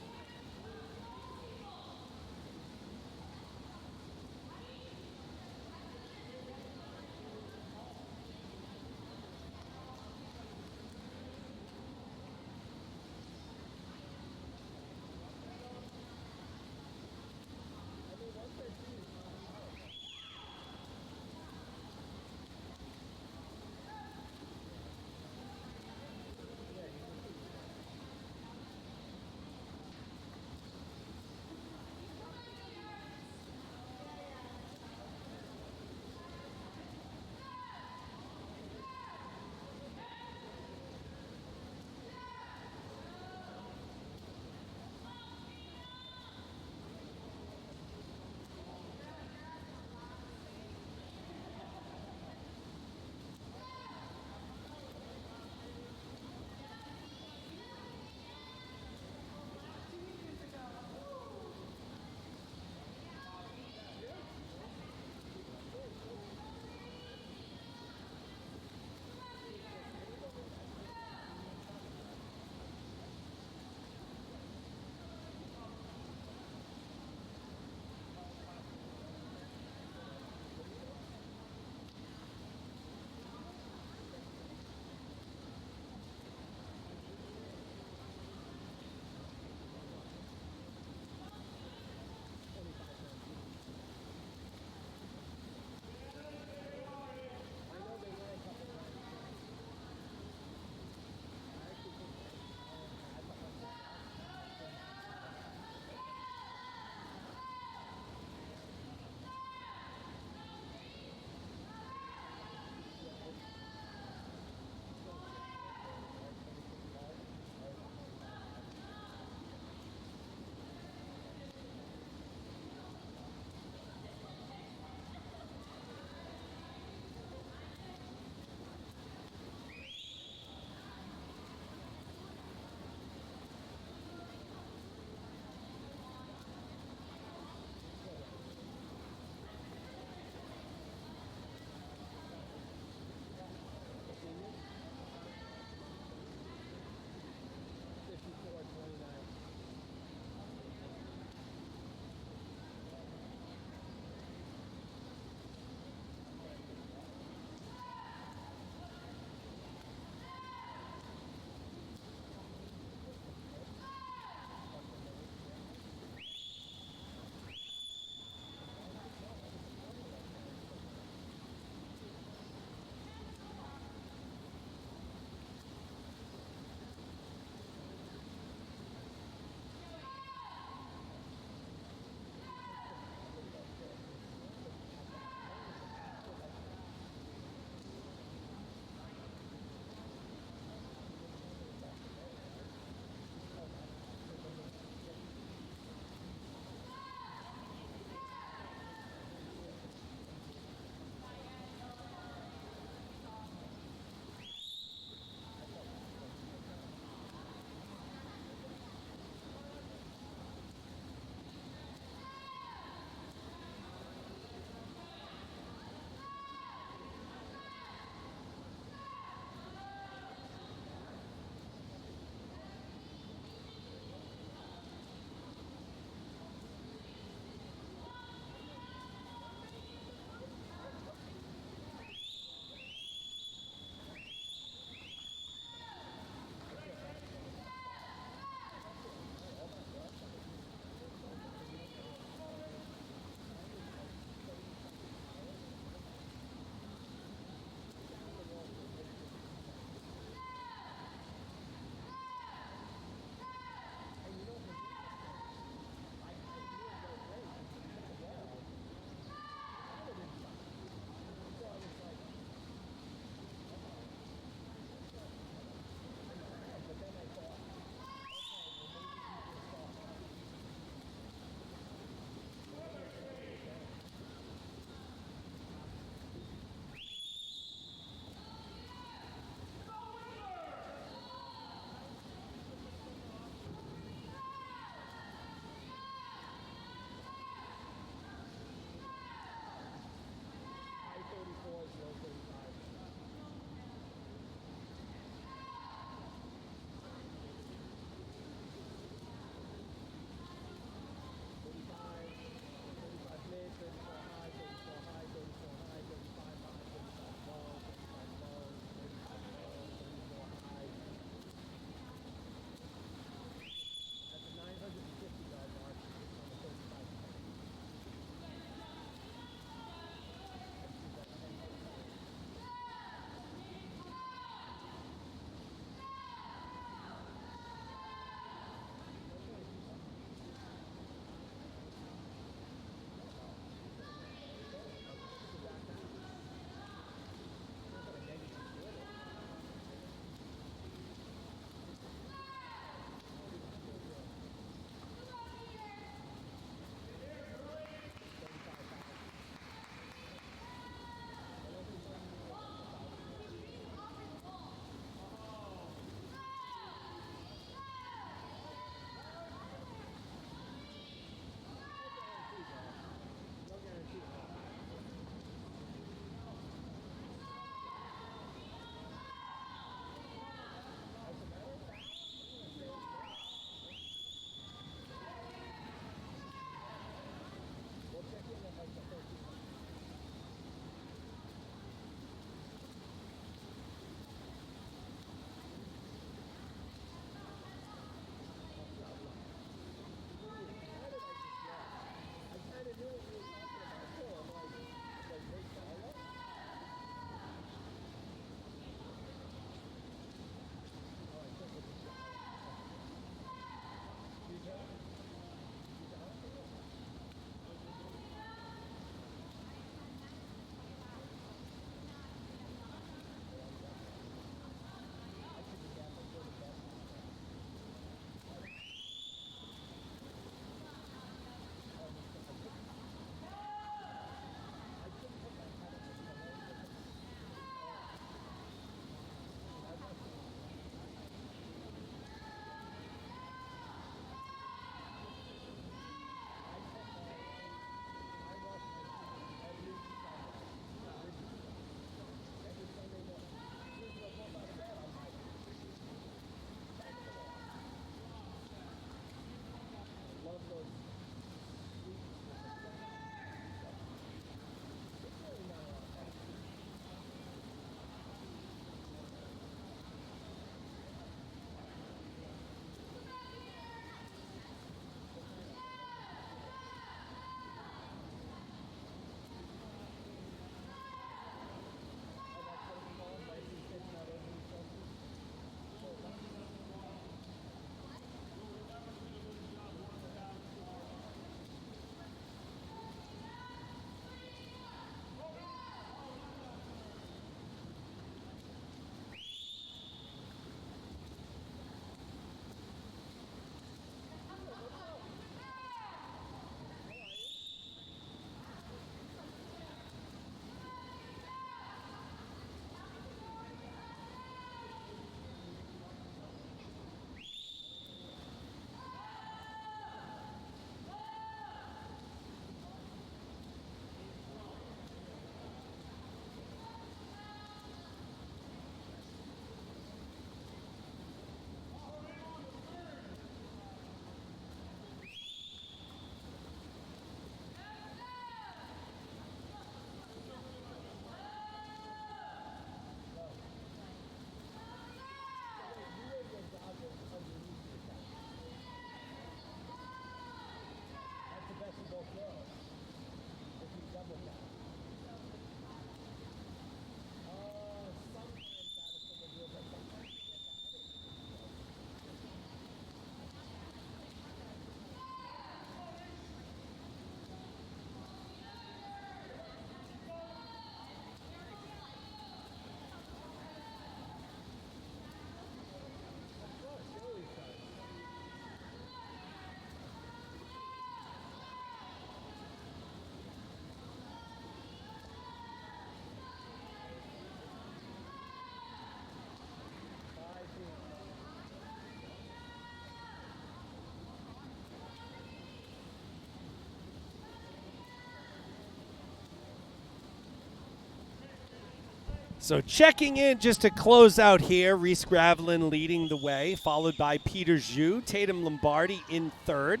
Speaker 1: So checking in just to close out here, Reese Gravelin leading the way, followed by Peter Zhu, Tatum Lombardi in third.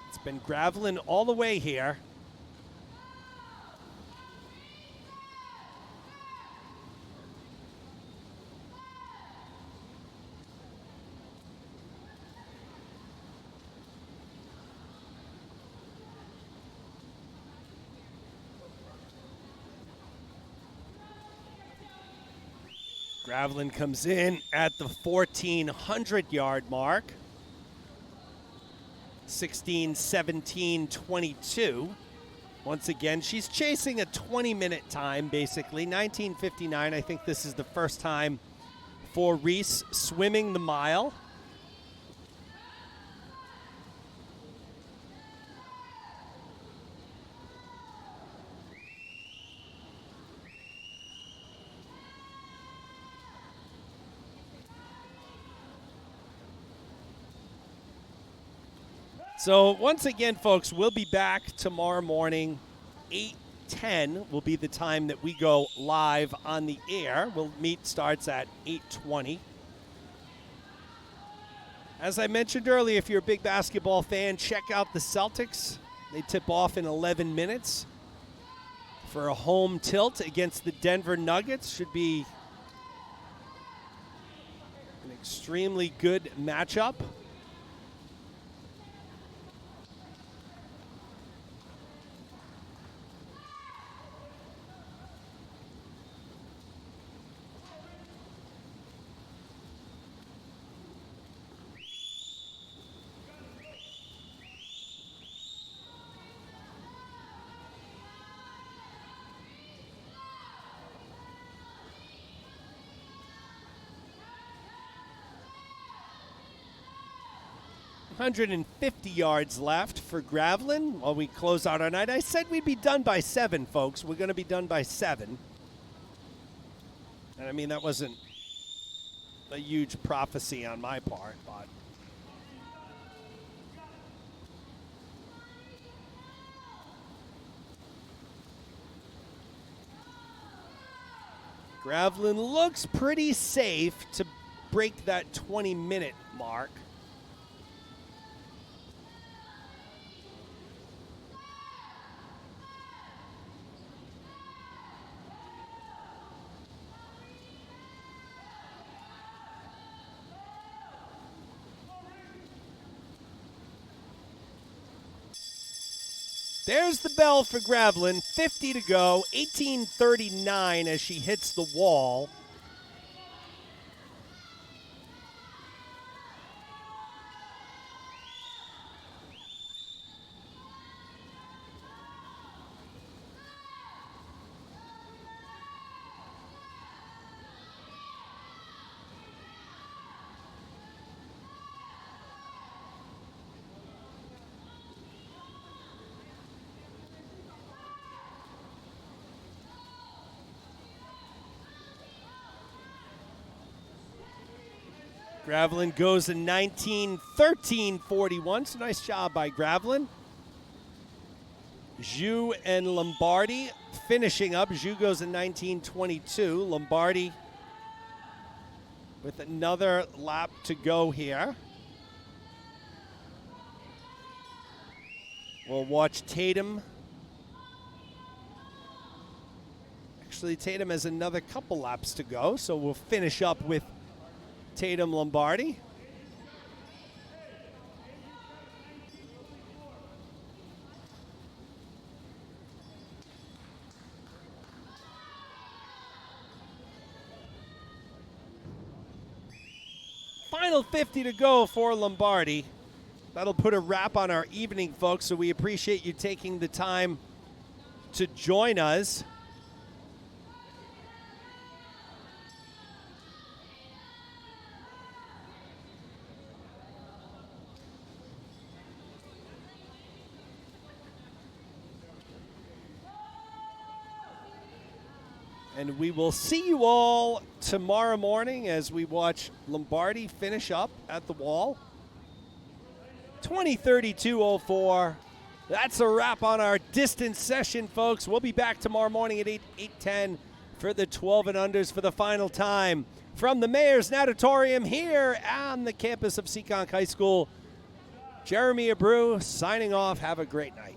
Speaker 1: It's been Gravelin all the way here. Gravelin comes in at the 1,400-yard mark. 16, 17, 22. Once again, she's chasing a 20-minute time, basically. 19:59, I think this is the first time for Reese swimming the mile. So once again, folks, we'll be back tomorrow morning. 8:10 will be the time that we go live on the air. Meet starts at 8:20. As I mentioned earlier, if you're a big basketball fan, check out the Celtics. They tip off in 11 minutes for a home tilt against the Denver Nuggets. Should be an extremely good matchup. .150 yards left for Gravelin while we close out our night. I said we'd be done by 7, folks. We're going to be done by 7. And I mean, that wasn't a huge prophecy on my part, but Gravelin looks pretty safe to break that 20-minute mark. There's the bell for Gravelin. 50 to go. 18:39 as she hits the wall. Gravelin goes in 19:13:41. So nice job by Gravelin. Zhu and Lombardi finishing up. Zhu goes in 19:22. Lombardi with another lap to go here. We'll watch Tatum. Actually, Tatum has another couple laps to go, so we'll finish up with Tatum Lombardi. Final 50 to go for Lombardi. That'll put a wrap on our evening, folks, so we appreciate you taking the time to join us. And we will see you all tomorrow morning as we watch Lombardi finish up at the wall. 20:32:04. That's a wrap on our distance session, folks. We'll be back tomorrow morning at 8:10 for for the 12 and unders for the final time. From the Mayor's Natatorium here on the campus of Seekonk High School, Jeremy Abreu signing off. Have a great night.